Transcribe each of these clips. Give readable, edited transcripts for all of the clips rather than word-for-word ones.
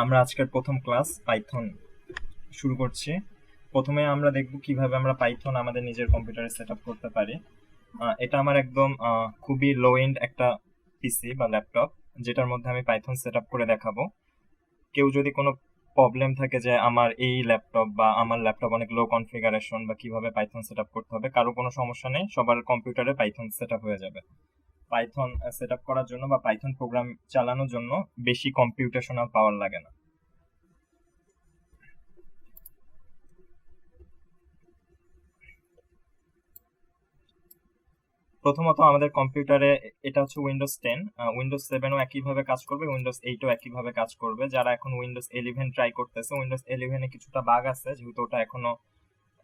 আমরা আজকের প্রথম ক্লাস পাইথন শুরু করছি। প্রথমে আমরা দেখব কিভাবে আমরা পাইথন আমাদের নিজের কম্পিউটারে সেট আপ করতে পারি। এটা আমার একদম খুবই লো এন্ড একটা পিসি বা ল্যাপটপ, যেটার মধ্যে আমি পাইথন সেট আপ করে দেখাবো। কেউ যদি কোনো প্রবলেম থাকে যে আমার এই ল্যাপটপ বা আমার ল্যাপটপ অনেক লো কনফিগারেশন বা কিভাবে পাইথন সেট আপ করতে হবে, কারো কোনো সমস্যা নেই, সবার কম্পিউটারে পাইথন সেট আপ হয়ে যাবে। পাইথন সেট আপ করার জন্য বা পাইথন প্রোগ্রাম চালানোর জন্য বেশি কম্পিউটেশনাল পাওয়ার লাগে না। প্রথমত আমাদের কম্পিউটারে এটা হচ্ছে উইন্ডোজ 10, উইন্ডোজ 7ও একইভাবে কাজ করবে, উইন্ডোজ 8ও একইভাবে কাজ করবে। যারা এখন উইন্ডোজ 11 ট্রাই করতেছে, উইন্ডোজ 11-এ কিছুটা বাগ আছে, যেহেতু ওটা এখনো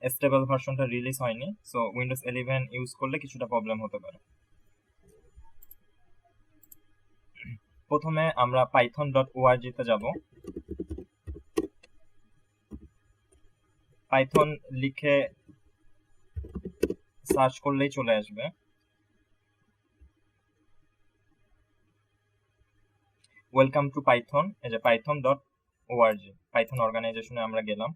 স্টেবল ভার্সনটা রিলিজ হয়নি, সো উইন্ডোজ 11 ইউজ করলে কিছুটা প্রবলেম হতে পারে। প্রথমে আমরা python.org তে যাব। পাইথন লিখে সার্চ করলেই চলে আসবে। ওয়েলকাম টু পাইথন, এই যে python.org, পাইথন অর্গানাইজেশনে আমরা গেলাম।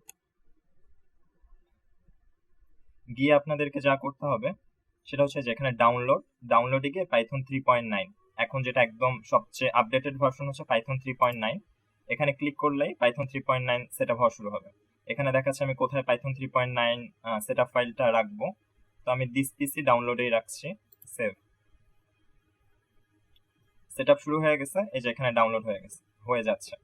গিয়ে আপনাদেরকে যা করতে হবে সেটা হচ্ছে যে এখানে ডাউনলোডে গিয়ে পাইথন 3.9, এখন যেটা একদম সবচেয়ে আপডেটেড ভার্সন হচ্ছে পাইথন 3.9। এখানে ক্লিক করলেই পাইথন 3.9 সেট আপ হওয়া শুরু হবে। এখানে দেখাচ্ছে আমি কোথায় পাইথন 3.9 সেট আপ ফাইলটা রাখবো, তো আমি দিস পিসি ডাউনলোডেই রাখছি। সেভ, সেট আপ শুরু হয়ে গেছে, এই যে এখানে ডাউনলোড হয়ে যাচ্ছে।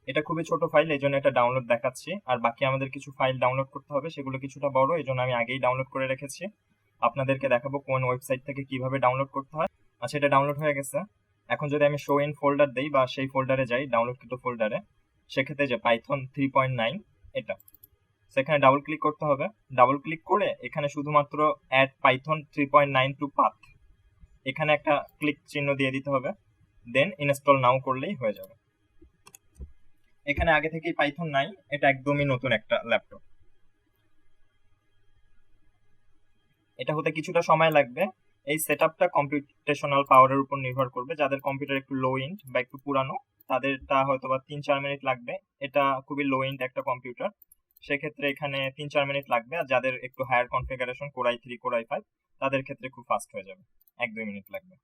এটা খুবই ছোট ফাইল, এই জন্য এটা ডাউনলোড দেখাচ্ছি। আর বাকি আমাদের কিছু ফাইল ডাউনলোড করতে হবে, সেগুলো কিছুটা বড়, এই জন্য আমি আগেই ডাউনলোড করে রেখেছি। আপনাদেরকে দেখাবো কোন ওয়েবসাইট থেকে কিভাবে ডাউনলোড করতে হয়। আচ্ছা, এটা ডাউনলোড হয়ে গেছে। এখন যদি আমি শো ইন ফোল্ডার দেই বা সেই ফোল্ডারে যাই, ডাউনলোডকৃত ফোল্ডারে, সেক্ষেত্রে যে পাইথন 3.9 এটা, সেখানে ডাবল ক্লিক করতে হবে। ডাবল ক্লিক করে এখানে শুধুমাত্র অ্যাড পাইথন 3.9 টু পাথ, এখানে একটা ক্লিক চিহ্ন দিয়ে দিতে হবে, দেন ইনস্টল নাও করলেই হয়ে যাবে। এখানে আগে থেকেই পাইথন নাই, এটা একদমই নতুন একটা ল্যাপটপ। এটা হতে কিছুটা সময় লাগবে। এই সেটআপটা কম্পিউটেশনাল পাওয়ারের উপর নির্ভর করবে। যাদের কম্পিউটার একটু লো এন্ড বা একটু পুরানো, তাদেরটা হয়তো বা 3-4 মিনিট লাগবে। এটা খুবই লো এন্ড একটা কম্পিউটার, সেক্ষেত্রে এখানে 3-4 মিনিট লাগবে। আর যাদের একটু higher configuration, core i3 core i5, তাদের ক্ষেত্রে খুব ফাস্ট হয়ে যাবে, 1-2 মিনিট লাগবে।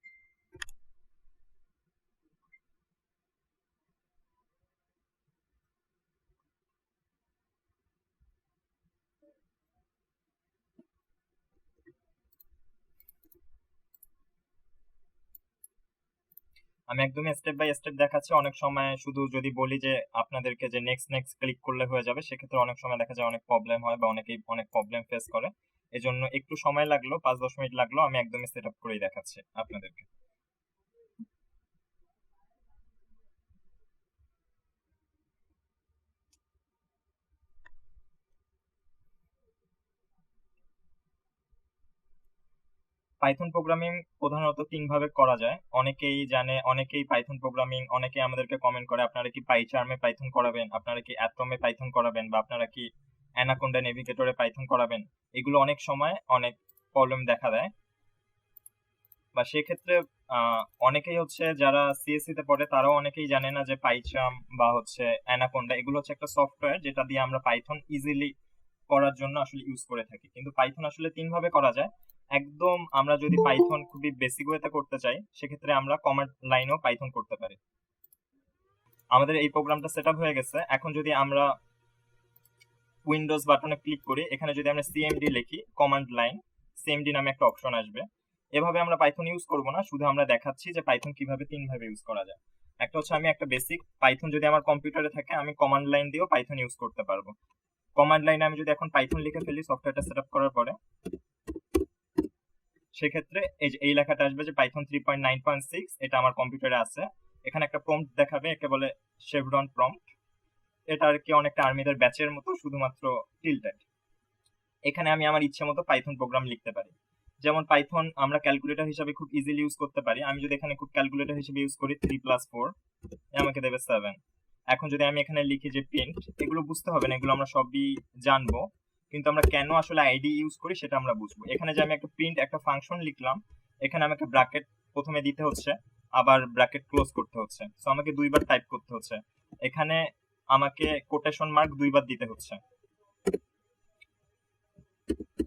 আমি একদমই স্টেপ বাই স্টেপ দেখাচ্ছি। অনেক সময় শুধু যদি বলি যে আপনাদেরকে যে নেক্সট নেক্সট ক্লিক করলে হয়ে যাবে, সেক্ষেত্রে অনেক সময় দেখা যায় অনেক প্রবলেম হয় বা অনেকেই অনেক প্রবলেম ফেস করে। এজন্য একটু সময় লাগলো, 5-10 মিনিট লাগলো, আমি একদমই সেট আপ করেই দেখাচ্ছি আপনাদেরকে। পাইথন প্রোগ্রামিং প্রধানত 3 ভাবে করা যায়। অনেকেই জানে, অনেকেই পাইথন প্রোগ্রামিং, অনেকে আমাদেরকে কমেন্ট করে আপনারা কি পাইচার্মে পাইথন করাবেন, আপনারা কি অ্যাটমে পাইথন করাবেন, বা আপনারা কি অ্যানাকোন্ডা নেভিগেটরে পাইথন করাবেন। এগুলো অনেক সময় অনেক প্রবলেম দেখা দেয়, বা সেক্ষেত্রে অনেকেই হচ্ছে যারা সিএসসি তে পড়ে তারাও অনেকেই জানে না যে পাইচার্ম বা হচ্ছে অ্যানাকোন্ডা এগুলো হচ্ছে একটা সফটওয়্যার, যেটা দিয়ে আমরা পাইথন ইজিলি করার জন্য আসলে ইউজ করে থাকি। কিন্তু পাইথন আসলে 3 ভাবে করা যায়। একদম আমরা যদি পাইথন খুবই বেসিক ওয়েতে করতে চাই, সেক্ষেত্রে আমরা কমান্ড লাইনেও পাইথন করতে পারি। আমাদের এই প্রোগ্রামটা সেট আপ হয়ে গেছে। এখন যদি আমরা উইন্ডোজ বাটনে ক্লিক করি, এখানে যদি আমরা সিএমডি লিখি, কমান্ড লাইন সিএমডি নামে একটা অপশন আসবে। এভাবে আমরা পাইথন ইউজ করব না, শুধু আমরা দেখাচ্ছি যে পাইথন কিভাবে 3 ভাবে ইউজ করা যায়। একটা হচ্ছে আমি একটা বেসিক পাইথন যদি আমার কম্পিউটারে থাকে, আমি কমান্ড লাইন দিয়েও পাইথন ইউজ করতে পারবো। কমান্ড লাইনে আমি যদি এখন পাইথন লিখে ফেলি সফটওয়্যারটা সেট আপ করার পরে, সেক্ষেত্রে এই যে এই লেখাটা আসবে যে পাইথন 3.9.6, এটা আমার কম্পিউটারে আছে। এখানে একটা প্রম্পট দেখাবে, একে বলে শেভরন প্রম্পট। এটা আর কি অনেকটা আর্মিদের ব্যাচের মতো, শুধুমাত্র টিল্টেড। এখানে আমি আমার ইচ্ছে মতো পাইথন প্রোগ্রাম লিখতে পারি। যেমন পাইথন আমরা ক্যালকুলেটর হিসাবে খুব ইজিলি ইউজ করতে পারি। আমি যদি এখানে খুব ক্যালকুলেটর হিসেবে ইউজ করি 3+4, আমাকে দেবে 7। এখন যদি আমি এখানে লিখি যে প্রিন্ট, এগুলো বুঝতে হবে না, এগুলো আমরা সবই জানবো, কিন্তু আমরা কেন আসলে আইডি ইউজ করি সেটা আমরা বুঝবো। এখানে যে আমি একটা প্রিন্ট একটা ফাংশন লিখলাম, এখানে আমাকে ব্র্যাকেট প্রথমে দিতে হচ্ছে, আবার ব্র্যাকেট ক্লোজ করতে হচ্ছে, সো আমাকে দুইবার টাইপ করতে হচ্ছে, এখানে আমাকে কোটেশন মার্ক দুইবার দিতে হচ্ছে।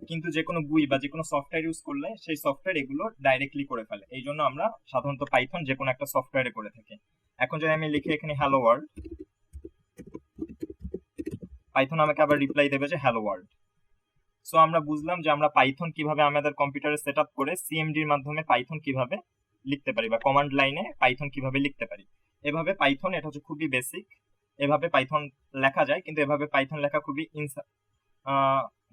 কিন্তু যে কোনো GUI বা যে কোনো সফটওয়্যার ইউজ করলে সেই সফটওয়্যার এগুলো ডাইরেক্টলি করে ফেলে, এই জন্য আমরা সাধারণত পাইথন যে কোনো একটা সফটওয়্যারে করে থাকি। এখন যদি আমি লিখি এখানে হ্যালো ওয়ার্ল্ড, পাইথন আমাকে আবার রিপ্লাই দেবে যে হ্যালো ওয়ার্ল্ড। সো আমরা বুঝলাম যে আমরা পাইথন কিভাবে আমাদের কম্পিউটারে সেট আপ করে সিএমডির মাধ্যমে পাইথন কিভাবে লিখতে পারি বা কমান্ড লাইনে পাইথন কিভাবে লিখতে পারি। এভাবে পাইথন, এটা হচ্ছে খুবই বেসিক, এভাবে পাইথন লেখা যায়, কিন্তু এভাবে পাইথন লেখা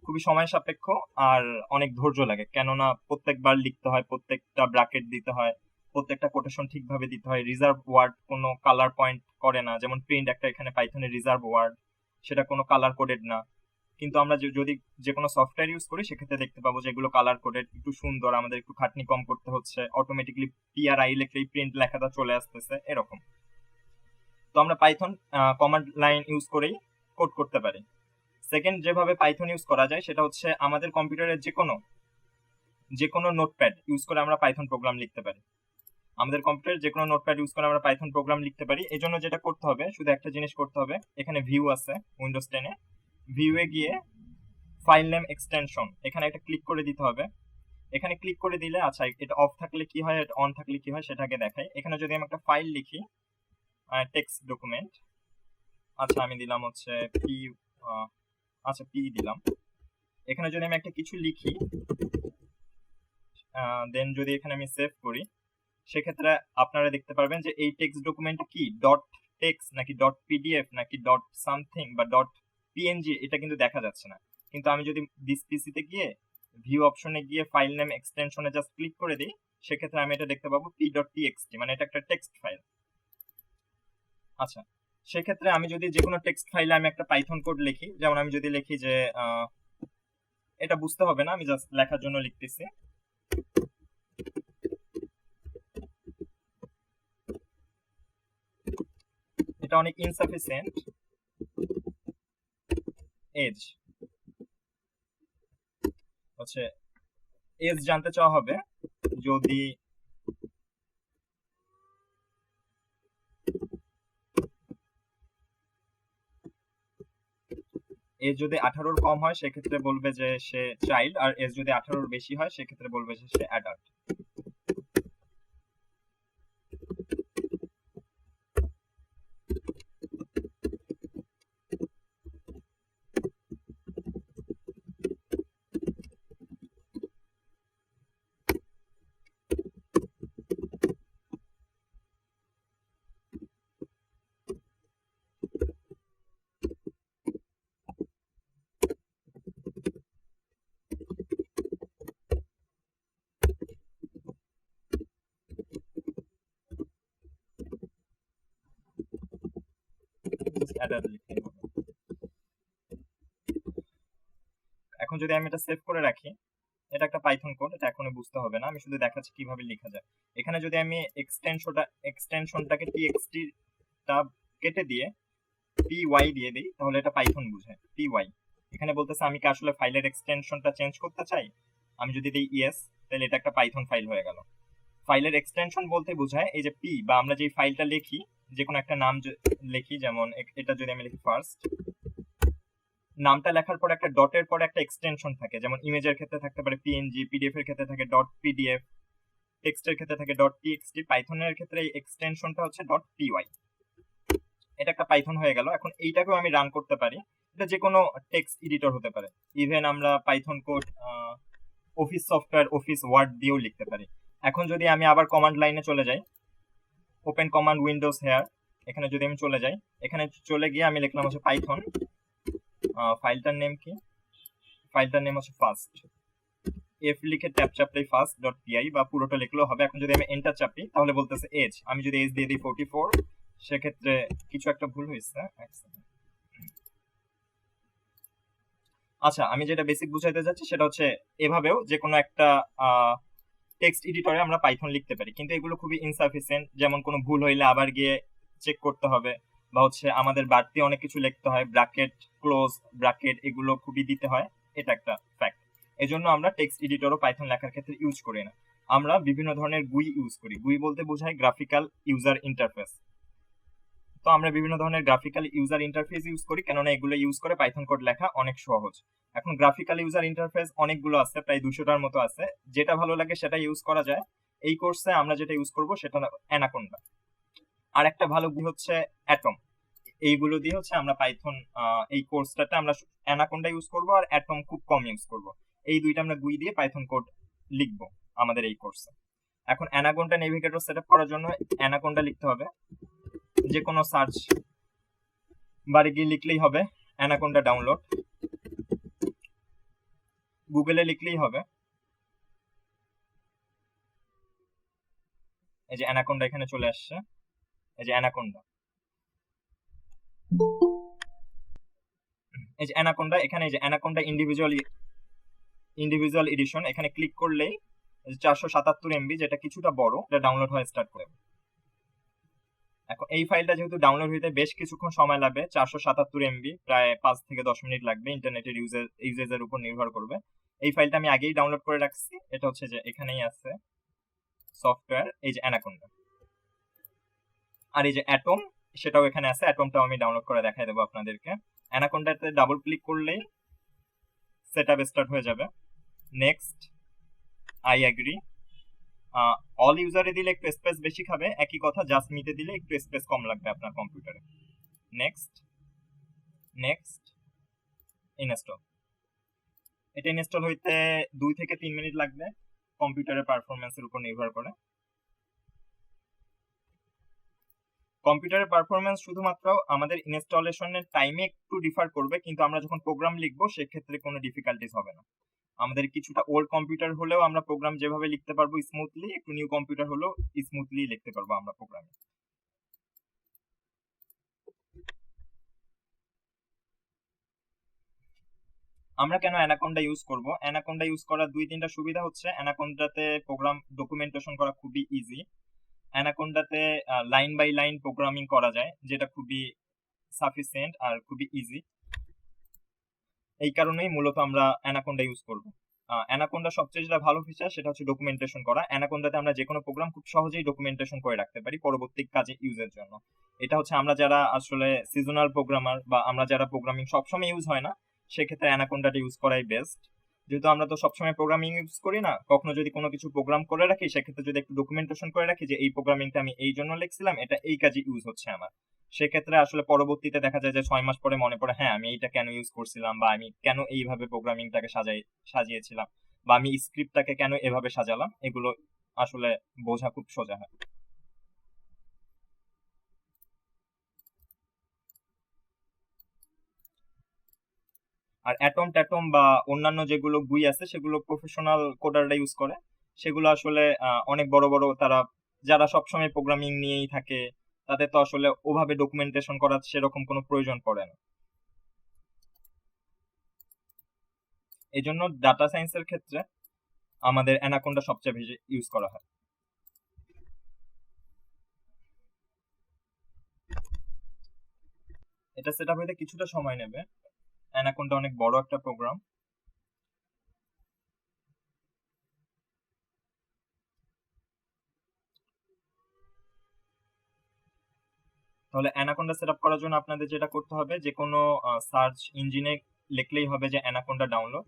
খুবই সময় সাপেক্ষ আর অনেক ধৈর্য লাগে, কেননা প্রত্যেকবার লিখতে হয়, প্রত্যেকটা ব্র্যাকেট দিতে হয়, প্রত্যেকটা কোটেশন ঠিকভাবে দিতে হয়, রিজার্ভ ওয়ার্ড কোনো কালার পয়েন্ট করে না, যেমন প্রিন্ট একটা এখানে পাইথনের রিজার্ভ ওয়ার্ড, সেটা কোনো কালার কোডেড না। কিন্তু আমরা যদি যে কোনো সফটওয়্যার ইউজ করি সেক্ষেত্রে দেখতে পাবো যে এগুলো কালার কোডেড, একটু সুন্দর, আমাদের একটু খাটনি কম করতে হচ্ছে, অটোমেটিকলি PRI লিখলেই প্রিন্ট লেখাটা চলে আসতেছে এরকম। তো আমরা পাইথন কমান্ড লাইন ইউজ করেই কোড করতে পারি। সেকেন্ড যেভাবে পাইথন ইউজ করা যায় সেটা হচ্ছে আমাদের কম্পিউটারের যে কোনো নোটপ্যাড ইউজ করে আমরা পাইথন প্রোগ্রাম লিখতে পারি। আমাদের কম্পিউটারের যে কোনো নোটপ্যাড ইউজ করে আমরা পাইথন প্রোগ্রাম লিখতে পারি। এই জন্য যেটা করতে হবে, শুধু একটা জিনিস করতে হবে, এখানে ভিউ আছে উইন্ডোজ 10-এ, ভিউয়ে গিয়ে ফাইল নেম এক্সটেনশন এখানে একটা ক্লিক করে দিতে হবে। এখানে ক্লিক করে দিলে, আচ্ছা এটা অফ থাকলে কি হয়, এটা অন থাকলে কি হয় সেটাকে দেখায়। এখানে যদি আমি একটা ফাইল লিখি, টেক্সট ডকুমেন্ট, আচ্ছা আমি দিলাম হচ্ছে পি দিলাম। এখানে যদি আমি একটা কিছু লিখি, দেন যদি এখানে আমি সেভ করি, সেক্ষেত্রে আপনারা দেখতে পারবেন যে এই টেক্সট ডকুমেন্ট কি ডট টেক্সট নাকি ডট পিডিএফ নাকি ডট সামথিং বা ডট পিএনজি, এটা কিন্তু দেখা যাচ্ছে না। কিন্তু আমি যদি দিস পিসিতে গিয়ে ভিউ অপশনে গিয়ে ফাইল নেম এক্সটেনশনে জাস্ট ক্লিক করে দিই, সেক্ষেত্রে আমি এটা দেখতে পাবো p.txt, মানে এটা একটা টেক্সট ফাইল। আচ্ছা, সেক্ষেত্রে আমি যদি যে কোনো টেক্সট ফাইলে আমি একটা পাইথন কোড লিখি, যেমন আমি যদি লিখি যে এটা বুঝতে হবে না, আমি জাস্ট লেখার জন্য লিখতেছি, এটা অনেক ইনসাফিসিয়েন্ট এজ হচ্ছে, এজ জানতে চাওয়া হবে যদি এজ যদি 18-র কম হয় সেক্ষেত্রে বলবে যে সে চাইল্ড, আর এজ যদি 18-র বেশি হয় সেক্ষেত্রে বলবে যে সে অ্যাডাল্ট। এখন যদি আমি এটা সেভ করে রাখি, এটা একটা পাইথন কোড, এটা এখনো বুঝতে হবে না, আমি শুধু দেখাচ্ছি কিভাবে লেখা যায়। এখানে যদি আমি এক্সটেনশনটাকে টিএক্সটি টা কেটে দিয়ে py দিয়ে দিই, তাহলে এটা পাইথন বুঝে py। এখানে বলতেছে আমি কি আসলে ফাইলের এক্সটেনশনটা চেঞ্জ করতে চাই, আমি যদি দিই ইয়েস, তাহলে এটা একটা পাইথন ফাইল হয়ে গেল। ফাইলের এক্সটেনশন বলতে বোঝায় এই যে পি, বা আমরা যে ফাইলটা লিখি, যে কোনো একটা নাম লিখি, যেমন এটা যদি আমি লিখি ফার্স্ট, নামটা লেখার পর একটা ডটের পর একটা এক্সটেনশন থাকে, যেমন ইমেজের ক্ষেত্রে থাকতে পারে পিএনজি, পিডিএফ এর ক্ষেত্রে থাকে ডট পিডিএফ, টেক্সটের ক্ষেত্রে থাকে ডট টিএক্সটি, পাইথনের ক্ষেত্রে এই এক্সটেনশনটা হচ্ছে ডট পিওয়াই। এটা একটা পাইথন হয়ে গেল। এখন এইটাকেও আমি রান করতে পারি, এটা যে কোনো টেক্সট এডিটর হতে পারে, ইভেন আমরা Python code office software, office word দিয়েও লিখতে পারি। এখন যদি আমি আবার কমান্ড লাইনে চলে যাই, ওপেন কমান্ড উইন্ডোজ হেয়ার, এখানে যদি আমি চলে যাই, এখানে চলে গিয়ে আমি লিখলাম হচ্ছে পাইথন, ফাইলটার নেম কি, ফাইলটার নেম হচ্ছে ফার্স্ট, এফ লিখে ট্যাপ চাপলেই ফার্স্ট ডট পিআই, বা পুরোটা লিখলেও হবে। এখন যদি আমি এন্টার চাপি তাহলে বলতেছে এজ, আমি যদি এজ দিয়ে দিই 44, সেক্ষেত্রে কিছু একটা ভুল হয়েছে। আচ্ছা, আমি যেটা বেসিক বুঝাইতে যাচ্ছি সেটা হচ্ছে এভাবেও যে কোনো একটা টেক্সট এডিটরে আমরা পাইথন লিখতে পারি, কিন্তু এগুলো খুবই ইনসাফিসিয়েন্ট, যেমন কোনো ভুল হইলে আবার গিয়ে চেক করতে হবে, বা হচ্ছে আমাদের বাড়তি অনেক কিছু লিখতে হয়, ব্র্যাকেট ক্লোজ ব্র্যাকেট এগুলো খুবই দিতে হয়, এটা একটা ফ্যাক্ট। এই জন্য আমরা টেক্সট এডিটরও পাইথন লেখার ক্ষেত্রে ইউজ করি না। আমরা বিভিন্ন ধরনের GUI ইউজ করি। GUI বলতে বোঝায় গ্রাফিক্যাল ইউজার ইন্টারফেস। তো আমরা বিভিন্ন ধরনের গ্রাফিক্যাল ইউজার ইন্টারফেস ইউজ করি, কেননা এগুলো ইউজ করে পাইথন কোড লেখা অনেক সহজ। এখন গ্রাফিক্যাল ইউজার ইন্টারফেস অনেকগুলো আছে, প্রায় 200টার মতো আছে। যেটা ভালো লাগে সেটা ইউজ করা যায়। এই কোর্সে আমরা যেটা ইউজ করব সেটা অ্যানাকোন্ডা। আর একটা ভালো GUI হচ্ছে অ্যাটম। এইগুলো দিয়ে হচ্ছে আমরা পাইথন এই কোর্সটাতে আমরা অ্যানাকোন্ডা ইউজ করব আর অ্যাটম খুব কম ইউজ করব। এই দুইটা আমরা GUI দিয়ে পাইথন কোড লিখব আমাদের এই কোর্সে। এখন অ্যানাকোন্ডা নেভিগেটর সেটআপ করার জন্য অ্যানাকোন্ডা লিখতে হবে। যে কোনো সার্চ বারে গিয়ে লিখলেই হবে অ্যানাকোন্ডা ডাউনলোড, গুগলে লিখলেই হবে। এই যে অ্যানাকোন্ডা এখানে চলে আসছে, এই যে অ্যানাকোন্ডা, এই যে অ্যানাকোন্ডা এখানে, এই যে অ্যানাকোন্ডা ইন্ডিভিজুয়াল এডিশন, এখানে ক্লিক করলেই 477 MB, যেটা কিছুটা বড়, এটা ডাউনলোড হয়ে স্টার্ট করবে। এখন এই ফাইলটা যেহেতু ডাউনলোড হইতে বেশ কিছুক্ষণ সময় লাগবে, 477 MB, প্রায় 5 থেকে 10 মিনিট লাগবে, ইন্টারনেটের ইউজেজের উপর নির্ভর করবে। এই ফাইলটা আমি আগেই ডাউনলোড করে রাখছি, এটা হচ্ছে যে এখানেই আছে সফটওয়্যার, এই যে অ্যানাকোন্ডা। আর এই যে অ্যাটম, সেটাও এখানে আছে, অ্যাটমটাও আমি ডাউনলোড করে দেখাই দেবো আপনাদেরকে। অ্যানাকোন্ডাতে ডাবল ক্লিক করলেই সেটআপ স্টার্ট হয়ে যাবে। Next, I agree. অল ইউজারে দিলে একটু স্পেস বেশি খাবে, একই কথা জাস্ট মিতে দিলে একটু স্পেস কম লাগবে আপনার কম্পিউটারে। Next, next, install. এটা ইনস্টল হইতে 2 থেকে 3 মিনিট লাগবে, কম্পিউটারের পারফরমেন্সের উপর নির্ভর করে। কম্পিউটারের পারফরমেন্স শুধুমাত্র আমাদের ইনস্টলেশনের টাইমে একটু ডিফার করবে, কিন্তু আমরা যখন প্রোগ্রাম লিখবো সেক্ষেত্রে কোনো ডিফিকাল্টিস হবে না। আমাদের কিছুটা ওল্ড কম্পিউটার হলেও আমরা প্রোগ্রাম যেভাবে লিখতে পারবো স্মুথলি, একটু নিউ কম্পিউটার হলেও স্মুথলি লিখতে পারবো আমরা প্রোগ্রামে। আমরা কেন অ্যানাকোন্ডা ইউজ করব? অ্যানাকোন্ডা ইউজ করার 2-3টা সুবিধা হচ্ছে, অ্যানাকোন্ডাতে প্রোগ্রাম ডকুমেন্টেশন করা খুবই ইজি। অ্যানাকোন্ডাতে লাইন বাই লাইন প্রোগ্রামিং করা যায়, যেটা খুবই সাফিসিয়েন্ট আর খুবই ইজি। এই কারণেই মূলত আমরা অ্যানাকোন্ডা ইউজ করব। অ্যানাকোন্ডা সবচেয়ে যেটা ভালো ফিচার সেটা হচ্ছে ডকুমেন্টেশন করা। অ্যানাকোন্ডাতে আমরা যে কোনো প্রোগ্রাম খুব সহজেই ডকুমেন্টেশন করে রাখতে পারি পরবর্তী কাজে ইউজের জন্য। এটা হচ্ছে আমরা যারা আসলে সিজনাল প্রোগ্রামার বা আমরা যারা প্রোগ্রামিং সবসময় ইউজ হয় না, সেক্ষেত্রে অ্যানাকোন্ডাটা ইউজ করাই বেস্ট। যেহেতু আমরা তো সবসময় প্রোগ্রামিং ইউজ করি না, কখনো যদি কোনো কিছু প্রোগ্রাম করে রাখি, সেক্ষেত্রে যদি একটু ডকুমেন্টেশন করে রাখি যে এই প্রোগ্রামিংটা আমি এই জন্য লিখছিলাম, এটা এই কাজে ইউজ হচ্ছে আমার, সেক্ষেত্রে আসলে পরবর্তীতে দেখা যায় যে 6 মাস পরে মনে পড়ে, হ্যাঁ আমি এইটা কেন ইউজ করছিলাম, বা আমি কেন এইভাবে প্রোগ্রামিংটাকে সাজিয়েছিলাম, বা আমি স্ক্রিপ্টটাকে কেন এভাবে সাজালাম, এগুলো আসলে বোঝা খুব সোজা হয়। আর অ্যাটম ট্যাটম বা অন্যান্য যেগুলো GUI আছে সেগুলো প্রফেশনাল কোডাররা ইউজ করে। সেগুলো আসলে অনেক বড় বড়, তারা যারা সবসময় প্রোগ্রামিং নিয়েই থাকে, তাদের তো আসলে ওভাবে ডকুমেন্টেশন করার সেরকম কোনো প্রয়োজন পড়ে না। এই জন্য ডাটা সায়েন্সের ক্ষেত্রে আমাদের অ্যানাকোন্ডা সবচেয়ে বেশি ইউজ করা হয়। এটা সেটআপ হইতে কিছুটা সময় নেবে, অ্যানাকোন্ডা অনেক বড় একটা প্রোগ্রাম। তাহলে অ্যানাকোন্ডা সেটআপ করার জন্য আপনাদের যেটা করতে হবে, যে কোনো সার্চ ইঞ্জিনে লিখলেই হবে যে অ্যানাকোন্ডা ডাউনলোড,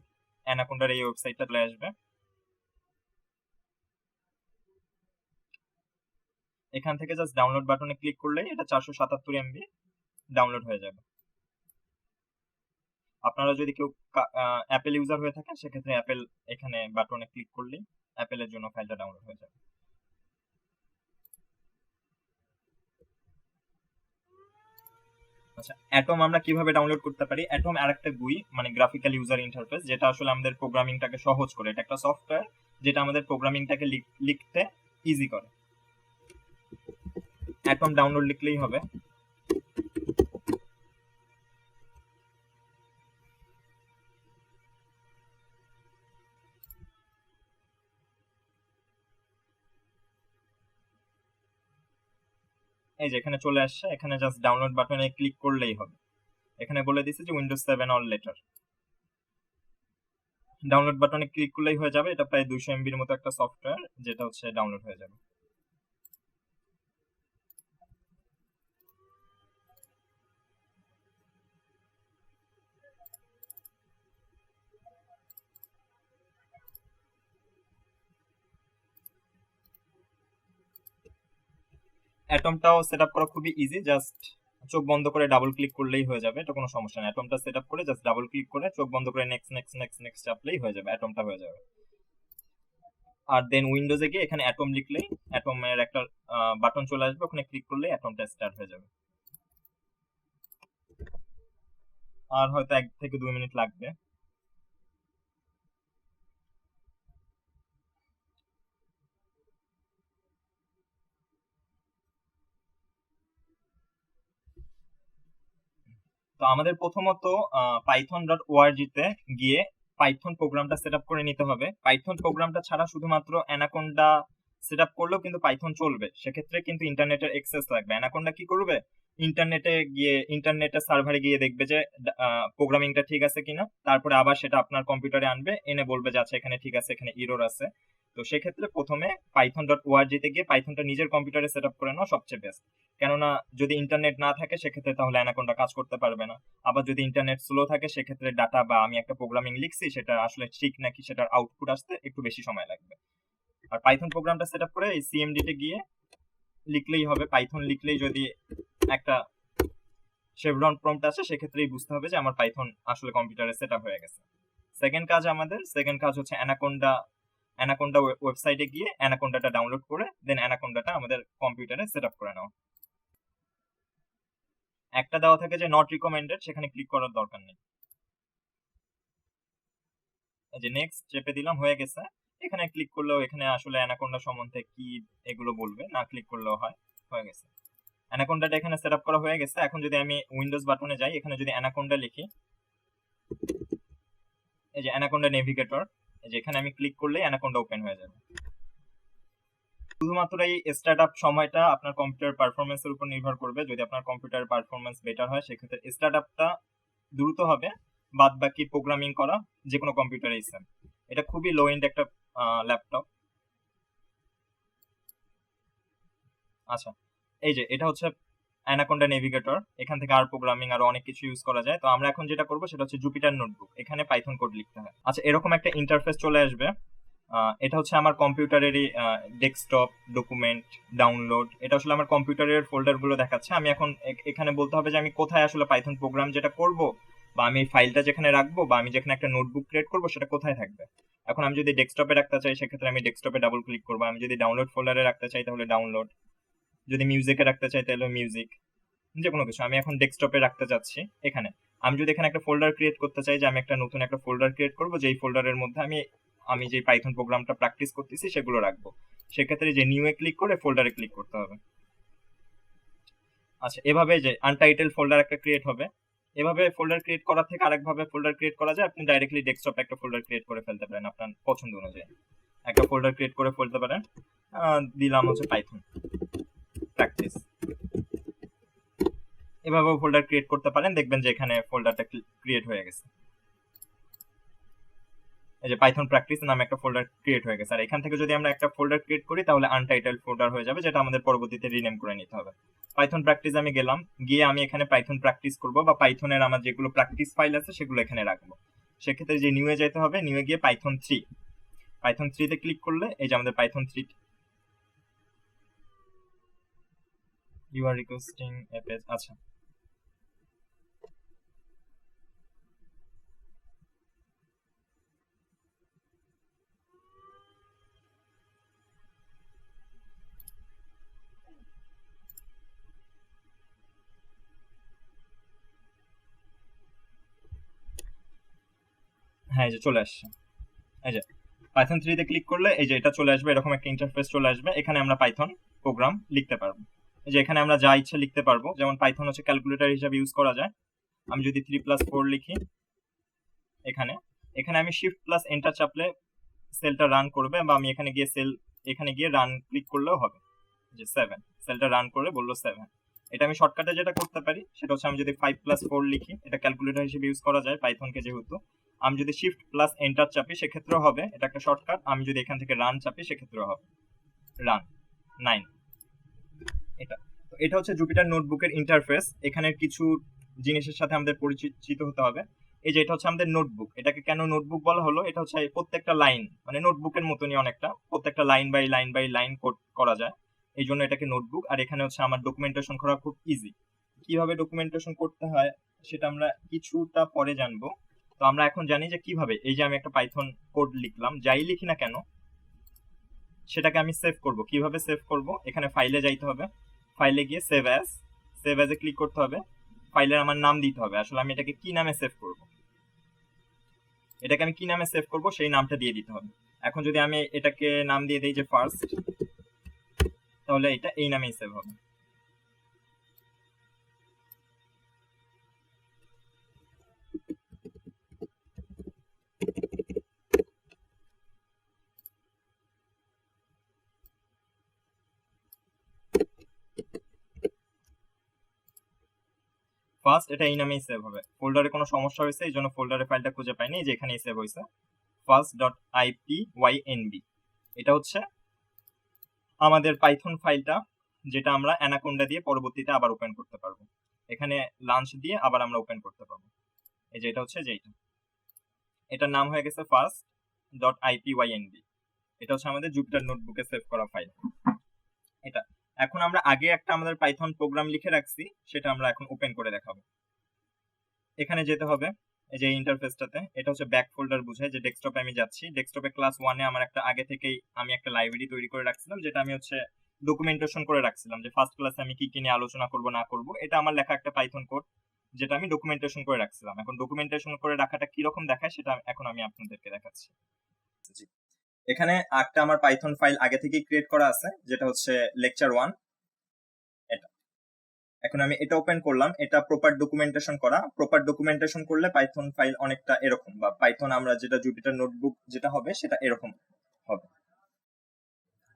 অ্যানাকোন্ডার এই ওয়েবসাইটটা চলে আসবে। এখান থেকে জাস্ট ডাউনলোড বাটনে ক্লিক করলেই এটা 477 MB ডাউনলোড হয়ে যাবে। আপনারা যদি কেউ অ্যাপেল ইউজার হয়ে থাকেন, সেক্ষেত্রে অ্যাপেল এখানে বাটনে ক্লিক করলেই অ্যাপেলের জন্য ফাইলটা ডাউনলোড হয়ে যাবে। আচ্ছা, অ্যাটম আমরা কিভাবে ডাউনলোড করতে পারি? অ্যাটম আরেকটা GUI, মানে গ্রাফিক্যাল ইউজার ইন্টারফেস, যেটা আসলে আমাদের প্রোগ্রামিংটাকে সহজ করে। এটা একটা সফটওয়্যার যেটা আমাদের প্রোগ্রামিংটাকে লিখতে ইজি করে। অ্যাটম ডাউনলোড লিখলেই হবে। এই যে এখানে চলে আসছে, এখানে জাস্ট ডাউনলোড বাটনে ক্লিক করলেই হবে। এখানে বলে দিছে যে উইন্ডোজ 7 অল লেটার। ডাউনলোড বাটনে ক্লিক করলেই হয়ে যাবে। এটা প্রায় 200 MB মতো একটা সফটওয়্যার, যেটা হচ্ছে ডাউনলোড হয়ে যাবে। অ্যাটমটাও সেট আপ করা খুবই ইজি, জাস্ট চোখ বন্ধ করে ডাবল ক্লিক করলেই হয়ে যাবে, এটা কোনো সমস্যা না। অ্যাটমটা সেট আপ করে জাস্ট ডাবল ক্লিক করে চোখ বন্ধ করে নেক্সট নেক্সট নেক্সট নেক্সট চাপলেই হয়ে যাবে, অ্যাটমটা হয়ে যাবে। আর দেন উইন্ডোজে গিয়ে এখানে অ্যাটম লিখলেই অ্যাটমের একটা বাটন চলে আসবে, ওখানে ক্লিক করলেই অ্যাটমটা স্টার্ট হয়ে যাবে। আর হয়তো 1 থেকে 2 মিনিট লাগবে। তো আমাদের প্রথমত python.org তে গিয়ে পাইথন প্রোগ্রামটা সেট আপ করে নিতে হবে। পাইথন প্রোগ্রামটা ছাড়া শুধুমাত্র অ্যানাকোন্ডা সেট আপ করলেও কিন্তু পাইথন চলবে, সেক্ষেত্রে কিন্তু ইন্টারনেটের অ্যাক্সেস লাগবে। অ্যানাকোন্ডা কি করবে, ইন্টারনেটের সার্ভারে গিয়ে দেখবে যে প্রোগ্রামিংটা ঠিক আছে কিনা, তারপরে আবার সেটা আপনার কম্পিউটারে আনবে, এনে বলবে যে আচ্ছা এখানে ঠিক আছে, এখানে এরর আছে। তো সেক্ষেত্রে প্রথমে python.org তে গিয়ে পাইথনটা নিজের কম্পিউটারে সেট আপ করে নেওয়া সবচেয়ে বেস্ট। কেননা যদি ইন্টারনেট না থাকে সেক্ষেত্রে তাহলে অ্যানাকোন্ডা কাজ করতে পারবে না। আবার যদি ইন্টারনেট স্লো থাকে সেক্ষেত্রে ডাটা বা আমি একটা প্রোগ্রামিং লিখছি সেটা আসলে ঠিক নাকি সেটার আউটপুট আসতে একটু বেশি সময় লাগবে। আর পাইথন প্রোগ্রামটা সেট আপ করে এই সিএমডি তে গিয়ে লিখলেই হবে, পাইথন লিখলেই যদি একটা শেভরন প্রম্পট আসে সেক্ষেত্রেই বুঝতে হবে যে আমার পাইথন আসলে কম্পিউটারে সেট আপ হয়ে গেছে। সেকেন্ড কাজ হচ্ছে অ্যানাকোন্ডা ওয়েবসাইটে গিয়ে অ্যানাকোন্ডাটা ডাউনলোড করে দেন অ্যানাকোন্ডাটা আমাদের কম্পিউটারে সেট আপ করে নেওয়া। একটা দেওয়া থাকে যে নট রিকমেন্ডেড, সেখানে ক্লিক করার দরকার নেই। এই যে নেক্সট চেপে দিলাম, হয়ে গেছে। এখানে ক্লিক করলেও এখানে আসলে অ্যানাকোন্ডা সম্বন্ধে কি এগুলো বলবে, না ক্লিক করলেও হয়, হয়ে গেছে। অ্যানাকোন্ডাটা এখানে সেট আপ করা হয়ে গেছে। এখন যদি আমি উইন্ডোজ বাটনে যাই, এখানে যদি অ্যানাকোন্ডা লিখি, এই যে অ্যানাকোন্ডা নেভিগেটর, এই যে এখানে আমি ক্লিক করলেই অ্যানাকোন্ডা ওপেন হয়ে যাবে। শুধুমাত্র এই স্টার্ট আপ সময়টা আপনার কম্পিউটার পারফরমেন্সের উপর নির্ভর করবে। যদি আপনার কম্পিউটার পারফরমেন্স বেটার হয় সেক্ষেত্রে স্টার্ট আপটা দ্রুত হবে, বাদ বাকি প্রোগ্রামিং করা যে কোনো কম্পিউটারেই সেম। এটা খুবই লো এন্ড একটা ল্যাপটপ। আচ্ছা, এই যে এটা হচ্ছে অ্যানাকোন্ডা নেভিগেটর, এখান থেকে আর প্রোগ্রামিং আরো অনেক কিছু ইউজ করা যায়। তো আমরা এখন যেটা করবো সেটা হচ্ছে জুপিটার নোটবুক, এখানে পাইথন কোড লিখতে হয়। আচ্ছা, এরকম একটা ইন্টারফেস চলে আসবে। এটা হচ্ছে আমার কম্পিউটারেরই ডেস্কটপ, ডকুমেন্ট, ডাউনলোড, এটা আসলে আমার কম্পিউটারের ফোল্ডার গুলো দেখাচ্ছে। আমি এখন এখানে বলতে হবে যে আমি কোথায় আসলে পাইথন প্রোগ্রাম যেটা করব, বা আমি ফাইলটা যেখানে রাখবো, বা আমি যেখানে একটা নোটবুক ক্রিয়েট করবো সেটা কোথায় থাকবে। এখন আমি যদি ডেস্কটপে রাখতে চাই সেক্ষেত্রে আমি ডেস্কটপে ডাবল ক্লিক করবো। আমি যদি ডাউনলোড ফোল্ডারে রাখতে চাই তাহলে ডাউনলোড, যদি মিউজিকে রাখতে চাই তাহলে মিউজিক, যে কোনো কিছু। আমি এখন ডেস্কটপে রাখতে চাচ্ছি এখানে। আমি যদি এখানে একটা ফোল্ডার ক্রিয়েট করতে চাই, যে আমি একটা নতুন একটা ফোল্ডার ক্রিয়েট করবো, যেই ফোল্ডারের মধ্যে আমি যে পাইথন প্রোগ্রামটা প্র্যাকটিস করতেছি সেগুলো রাখবো, সেক্ষেত্রে যে নিউ এ ক্লিক করে ফোল্ডারে ক্লিক করতে হবে। আচ্ছা, এভাবে যে আনটাইটেল ফোল্ডার একটা ক্রিয়েট হবে। এভাবে ফোল্ডার ক্রিয়েট করার থেকে আরেকভাবে ফোল্ডার ক্রিয়েট করা যায়, আপনি ডাইরেক্টলি ডেস্কটপে একটা ফোল্ডার ক্রিয়েট করে ফেলতে পারেন আপনার পছন্দ অনুযায়ী। একটা ফোল্ডার ক্রিয়েট করে ফেলতে পারেন, দিলাম হচ্ছে পাইথন প্র্যাকটিস। এভাবে ফোল্ডার ক্রিয়েট করতে পারেন, দেখবেন যে এখানে ফোল্ডারটা ক্রিয়েট হয়ে গেছে। এই যে পাইথন প্র্যাকটিস নামে একটা ফোল্ডার ক্রিয়েট হয়ে গেছে। আর এখান থেকে যদি আমরা একটা ফোল্ডার ক্রিয়েট করি তাহলে আনটাইটেল ফোল্ডার হয়ে যাবে, যেটা আমাদের পরবর্তীতে রিনেম করে নিতে হবে। পাইথন প্র্যাকটিস আমি গেলাম, গিয়ে আমি এখানে পাইথন প্র্যাকটিস করব, বা পাইথনের আমার যেগুলো প্র্যাকটিস ফাইল আছে সেগুলো এখানে রাখবো। সেক্ষেত্রে যে নিউ এ যেতে হবে, নিউ এ গিয়ে পাইথন 3 তে ক্লিক করলে এই যে আমাদের Python 3, you are requesting a page. আচ্ছা, হ্যাঁ এই যে চলে আসছে। এই যে পাইথন 3 তে ক্লিক করলে এই যে এটা চলে আসবে, এরকম একটা ইন্টারফেস চলে আসবে। এখানে আমরা পাইথন প্রোগ্রাম লিখতে পারবো। এই যে এখানে আমরা যা ইচ্ছা লিখতে পারবো, যেমন পাইথন হচ্ছে ক্যালকুলেটর হিসাবে ইউজ করা যায়। আমি যদি 3+4 লিখি, এখানে এখানে আমি শিফট প্লাস এন্টার চাপলে সেলটা রান করবে, বা আমি এখানে গিয়ে রান ক্লিক করলেও হবে। যে 7, সেলটা রান করে বললো 7। এটা আমি শর্টকাটে যেটা করতে পারি সেটা হচ্ছে আমি যদি 5+4 লিখি, এটা ক্যালকুলেটর হিসেবে ইউজ করা যায় পাইথনকে যেহেতু, আমি যদি শিফট প্লাস এন্টার চাপি সেক্ষেত্রেও হবে, এটা একটা শর্টকাট। আমি যদি এখান থেকে রান চাপি সেক্ষেত্রেও হবে রান 9। এটা হচ্ছে জুপিটার নোটবুকের ইন্টারফেস। এখানের কিছু জিনিসের সাথে আমাদের পরিচিত হতে হবে। এই যে এটা হচ্ছে আমাদের নোটবুক। এটাকে কেন নোটবুক বলা হলো, এটা হচ্ছে প্রত্যেকটা লাইন মানে নোটবুকের মতনই অনেকটা, প্রত্যেকটা লাইন বাই লাইন কোড করা যায়, এই জন্য এটাকে নোটবুক। আর এখানে হচ্ছে আমার ডকুমেন্টেশন করা খুব ইজি। কিভাবে ডকুমেন্টেশন করতে হয় সেটা আমরা কিছুটা পরে জানবো। তো আমরা এখন জানি যে কিভাবে, এই যে আমি একটা পাইথন কোড লিখলাম, যাই লিখি না কেন সেটাকে আমি সেভ করব। কিভাবে সেভ করব, এখানে ফাইলে যাইতে হবে, ফাইলে গিয়ে সেভ অ্যাজে ক্লিক করতে হবে, ফাইলের আমার নাম দিতে হবে। আসলে আমি এটাকে কি নামে সেভ করব, সেই নামটা দিয়ে দিতে হবে। এখন যদি আমি এটাকে নাম দিয়ে দিই যে ফার্স্ট, তাহলে এটা এই নামেই সেভ হবে। ফার্স্ট এটা এই নামেই সেভ হবে। ফোল্ডারে কোনো সমস্যা হয়েছে, এই জন্য ফোল্ডারে ফাইলটা খুঁজে পাইনি, যে এখানেই সেভ হয়েছে first.ipynb। এটা হচ্ছে আমাদের পাইথন ফাইলটা, যেটা আমরা অ্যানাকোন্ডা দিয়ে পরবর্তীতে আবার ওপেন করতে পারবো। এখানে লাঞ্চ দিয়ে আবার আমরা ওপেন করতে পারবো। এই যে এটা হচ্ছে যেইটা, এটার নাম হয়ে গেছে first.ipynb। এটা হচ্ছে আমাদের জুপিটার নোটবুকে সেভ করা ফাইল এটা। এখন আমরা আগে একটা আমাদের পাইথন প্রোগ্রাম লিখে রাখছি, সেটা আমরা এখন ওপেন করে দেখাবো। এখানে যেতে হবে, এই যে ইন্টারফেসটাতে, এটা হচ্ছে ব্যাক ফোল্ডার বুঝায় যে ডেস্কটপে আমি যাচ্ছি। ডেস্কটপে ক্লাস 1-এ আমার একটা আগে থেকেই আমি একটা লাইব্রেরি তৈরি করে রাখছিলাম, যেটা আমি হচ্ছে ডকুমেন্টেশন করে রাখছিলাম যে ফার্স্ট ক্লাসে আমি কি কি নিয়ে আলোচনা করব না করব। এটা আমার লেখা একটা পাইথন কোড, যেটা আমি ডকুমেন্টেশন করে রাখছিলাম। এখন ডকুমেন্টেশন করে রাখাটা কি রকম দেখায় সেটা এখন আমি আপনাদেরকে দেখাচ্ছি। এখানে একটা আমার পাইথন ফাইল আগে থেকেই ক্রিয়েট করা আছে, যেটা হচ্ছে লেকচার 1। এটা এখন আমি এটা ওপেন করলাম, এটা প্রপার ডকুমেন্টেশন করা। প্রপার ডকুমেন্টেশন করলে পাইথন ফাইল অনেকটা এরকম, বা পাইথন আমরা যেটা জুপিটার নোটবুক যেটা হবে সেটা এরকম হবে।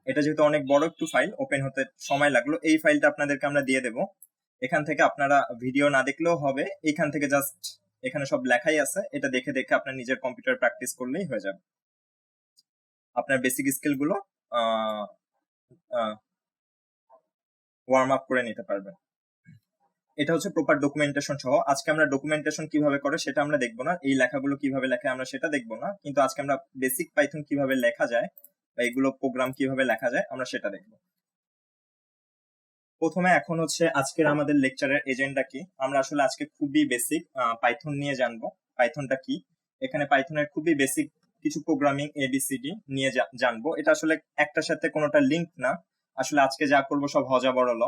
এটা যেহেতু অনেক বড় একটু ফাইল, ওপেন হতে সময় লাগলো। এই ফাইলটা আপনাদেরকে আমরা দিয়ে দেব। এখান থেকে আপনারা ভিডিও না দেখলেও হবে, এখান থেকে জাস্ট এখানে সব লেখাই আছে, এটা দেখে দেখে আপনার নিজের কম্পিউটার প্র্যাকটিস করলেই হয়ে যাবে। আপনার বেসিক স্কিল গুলো ওয়ার্ম আপ করে নিতে পারবেন। এটা হচ্ছে প্রপার ডকুমেন্টেশন সহ। আজকে আমরা ডকুমেন্টেশন কিভাবে করে সেটা আমরা দেখবো না, এই লেখাগুলো কিভাবে লেখা আমরা সেটা দেখবো না, কিন্তু আজকে আমরা বেসিক পাইথন কিভাবে লেখা যায় বা এগুলো প্রোগ্রাম কিভাবে লেখা যায় আমরা সেটা দেখবো। প্রথমে এখন হচ্ছে আজকের আমাদের লেকচারের এজেন্ডা কি। আমরা আসলে আজকে খুবই বেসিক পাইথন নিয়ে জানবো, পাইথনটা কি। এখানে পাইথনের খুবই বেসিক কিছু প্রোগ্রামিং এবিসিডি নিয়ে জানবো। এটা আসলে একটার সাথে কোনোটা লিঙ্ক না, আসলে আজকে যা করবো সব হজা বড়লো।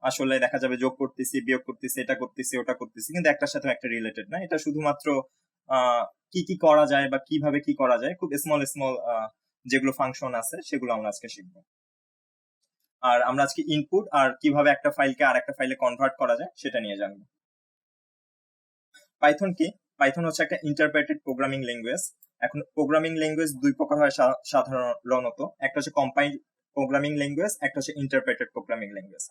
আসলে দেখা যাবে যোগ করতেছি, বিয়োগ করতেছি, এটা করতেছি, ওটা করতেছি, কিন্তু একটার সাথে একটা রিলেটেড না। এটা শুধুমাত্র কি কি করা যায় বা কিভাবে কি করা যায়, খুব স্মল যেগুলো ফাংশন আছে সেগুলো আমরা আজকে শিখবো। আর আমরা আজকে ইনপুট আর কিভাবে একটা ফাইলকে আর একটা ফাইলে কনভার্ট করা যায় সেটা নিয়ে জানবো। পাইথন কি? পাইথন হচ্ছে একটা ইন্টারপ্রেটেড প্রোগ্রামিং ল্যাঙ্গুয়েজ। এখন প্রোগ্রামিং ল্যাঙ্গুয়েজ দুই প্রকার হয় সাধারণত, একটা হচ্ছে কম্পাইল প্রোগ্রামিং ল্যাঙ্গুয়েজ, একটা হচ্ছে interpreted programming language.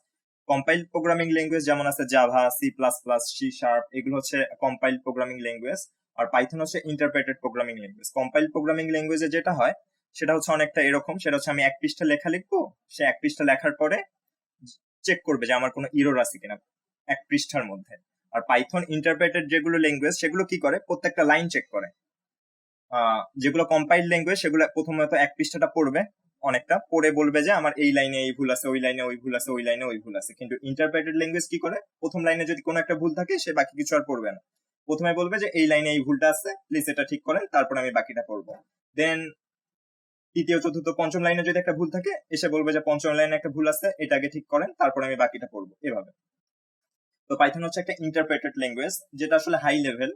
Compile programming language যেমন আছে Java, C plus plus, C sharp, এগুলো হচ্ছে কম্পাইল প্রোগ্রামিং ল্যাঙ্গুয়েজ। আর পাইথন হচ্ছে interpreted programming language. Compile programming ল্যাঙ্গুয়েজে যেটা হয় সেটা হচ্ছে অনেকটা এরকম, সেটা হচ্ছে আমি এক পৃষ্ঠা লেখা লিখবো, সে এক পৃষ্ঠা লেখার পরে চেক করবে যে আমার কোনো ইরর আছে কিনা এক পৃষ্ঠার মধ্যে। আর পাইথন ইন্টারপ্রেটেড যেগুলো ল্যাঙ্গুয়েজ সেগুলো কি করে, প্রত্যেকটা লাইন চেক করে। যেগুলো কম্পাইল ল্যাঙ্গুয়েজ সেগুলো প্রথমত এক পৃষ্ঠাটা পড়বে, অনেকটা পড়ে বলবে যে আমার এই লাইনে এই ভুল আছে, ওই লাইনে ওই ভুল আছে, ওই লাইনে ওই ভুল আছে। কিন্তু ইন্টারপ্রেটেড ল্যাঙ্গুয়েজ কি করে, প্রথম লাইনে যদি কোনো একটা ভুল থাকে সে বাকি কিছু আর পড়বে না, প্রথমে বলবে যে এই লাইনে এই ভুলটা আছে, প্লিজ এটা ঠিক করেন, তারপর আমি বাকিটা পড়বো। দেন তৃতীয়, চতুর্থ, পঞ্চম লাইনে যদি একটা ভুল থাকে এসে বলবে যে পঞ্চম লাইনে একটা ভুল আছে, এটা আগে ঠিক করেন, তারপর আমি বাকিটা পড়বো, এভাবে। তো পাইথন হচ্ছে একটা ইন্টারপ্রেটেড ল্যাঙ্গুয়েজ, যেটা আসলে হাই লেভেল,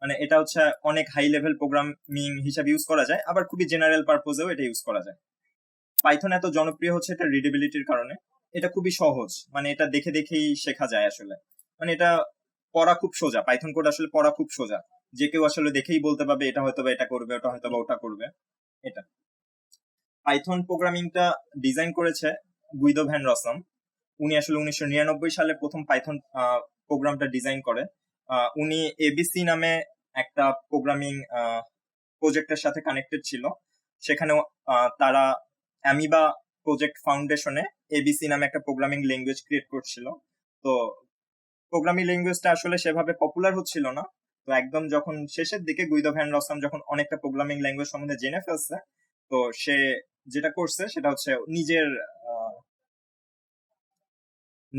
মানে এটা হচ্ছে অনেক হাই লেভেল প্রোগ্রামিং হিসাবে ইউজ করা যায়, আবার খুবই জেনারেল পারপোজেও এটা ইউজ করা যায়। পাইথন এত জনপ্রিয় হচ্ছে এটা রিডেবিলিটির কারণে। এটা খুবই সহজ, মানে এটা দেখে দেখেই শেখা যায় আসলে, মানে এটা পড়া খুব সোজা। পাইথন কোড আসলে পড়া খুব সোজা, যে কেউ আসলে দেখেই বলতে পারবে এটা হয়তো বা এটা করবে, ওটা হয়তো বা ওটা করবে। এটা পাইথন প্রোগ্রামিংটা ডিজাইন করেছে গুইদো ভ্যান রসম। উনি আসলে 1999 সালে প্রথম পাইথন প্রোগ্রামটা ডিজাইন করে। উনি এবিসি নামে একটা প্রোগ্রামিং প্রজেক্টের সাথে কানেক্টেড ছিল। সেখানেও তারা অ্যামিবা প্রজেক্ট ফাউন্ডেশনে এবিসি নামে একটা প্রোগ্রামিং ল্যাঙ্গুয়েজ ক্রিয়েট করছিল। তো প্রোগ্রামিং ল্যাঙ্গুয়েজটা আসলে সেভাবে পপুলার হচ্ছিল না। তো একদম যখন শেষের দিকে গুইদো ভ্যান রসাম যখন অনেকটা প্রোগ্রামিং ল্যাঙ্গুয়েজ সম্বন্ধে জেনে ফেলছে, তো সে যেটা করছে সেটা হচ্ছে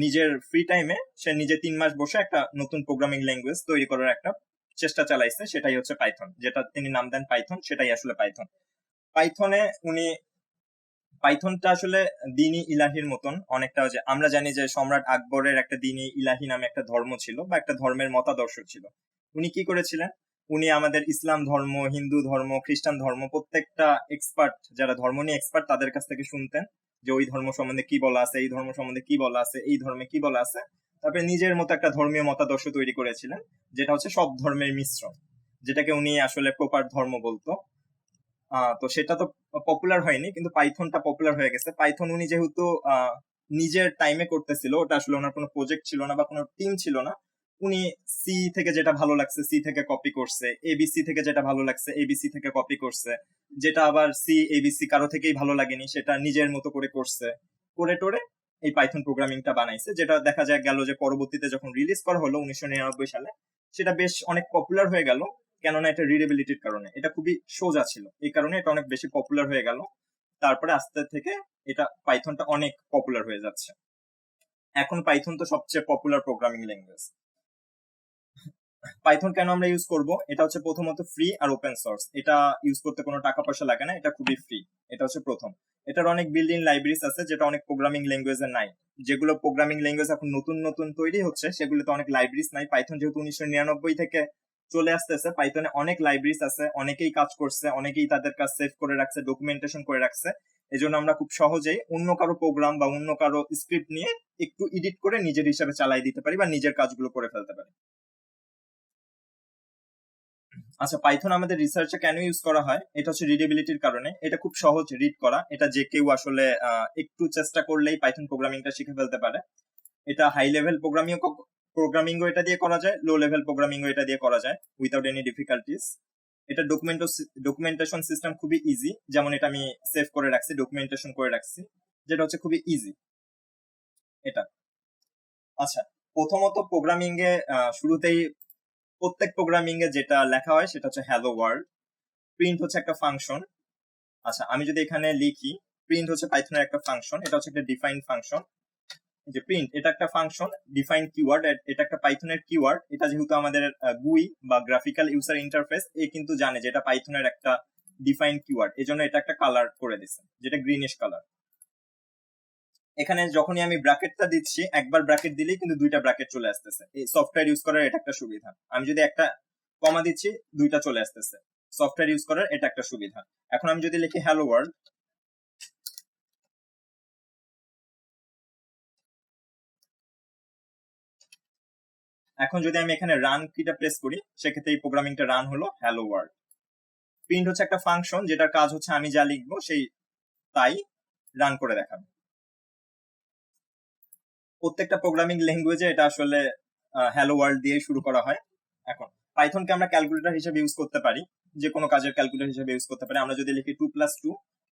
নিজের ফ্রি টাইমে সে নিজে 3 মাস বসে একটা নতুন প্রোগ্রামিং ল্যাঙ্গুয়েজ তৈরি করার একটা চেষ্টা চালাইছে, সেটাই হচ্ছে পাইথন। যেটা তিনি নাম দেন পাইথন, সেটাই আসলে পাইথন। পাইথনটা আসলে দিনী ইলাহির মতন অনেকটা, যে আমরা জানি যে সম্রাট আকবরের একটা দিনী ইলাহি নামে একটা ধর্ম ছিল বা একটা ধর্মের মতাদর্শ ছিল। উনি কি করেছিলেন, উনি আমাদের ইসলাম ধর্ম, হিন্দু ধর্ম, খ্রিস্টান ধর্ম প্রত্যেকটা এক্সপার্ট, যারা ধর্ম নিয়ে এক্সপার্ট, তাদের কাছ থেকে শুনতেন যে ওই ধর্ম সম্বন্ধে কি বলা আছে, এই ধর্ম সম্বন্ধে কি বলা আছে, এই ধর্মে কি বলা আছে। তারপরে নিজের মতো একটা ধর্মীয় মতাদর্শ তৈরি করেছিলেন, যেটা হচ্ছে সব ধর্মের মিশ্রণ, যেটাকে উনি আসলে প্রপার ধর্ম বলতো। তো সেটা তো পপুলার হয়নি, কিন্তু পাইথনটা পপুলার হয়ে গেছে। পাইথন উনি যেহেতু নিজের টাইমে করতেছিল, ওটা আসলে ওনার কোনো প্রজেক্ট ছিল না বা কোনো টিম ছিল না। উনি সি থেকে যেটা ভালো লাগছে সি থেকে কপি করছে, এবিসি থেকে যেটা ভালো লাগছে এবিসি থেকে কপি করছে, যেটা আবার সি এবিসি কারো থেকেই ভালো লাগেনি সেটা নিজের মতো করে করছে, করে টোরে এই পাইথন প্রোগ্রামিংটা বানাইছে। যেটা দেখা যায় গেল যে পরবর্তীতে যখন রিলিজ করা হলো 1999 সালে, সেটা বেশ অনেক পপুলার হয়ে গেল। কেননা এটা রিডেবিলিটির কারণে, এটা খুবই সোজা ছিল, এই কারণে এটা অনেক বেশি পপুলার হয়ে গেল। তারপরে আস্তে থেকে এটা পাইথনটা অনেক পপুলার হয়ে যাচ্ছে। এখন পাইথন তো সবচেয়ে পপুলার প্রোগ্রামিং ল্যাঙ্গুয়েজ। পাইথন কেন আমরা ইউজ করব, এটা হচ্ছে প্রথমত ফ্রি আর ওপেন সোর্স। এটা ইউজ করতে কোনো টাকা পয়সা লাগে না, এটা খুবই ফ্রি, এটা হচ্ছে প্রথম। এটার অনেক বিল্ডিং লাইব্রেরিজ আছে যেটা অনেক প্রোগ্রামিং ল্যাঙ্গুয়েজে নাই। যেগুলো প্রোগ্রামিং ল্যাঙ্গুয়েজ এখন নতুন নতুন তৈরি হচ্ছে সেগুলোতে অনেক লাইব্রেরিজ নাই। পাইথন যেহেতু 1999 থেকে চলে আসতেছে, পাইথনে অনেক লাইব্রেরিজ আছে, অনেকেই কাজ করছে, অনেকেই তাদের কাজ সেভ করে রাখছে, ডকুমেন্টেশন করে রাখছে। এজন্য আমরা খুব সহজেই অন্য কারো প্রোগ্রাম বা অন্য কারো স্ক্রিপ্ট নিয়ে একটু এডিট করে নিজের হিসাবে চালাই দিতে পারি বা নিজের কাজগুলো করে ফেলতে পারি। আচ্ছা, পাইথন আমাদের রিসার্চে কেন ইউজ করা হয়, এটা হচ্ছে রিডেবিলিটির কারণে। এটা খুব সহজ রিড করা, এটা যে কেউ আসলে একটু চেষ্টা করলেই পাইথন প্রোগ্রামিংটা শিখে ফেলতে পারে। এটা হাই লেভেল প্রোগ্রামিংও এটা দিয়ে করা যায়, লো লেভেল প্রোগ্রামিংও এটা দিয়ে করা যায় উইথাউট এনি ডিফিকাল্টিস। এটা ডকুমেন্টেশন সিস্টেম খুবই ইজি, যেমন এটা আমি সেভ করে রাখছি, ডকুমেন্টেশন করে রাখছি, যেটা হচ্ছে খুবই ইজি এটা। আচ্ছা, প্রথমত প্রোগ্রামিং এ শুরুতেই প্রত্যেক প্রোগ্রামিং এ যেটা লেখা হয় সেটা হচ্ছে হ্যালো ওয়ার্ল্ড। প্রিন্ট হচ্ছে একটা ফাংশন। আচ্ছা, আমি যদি এখানে লিখি প্রিন্ট হচ্ছে পাইথনের একটা ফাংশন, এটা হচ্ছে একটা ডিফাইন্ড ফাংশন। যে প্রিন্ট এটা একটা ফাংশন, ডিফাইন্ড কিওয়ার্ড, এটা একটা পাইথনের কিওয়ার্ড। এটা যেহেতু আমাদের গুই বা গ্রাফিক্যাল ইউজার ইন্টারফেস এ কিন্তু জানে যে এটা পাইথনের একটা ডিফাইন্ড কিওয়ার্ড, এজন্য এটা একটা কালার করে দিছে যেটা গ্রিনিশ কালার। এখানে যখনই আমি ব্র্যাকেটটা দিচ্ছি, একবার ব্র্যাকেট দিলেই কিন্তু দুইটা ব্র্যাকেট চলে আসতেছে। এই সফটওয়্যার ইউজ করার এটা একটা সুবিধা। আমি যদি একটা কমা দিচ্ছি, দুইটা চলে আসতেছে। সফটওয়্যার ইউজ করার এটা একটা সুবিধা। এখন আমি যদি লিখি হ্যালো ওয়ার্ল্ড, এখন যদি আমি এখানে রান কিটা প্রেস করি, সেক্ষেত্রে এই প্রোগ্রামিংটা রান হলো হ্যালো ওয়ার্ল্ড। প্রিন্ট হচ্ছে একটা ফাংশন যেটার কাজ হচ্ছে আমি যা লিখবো সেই তাই রান করে দেখাবে। প্রত্যেকটা প্রোগ্রামিং ল্যাঙ্গুয়েজে এটা আসলে হ্যালো ওয়ার্ল্ড দিয়ে শুরু করা হয়। এখন পাইথনকে আমরা ক্যালকুলেটর হিসেবে ইউজ করতে পারি, যে কোনো কাজের ক্যালকুলেটর হিসেবে ইউজ করতে পারি। আমরা যদি লিখি 2+2,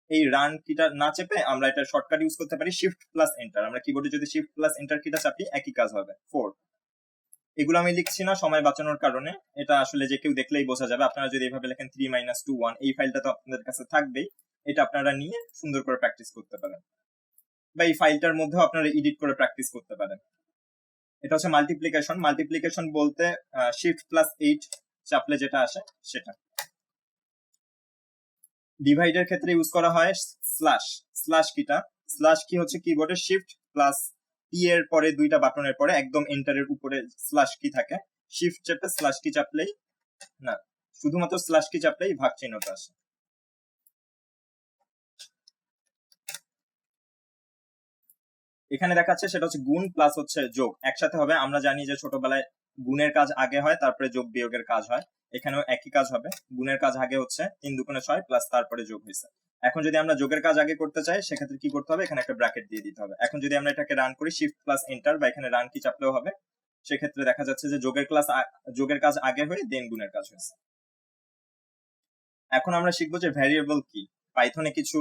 এই রান কিটা না চেপে আমরা এটা শর্টকাট ইউজ করতে পারি শিফট প্লাস এন্টার। আমরা কিবোর্ডে যদি শিফট প্লাস এন্টার কিটা চাপি একই কাজ হবে 4। এগুলো আমি লিখছি না সময় বাঁচানোর কারণে, এটা আসলে যে কেউ দেখলেই বোঝা যাবে। আপনারা যদি এইভাবে লেখেন 3 - 2 1, এই ফাইলটা তো আপনাদের কাছে থাকবেই, এটা আপনারা নিয়ে সুন্দর করে প্র্যাকটিস করতে পারেন, বা এই ফাইলটার মধ্যেও আপনারা এডিট করে প্র্যাকটিস করতে পারেন। এটা হচ্ছে মাল্টিপ্লিকেশন। মাল্টিপ্লিকেশন বলতে শিফট প্লাস 8 চাপলে যেটা আসে সেটা। ডিভাইডের ক্ষেত্রে ইউজ করা হয় স্ল্যাশ। স্ল্যাশ কিটা, স্ল্যাশ কি হচ্ছে কিবোর্ডে শিফট প্লাস পি এর পরে দুইটা বাটনের পরে একদম এন্টারের উপরে স্ল্যাশ কি থাকে। শিফট চেপে স্ল্যাশ কি চাপলেই, না, শুধুমাত্র স্ল্যাশ কি চাপলেই ভাগ চিহ্নটা আসে। এখানে দেখাচ্ছে সেটা হচ্ছে গুণ প্লাস হচ্ছে যোগ একসাথে হবে। আমরা জানি যে ছোটবেলায় গুণের কাজ আগে হয়, তারপরে যোগ বিয়োগের কাজ হয়। এখানেও একই কাজ হবে, গুণের কাজ আগে হচ্ছে 3 × 2 = 6 প্লাস তারপরে যোগ হয়েছে। এখন যদি আমরা যোগের কাজ আগে করতে চাই সেক্ষেত্রে কি করতে হবে, এখানে একটা ব্র্যাকেট দিয়ে দিতে হবে। এখন যদি আমরা এটাকে রান করি শিফট প্লাস এন্টার বা এখানে রান কি চাপলেও হবে, সেক্ষেত্রে দেখা যাচ্ছে যে যোগের কাজ আগে হয়ে দেন গুণের কাজ হয়েছে। এখন আমরা শিখবো যে ভ্যারিয়েবল কি। পাইথনে কিছু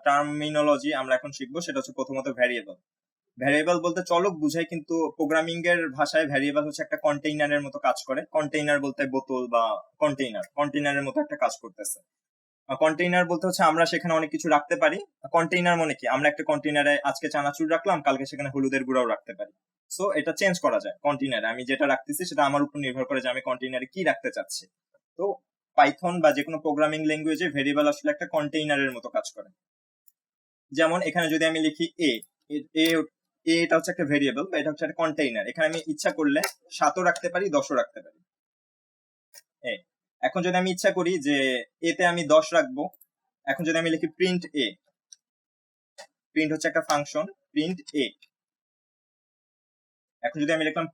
টার্মিনোলজি আমরা এখন শিখবো, সেটা হচ্ছে প্রথমত ভ্যারিয়েবল। ভ্যারিয়েবল বলতে চলক বুঝায়, কিন্তু প্রোগ্রামিং এর ভাষায় ভ্যারিয়েবল হচ্ছে একটা কন্টেইনারের মতো কাজ করে। কন্টেইনার বলতে বোতল বা কন্টেইনারের মতো একটা কাজ করতেছে। কন্টেইনার বলতে হচ্ছে আমরা সেখানে অনেক কিছু রাখতে পারি। কন্টেইনার মানে কি, আমরা একটা কন্টেইনারে আজকে চানাচুর রাখলাম, কালকে সেখানে হলুদের গুঁড়াও রাখতে পারি। সো এটা চেঞ্জ করা যায় কন্টেইনারে। আমি যেটা রাখতেছি সেটা আমার উপর নির্ভর করে যে আমি কন্টেইনারে কি রাখতে চাচ্ছি। তো পাইথন বা যে কোনো প্রোগ্রামিং ল্যাঙ্গুয়েজে ভেরিয়েবল আসলে একটা কন্টেইনারের মতো কাজ করে। যেমন এখানে যদি আমি লিখি এটা হচ্ছে একটা ভেরিয়েবল বা এটা হচ্ছে একটা কন্টেইনার। এখানে আমি ইচ্ছা করলে 7ও রাখতে পারি, 10ও রাখতে পারি। এখন যদি আমি ইচ্ছা করি যে এতে আমি 10 রাখবো, এখন যদি আমি লিখি প্রিন্ট হচ্ছে একটা ফাংশন প্রিন্ট এখন যদি আমি লিখলাম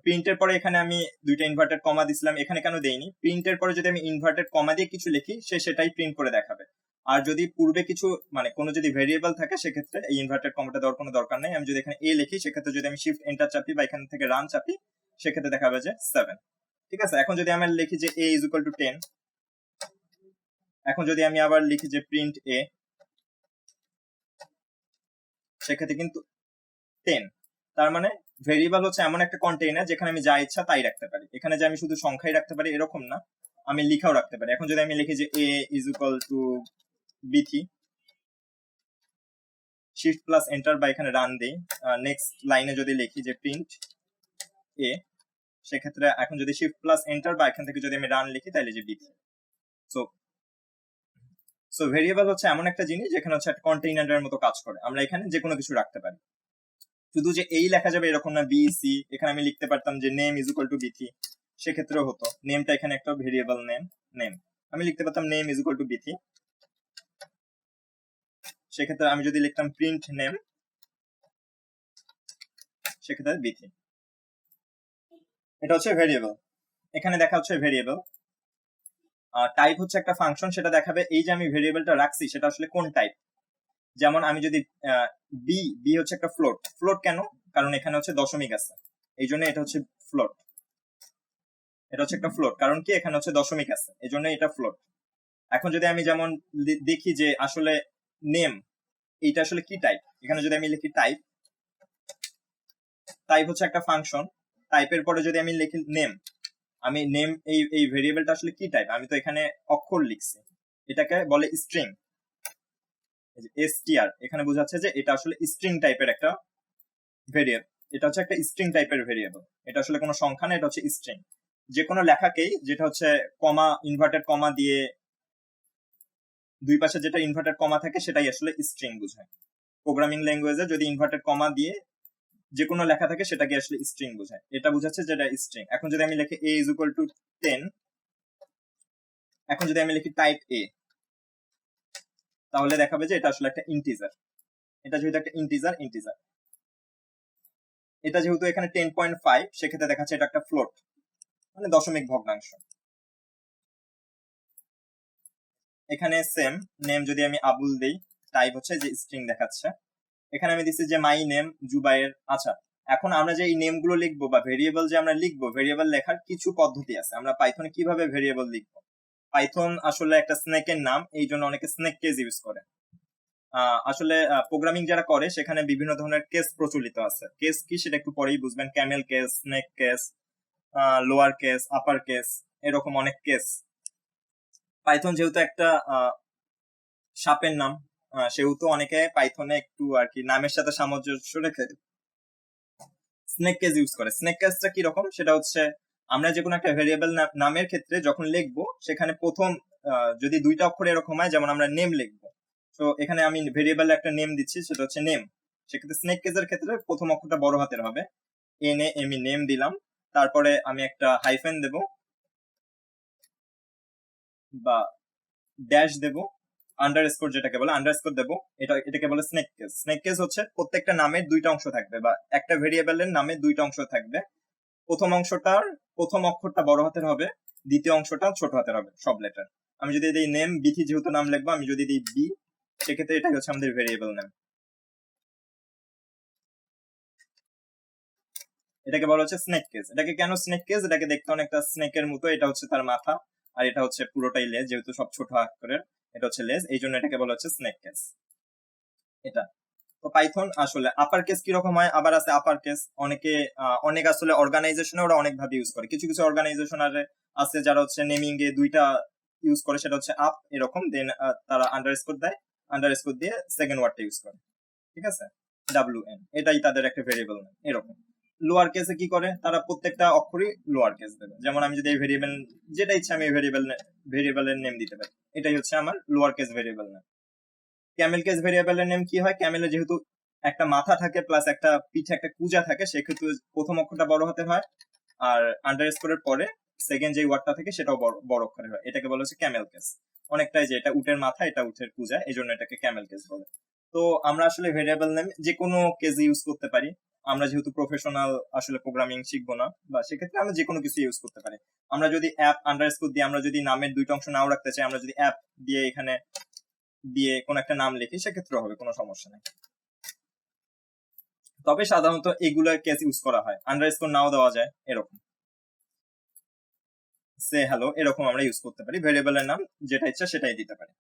প্রিন্টের পরে এখানে আমি দুইটা ইনভার্টেড কমা দিছিলাম, এখানে কেন দেইনি? প্রিন্টের পরে যদি আমি ইনভার্টেড কমা দিয়ে কিছু লিখি সেটাই প্রিন্ট করে দেখাবে। আর যদি পূর্বে কিছু মানে কোনো যদি ভেরিয়েবল থাকে সেক্ষেত্রে এই ইনভার্টেড কমাটা দেওয়ার কোনো দরকার নেই। আমি যদি এখানে লিখি সেক্ষেত্রে যদি আমি শিফট এন্টার চাপি বা এখান থেকে রান চাপি সেক্ষেত্রে দেখাবে যে 7। ঠিক আছে, এখন যদি আমি লিখি যে a = 10, এখন যদি আমি আবার লিখি যে প্রিন্ট সেক্ষেত্রে কিন্তু 10। তার মানে ভেরিয়েবল হচ্ছে এমন একটা কন্টেইনার যেখানে আমি যা ইচ্ছা তাই রাখতে পারি। এখানে যে আমি শুধু সংখ্যাই রাখতে পারি এরকম না, আমি লিখাও রাখতে পারি। এখন যদি আমি লিখি যে a = b3, shift plus enter বা এখানে রান দেই, নেক্সট লাইনে যদি লিখি যে প্রিন্ট সেক্ষেত্রে এখন যদি শিফট প্লাস এন্টার বা এখান থেকে যদি আমি রান লিখি তাহলে যে b3। সো ভেরিয়েবল হচ্ছে এমন একটা জিনিস যেখানে হচ্ছে একটা কন্টেইনারের মতো কাজ করে। আমরা এখানে যে কোনো কিছু রাখতে পারি। শুধু যে এই লেখা যাবে এরকম না, BC এখানে আমি লিখতে পারতাম যে নেম = b3, সেক্ষেত্রেও হতো। নেমটা এখানে একটা ভেরিয়েবল নেম আমি লিখতে পারতাম নেম = b3, সেক্ষেত্রে আমি যদি লিখতাম প্রিন্ট নেম সেক্ষেত্রে b3। এটা হচ্ছে ভেরিয়েবল। এখানে দেখা হচ্ছে ভেরিয়েবল। টাইপ হচ্ছে একটা ফাংশন, সেটা দেখাবে এই যে আমি ভেরিয়েবলটা রাখছি সেটা আসলে কোন টাইপ। যেমন আমি যদি বি হচ্ছে একটা ফ্লোট কেন? কারণ এখানে হচ্ছে দশমিক আছে, এই জন্য এটা হচ্ছে ফ্লোট। এটা হচ্ছে একটা ফ্লোট কারণ কি এখানে হচ্ছে দশমিক আছে, এই জন্য এটা ফ্লোট। এখন যদি আমি যেমন দেখি যে আসলে নেম এইটা আসলে কি টাইপ, এখানে যদি আমি লিখি টাইপ হচ্ছে একটা ফাংশন। টাইপের পরে যদি আমি লিখি আমি নেম এই ভেরিয়েবলটা আসলে কি টাইপ? আমি তো এখানে অক্ষর লিখছি, এটাকে বলে স্ট্রিং। str এখানে বোঝাচ্ছে যে এটা আসলে স্ট্রিং টাইপের একটা ভেরিয়েবল। এটা হচ্ছে একটা স্ট্রিং টাইপের ভেরিয়েবল, এটা আসলে কোনো সংখ্যা না, এটা হচ্ছে স্ট্রিং। যে কোনো লেখাকেই যেটা হচ্ছে কমা ইনভার্টেড কমা দিয়ে দুই পাশে যেটা ইনভার্টেড কমা থাকে সেটাই আসলে স্ট্রিং বোঝায়। প্রোগ্রামিং ল্যাঙ্গুয়েজে যদি ইনভার্টেড কমা দিয়ে যে কোনো লেখা থাকে সেটাকে আসলে স্ট্রিং বোঝায়। এটা বোঝাচ্ছে যেটা স্ট্রিং। এখন যদি আমি লিখি a = 10, এখন যদি আমি লিখি টাইপ তাহলে দেখাবে যে এটা আসলে একটা ইন্টিজার। এটা যেহেতু একটা ইন্টিজার এটা যেহেতু এখানে 10.5 সেক্ষেত্রে দেখাচ্ছে এটা একটা ফ্লোট, মানে দশমিক ভগ্নাংশ। এখানে সেম নেম যদি আমি আবুল দেই, টাইপ হচ্ছে যে স্ট্রিং দেখাচ্ছে। এখানে আমি দিচ্ছি যে মাই নেম জুবাইর। আচ্ছা, এখন আমরা যে এই নেম গুলো লিখবো বা ভেরিয়েবল যে আমরা লিখবো, ভেরিয়েবল লেখার কিছু পদ্ধতি আছে। আমরা পাইথনে কিভাবে ভেরিয়েবল লিখবো? পাইথন আসলে একটা স্নেকের নাম, এই জন্য অনেকে স্নেক কেস ইউজ করে। আসলে প্রোগ্রামিং যারা করে সেখানে বিভিন্ন ধরনের কেস প্রচলিত আছে। কেস কি সেটা একটু পরেই বুঝবেন। Camel case, snake case, lower case, upper case, এরকম অনেক কেস। পাইথন যেহেতু একটা সাপের নাম, সেহেতু অনেকে পাইথনে একটু আর কি নামের সাথে সামঞ্জস্য রেখে স্নেক কেস ইউজ করে। স্নেক কেসটা কি রকম? সেটা হচ্ছে আমরা যে কোনো একটা ভেরিয়েবল নামের ক্ষেত্রে যখন লিখবো সেখানে প্রথম যদি দুইটা অক্ষর এরকম হয়, যেমন আমরা নেম লিখবো, তো এখানে আমি ভেরিয়েবল একটা নেম দিচ্ছি সেটা হচ্ছে নেম, সেক্ষেত্রে স্নেক কেসের ক্ষেত্রে প্রথম অক্ষরটা বড় হাতের হবে, আমি নেম দিলাম, তারপরে আমি একটা হাইফেন দেব বা ড্যাশ দেব, আন্ডারস্কোর যেটাকে বলে আন্ডারস্কোর দেব, এটাকে বলে স্নেক কেস। স্নেক কেস হচ্ছে প্রত্যেকটা নামের দুইটা অংশ থাকবে বা একটা ভেরিয়েবলের নামে দুইটা অংশ থাকবে। প্রথম অক্ষরটা বড় হাতের হবে, দ্বিতীয় অংশটা ছোট হাতের হবে, সব লেটার। আমি যদি এই নেম বিথি যেহেতু নাম লিখবো, আমি যদি দিই বি, সেক্ষেত্রে এটাই হচ্ছে আমাদের ভেরিয়েবল নেম। এটাকে বলা হচ্ছে স্নেক কেস। এটাকে কেন স্নেক কেস? এটাকে দেখতে অনেকটা স্নেকের মতো, এটা হচ্ছে তার মাথা আর এটা হচ্ছে পুরোটাই লেজ, যেহেতু সব ছোট আকারের এটা হচ্ছে লেজ, এই জন্য এটাকে বলা হচ্ছে স্নেক কেস। এটা তো পাইথন আসলে আপার কেস কিরকম হয়, আবার আছে আপার কেস। অনেক আসলে অর্গানাইজেশনে ওরা অনেক ভাবে ইউজ করে। কিছু কিছু অর্গানাইজেশন আছে যারা হচ্ছে নেমিং এ দুইটা ইউজ করে, সেটা হচ্ছে আপ এরকম, দেন তারা আন্ডারস্কোর দেয়, আন্ডারস্কোর দিয়ে সেকেন্ড ওয়ার্ডটা ইউজ করে, ঠিক আছে, WN, এটাই তাদের একটা ভেরিয়েবল নেম। এরকম লোয়ার কেসে কি করে, তারা প্রত্যেকটা অক্ষরই লোয়ার কেস দেবে। যেমন আমি যদি এই ভেরিয়েবল যেটা ইচ্ছা আমি ভেরিয়েবলের নেম দিতে পারি, এটাই হচ্ছে আমার lower case variable name. Camel case ভেরিয়েবলের নেম কি হয়, ক্যামেলের যেহেতু একটা মাথা থাকে প্লাস একটা পিঠে একটা কুজা থাকে, সেক্ষেত্রে প্রথম অক্ষরটা বড় হাতের হয়, আর আন্ডারস্কোরের পরে সেকেন্ড যে ওয়ার্ডটা থাকে সেটাও বড় অক্ষরে হয়, এটাকে বলা হচ্ছে ক্যামেল কেস। অনেকটাই যে এটা উটের মাথা, এটা উটের কুজা, এই জন্য এটাকে ক্যামেল কেস বলে। তো আমরা আসলে ভেরিয়েবল নেম যে কোনো কেসে ইউজ করতে পারি। আমরা যেহেতু প্রফেশনাল আসলে প্রোগ্রামিং শিখবো না, বা সেক্ষেত্রে আমরা যে কোনো কিছু ইউজ করতে পারি। আমরা যদি অ্যাপ আন্ডারস্কোর দিয়ে, আমরা যদি নামের দুইটা অংশ নাও রাখতে চাই, আমরা যদি অ্যাপ দিয়ে এখানে দিয়ে কোন একটা নাম লিখি, সেক্ষেত্রে হবে, কোনো সমস্যা নেই। তবে সাধারণত এগুলোর কেস ইউজ করা হয়, আন্ডারস্কোর নাও দেওয়া যায়, এরকম সে হ্যালো এরকম আমরা ইউজ করতে পারি, ভেরিয়েবলের নাম যেটা ইচ্ছা সেটাই দিতে পারি।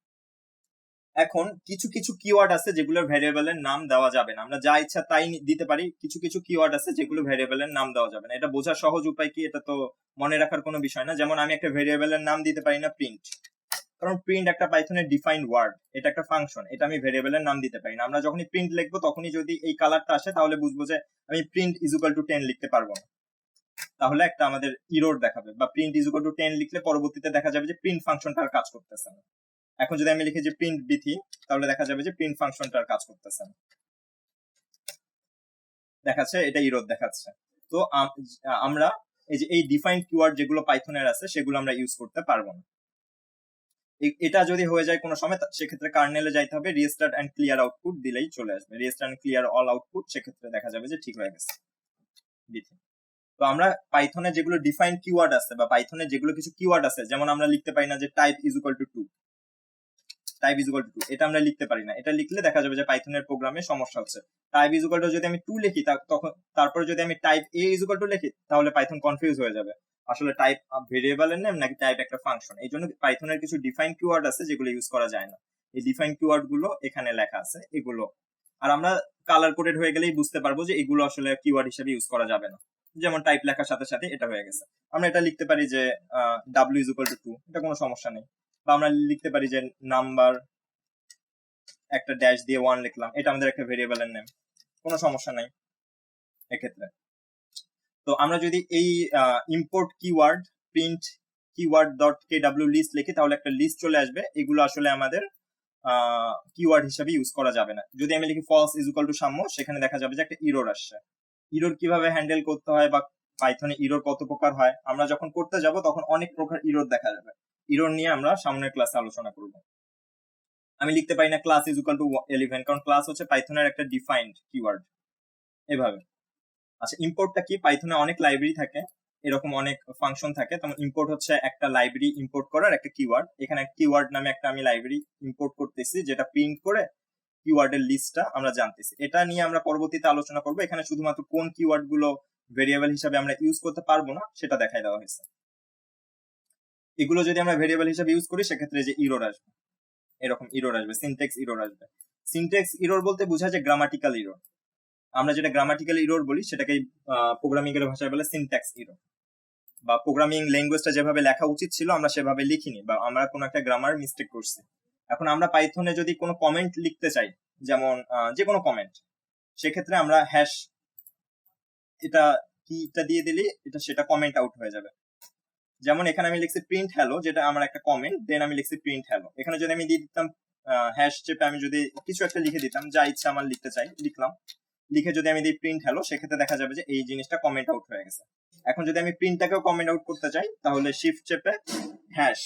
এখন কিছু কিছু কিওয়ার্ড আছে যেগুলোর ভেরিয়েবলের নাম দেওয়া যাবে না, আমরা যা ইচ্ছা তাই দিতে পারি। কিছু কিছু কিওয়ার্ড আছে যেগুলো ভেরিয়েবলের নাম দেওয়া যাবে না। এটা বোঝার সহজ উপায় কি, এটা তো মনে রাখার কোনো বিষয় না। যেমন আমি একটা ভেরিয়েবলের নাম দিতে পারি না প্রিন্ট, কারণ প্রিন্ট একটা পাইথনের ডিফাইন্ড ওয়ার্ড, এটা একটা ফাংশন, এটা আমি ভেরিয়েবলের নাম দিতে পারি না। আমরা যখনই প্রিন্ট লিখবো তখনই যদি এই কালারটা আসে তাহলে বুঝবো যে আমি প্রিন্ট ইজ ইকুয়াল টু 10 লিখতে পারবো না, তাহলে একটা আমাদের ইরর দেখাবে। বা প্রিন্ট ইজ ইকুয়াল টু 10 লিখলে পরবর্তীতে দেখা যাবে যে প্রিন্ট ফাংশনটার কাজ করতেছে না। এখন যদি আমি লিখি যে প্রিন্ট বিথি, তাহলে দেখা যাবে যে প্রিন্ট ফাংশনটার কাজ করতেছে না, দেখাচ্ছে এটা ইরর দেখাচ্ছে। তো আমরা এই যে এই ডিফাইন্ড কিওয়ার্ড যেগুলো পাইথনের আছে সেগুলো আমরা ইউজ করতে পারবো না। এটা যদি হয়ে যায় কোনো সময়, সেক্ষেত্রে কার্নেলে যাইতে হবে, রিস্টার্ট এন্ড ক্লিয়ার আউটপুট দিলেই চলে আসবে, restart and clear all output, সেক্ষেত্রে দেখা যাবে যে ঠিক হয়ে গেছে। তো আমরা পাইথনে যেগুলো ডিফাইন্ড কিওয়ার্ড আছে, বা পাইথনে যেগুলো কিছু কিওয়ার্ড আছে, যেমন আমরা লিখতে পারি না যে type is equal two 2, type is equal two 2, এটা আমরা লিখতে পারি না। এটা লিখলে দেখা যাবে যে পাইথনের প্রোগ্রামে সমস্যা হচ্ছে। টাইপ ইজ ইকুয়াল টু যদি আমি 2 লিখি, তখন তারপরে যদি আমি type A is equal two লিখি, তাহলে পাইথন কনফিউজ হয়ে যাবে আসলে টাইপ ভেরিয়েবলের নেম নাকি টাইপ একটা ফাংশন। এই জন্য পাইথনের কিছু ডিফাইন্ড কিওয়ার্ড আছে যেগুলো ইউজ করা যায় না। এই ডিফাইন্ড কিওয়ার্ড গুলো এখানে লেখা আছে, এগুলো আর আমরা কালার কোডেড হয়ে গেলেই বুঝতে পারবো যে এগুলো আসলে কিওয়ার্ড হিসেবে ইউজ করা যাবে না। যেমন টাইপ লেখার সাথে সাথে এটা হয়ে গেছে, আমরা এটা লিখতে পারি যে ডাব্লিউ ইজ ইকুয়াল টু 2, এটা কোনো সমস্যা নেই। বা আমরা লিখতে পারি যে নাম্বার একটা ড্যাশ দিয়ে 1 লিখলাম, এটা আমাদের একটা ভেরিয়েবলের নেম, কোনো সমস্যা নাই এক্ষেত্রে। তো আমরা যদি এই import keyword print keyword dot KW list লিখি, তাহলে একটা লিস্ট চলে আসবে। এগুলো আসলে আমাদের কিওয়ার্ড হিসেবে ইউজ করা যাবে না। যদি আমি লিখি ফলস ইজ ইকুয়াল টু সাম্য, সেখানে দেখা যাবে যে একটা ইরর আসছে। ইরর কিভাবে হ্যান্ডেল করতে হয়, বা পাইথনে ইরর কত প্রকার হয়, আমরা যখন করতে যাব তখন অনেক প্রকার ইরর দেখা যাবে। ইরর নিয়ে আমরা সামনের ক্লাসে আলোচনা করব। আমি লিখতে পারি না ক্লাস ইজ ইকুয়াল টু 11, কারণ ক্লাস হচ্ছে পাইথনের একটা ডিফাইন্ড কিওয়ার্ড, এভাবে। আচ্ছা, ইম্পোর্টটা কি? পাইথনে অনেক লাইব্রেরি থাকে, এরকম অনেক ফাংশন থাকে। যেমন ইম্পোর্ট হচ্ছে একটা লাইব্রেরি ইম্পোর্ট করার একটা কিওয়ার্ড। এখানে কিওয়ার্ড নামে একটা আমি লাইব্রেরি ইম্পোর্ট করতেছি, যেটা প্রিন্ট করে কিওয়ার্ডের লিস্টটা আমরা জানতেছি। এটা নিয়ে আমরা পরবর্তীতে আলোচনা করব। এখানে শুধুমাত্র কোন কিওয়ার্ড গুলো ভেরিয়েবল হিসাবে আমরা ইউজ করতে পারবো না সেটা দেখাই দেওয়া হয়েছে। এগুলো যদি আমরা ভেরিয়েবল হিসাবে ইউজ করি, সেক্ষেত্রে যে ইরর আসবে, এরকম ইরর আসবে, সিনট্যাক্স ইরর আসবে। সিনট্যাক্স ইরর বলতে বোঝায় যে গ্রামাটিক্যাল ইরর। আমরা যেটা গ্রামাটিক্যাল ইরর বলি সেটাকে প্রোগ্রামিং এর ভাষায় বলে সিনট্যাক্স ইরর। বা প্রোগ্রামিং ল্যাঙ্গুয়েজটা যেভাবে লেখা উচিত ছিল আমরা সেভাবে লিখিনি, বা আমরা কোনো একটা গ্রামার মিস্টেক করছি। এখন আমরা পাইথনে যদি কোনো কমেন্ট লিখতে চাই, যেমন যে কোনো কমেন্ট, সেক্ষেত্রে আমরা হ্যাশ এটা কিটা দিয়ে দিলে সেটা কমেন্ট আউট হয়ে যাবে। যেমন এখানে আমি লিখছি প্রিন্ট হ্যালো, যেটা আমার একটা কমেন্ট, দেন আমি লিখছি প্রিন্ট হ্যালো। এখানে যদি আমি দিয়ে দিতাম হ্যাশ চেপে, আমি যদি কিছু একটা লিখে দিতাম, যা ইচ্ছা আমার লিখতে চাই লিখলাম, লিখে যদি আমি দিই প্রিন্ট হ্যালো, সেক্ষেত্রে দেখা যাবে যে এই জিনিসটা কমেন্ট আউট হয়ে গেছে। এখন যদি আমি প্রিন্টটাকেও কমেন্ট আউট করতে চাই, তাহলে শিফট চেপে হ্যাশ,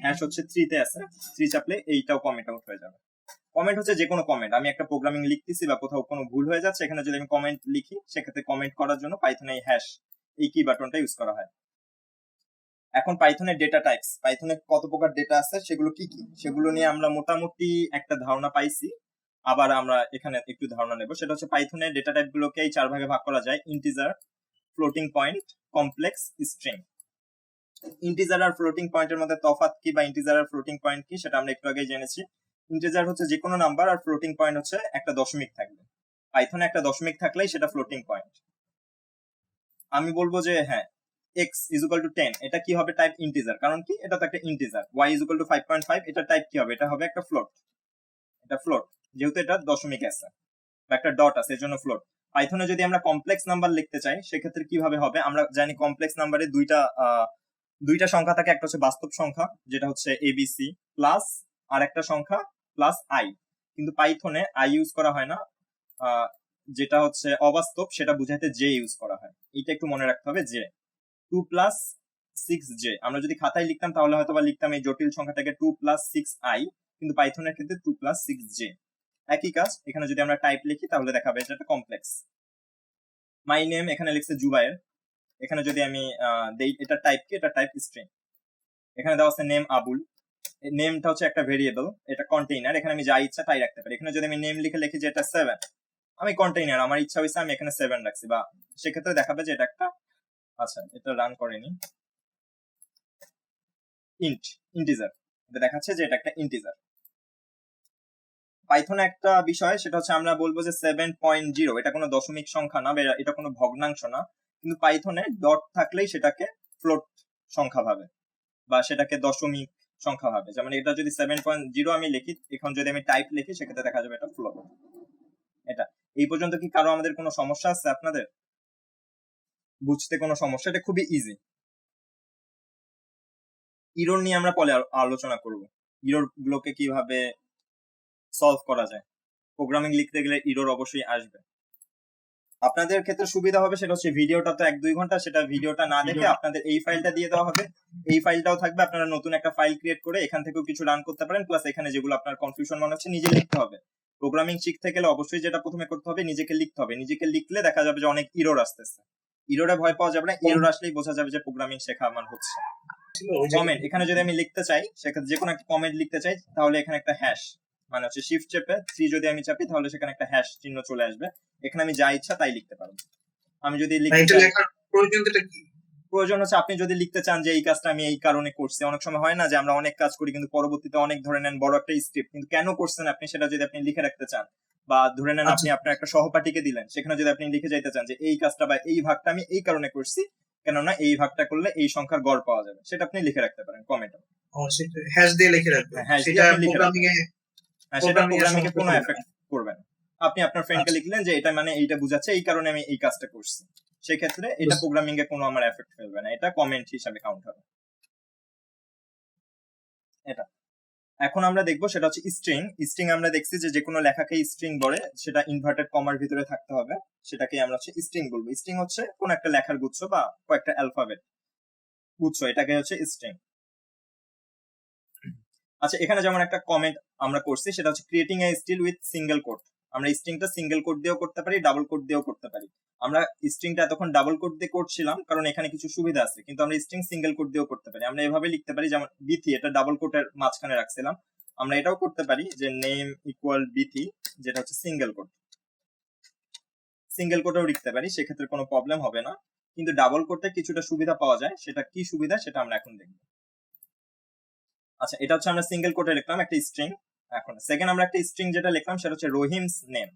হ্যাশ হচ্ছে 3 তে আছে, 3 চাপলে এইটাও কমেন্ট আউট হয়ে যাবে। কমেন্ট হচ্ছে যে কোনো কমেন্ট, আমি একটা প্রোগ্রামিং লিখতেছি বা কোথাও কোনো ভুল হয়ে যাচ্ছে, এখানে যদি আমি কমেন্ট লিখি, সেক্ষেত্রে কমেন্ট করার জন্য পাইথনে এই হ্যাশ এই কি বাটনটা ইউজ করা হয়। এখন পাইথনের ডেটা টাইপস, পাইথনে কত প্রকার ডেটা আছে, সেগুলো কি কি, সেগুলো নিয়ে আমরা মোটামুটি একটা ধারণা পাইছি। আবার আমরা এখানে একটু ধারণা নেব, সেটা হচ্ছে পাইথনের ডেটা টাইপ গুলোকে এই 4 ভাগে ভাগ করা যায়: integer, floating point, complex, string. Integer আর ফ্লোটিং পয়েন্টের মধ্যে তফাৎ কি বা ইন্টিজার আর ফ্লোটিং পয়েন্ট কি সেটা আমরা একটু আগেই জেনেছি। ইন্টিজার হচ্ছে যে কোনো নাম্বার, আর ফ্লোটিং পয়েন্ট হচ্ছে একটা দশমিক থাকবে। পাইথনে একটা দশমিক থাকলেই সেটা ফ্লোটিং পয়েন্ট। আমি বলবো যে হ্যাঁ, x is equal to 10 এটা কি হবে? Type integer. কারণ কি? এটা তো একটা integer. y is equal to 5.5 এটা টাইপ কি হবে? এটা হবে একটা ফ্লোট। এটা ফ্লোট, যেহেতু এটা দশমিক আছে বা একটা ডট আছে এর জন্য ফ্লোট। পাইথনে যদি আমরা কমপ্লেক্স নাম্বার লিখতে চাই সেক্ষেত্রে কিভাবে হবে? আমরা জানি কমপ্লেক্স নাম্বারে দুইটা সংখ্যা থাকে, একটা হচ্ছে বাস্তব সংখ্যা যেটা হচ্ছে এবিসি প্লাস আর একটা সংখ্যা প্লাস আই। কিন্তু পাইথনে আই ইউজ করা হয় না, যেটা হচ্ছে অবাস্তব সেটা বুঝাইতে জে ইউজ করা হয়। এটা একটু মনে রাখতে হবে। জে 2 প্লাস 6j আমরা যদি খাতায় লিখতাম তাহলে হয়তো বা লিখতাম এই জটিল সংখ্যাটাকে 2 প্লাস 6i, কিন্তু পাইথনের ক্ষেত্রে 2 প্লাস 6j। একই কাজ এখানে যদি আমরা টাইপ লিখি তাহলে দেখাবে এটা একটা কমপ্লেক্স। মাই নেম এখানে লিখছে জুবায়ের, এখানে যদি আমি দেই এটা টাইপ কি? এটা টাইপ স্ট্রিং। এখানে দেওয়া আছে নেম আবুল, নেমটা হচ্ছে একটা ভেরিয়েবল, এটা কন্টেইনার, এখানে আমি যা ইচ্ছা তাই রাখতে পারি। এখানে যদি আমি নেম লিখি যে এটা 7, আমি কন্টেইনার, আমার ইচ্ছা হয়েছে আমি এখানে 7 রাখছি, বা সেক্ষেত্রে দেখাবে যে এটা একটা, আচ্ছা এটা রান করেনি, ইন্টিজার, এটা দেখাচ্ছে যে এটা একটা ইন্টিজার। পাইথনে একটা বিষয় সেটা হচ্ছে আমরা বলবো যে 7.0 এটা কোনো দশমিক সংখ্যা না, এটা কোনো ভগ্নাংশ না, কিন্তু পাইথনে ডট থাকলেই সেটাকে ফ্লোট সংখ্যা ভাবে বা সেটাকে দশমিক সংখ্যা ভাবে। যেমন এটা যদি 7.0 আমি লিখি, এখন যদি আমি টাইপ লিখি সেক্ষেত্রে দেখা যাবে এটা ফ্লোট। এটা এই পর্যন্ত কি কারো আমাদের কোনো সমস্যা আছে? আপনাদের বুঝতে কোনো সমস্যা? এটা খুবই ইজি। ইরর নিয়ে আমরা পরে আলোচনা করব, ইরর গুলোকে কিভাবে সলভ করা যায়। প্রোগ্রামিং লিখতে গেলে ইরর অবশ্যই আসবে। আপনাদের ক্ষেত্রে সুবিধা হবে সেটা হচ্ছে ভিডিওটা তো 1-2 ঘন্টা, সেটা ভিডিওটা না দেখে আপনাদের এই ফাইলটা দিয়ে দেওয়া হবে, এই ফাইলটাও থাকবে, আপনারা নতুন একটা ফাইল ক্রিয়েট করে এখান থেকেও কিছু রান করতে পারেন, প্লাস এখানে যেগুলো আপনার কনফিউশন মনে হচ্ছে নিজে লিখতে হবে। প্রোগ্রামিং শিখতে গেলে অবশ্যই যেটা প্রথমে করতে হবে নিজেকে লিখতে হবে। নিজেকে লিখলে দেখা যাবে যে অনেক ইরর আসতেছে, ইররে ভয় পাওয়া যাবে না, ইরর আসলেই বোঝা যাবে যে প্রোগ্রামিং শেখা আমার হচ্ছে। কমেন্ট এখানে যদি আমি লিখতে চাই সেক্ষেত্রে যে কোনো একটা কমেন্ট লিখতে চাই তাহলে এখানে একটা হ্যাশ মানে হচ্ছে শিফট চেপে 3 যদি আমি চাপি তাহলে সেখানে একটা হ্যাশ চিহ্ন চলে আসবে, এখানে আমি যা ইচ্ছা তাই লিখতে পারবো। আমি যদি প্রয়োজন হচ্ছে আপনি যদি লিখতে চান যে এই কাজটা আমি এই কারণে করছি, অনেক সময় হয় না যে আমরা অনেক কাজ করি কিন্তু পরবর্তীতে অনেক ধরে নেন বড় একটা স্ক্রিপ্ট, কিন্তু কেন করছেন আপনি সেটা যদি আপনি লিখে রাখতে চান, বা ধরে নেন আপনি আপনার একটা সহপাঠীকে দিলেন, সেখানে যদি আপনি লিখে যাইতে চান যে এই কাজটা বা এই ভাগটা আমি এই কারণে করছি, কেননা এই ভাগটা করলে এই সংখ্যার গড় পাওয়া যাবে, সেটা আপনি লিখে রাখতে পারেন কমেন্টে। হ্যাশ দিয়ে লিখে রাখবেন, সেটা প্রোগ্রামিং এ কোনো এফেক্ট করবে না। আপনি আপনার ফ্রেন্ডকে লিখলেন যে এটা মানে এইটা বুঝাচ্ছে এই কারণে আমি এই কাজটা করছি, সেই ক্ষেত্রে এটা প্রোগ্রামিং এ কোনো আমার এফেক্ট ফেলবে না, এটা কমেন্ট হিসাবে কাউন্ট হবে। এটা এখন আমরা দেখবো সেটা হচ্ছে স্ট্রিং। স্ট্রিং আমরা দেখছি যে কোনো লেখাকে স্ট্রিং বলে, সেটা ইনভার্টেড কমার ভিতরে থাকতে হবে, সেটাকে আমরা হচ্ছে স্ট্রিং বলবো। স্ট্রিং হচ্ছে কোন একটা লেখার গুচ্ছ বা কয়েকটা অ্যালফাবেট গুচ্ছ, এটাকে হচ্ছে স্ট্রিং। আচ্ছা এখানে যেমন একটা কমেন্ট আমরা করছি সেটা হচ্ছে creating a still with single quote. আমরা স্ট্রিংটা সিঙ্গেল কোট দিয়েও করতে পারি, ডাবল কোট দিয়েও করতে পারি। আমরা স্ট্রিংটা এতক্ষণ ডাবল কোট দিয়ে করছিলাম কারণ এখানে কিছু সুবিধা আছে, কিন্তু আমরা স্ট্রিং সিঙ্গেল কোট দিয়েও করতে পারি। আমরা এভাবে লিখতে পারি, যেমন বিথি এটা ডাবল কোটের মাঝখানে রাখছিলাম, আমরা এটাও করতে পারি যে নেম ইকুয়াল বিথি, যেটা হচ্ছে সিঙ্গেল কোট, সিঙ্গেল কোটেও লিখতে পারি, সেক্ষেত্রে কোনো প্রবলেম হবে না। কিন্তু ডাবল কোটে কিছুটা সুবিধা পাওয়া যায়, সেটা কি সুবিধা সেটা আমরা এখন দেখব। আচ্ছা এটা হচ্ছে আমরা সিঙ্গেল কোটে লিখলাম একটা স্ট্রিং। এখন সেকেন্ড আমরা একটা স্ট্রিং যেটা লিখলাম সেটা হচ্ছে রহিমস নেম।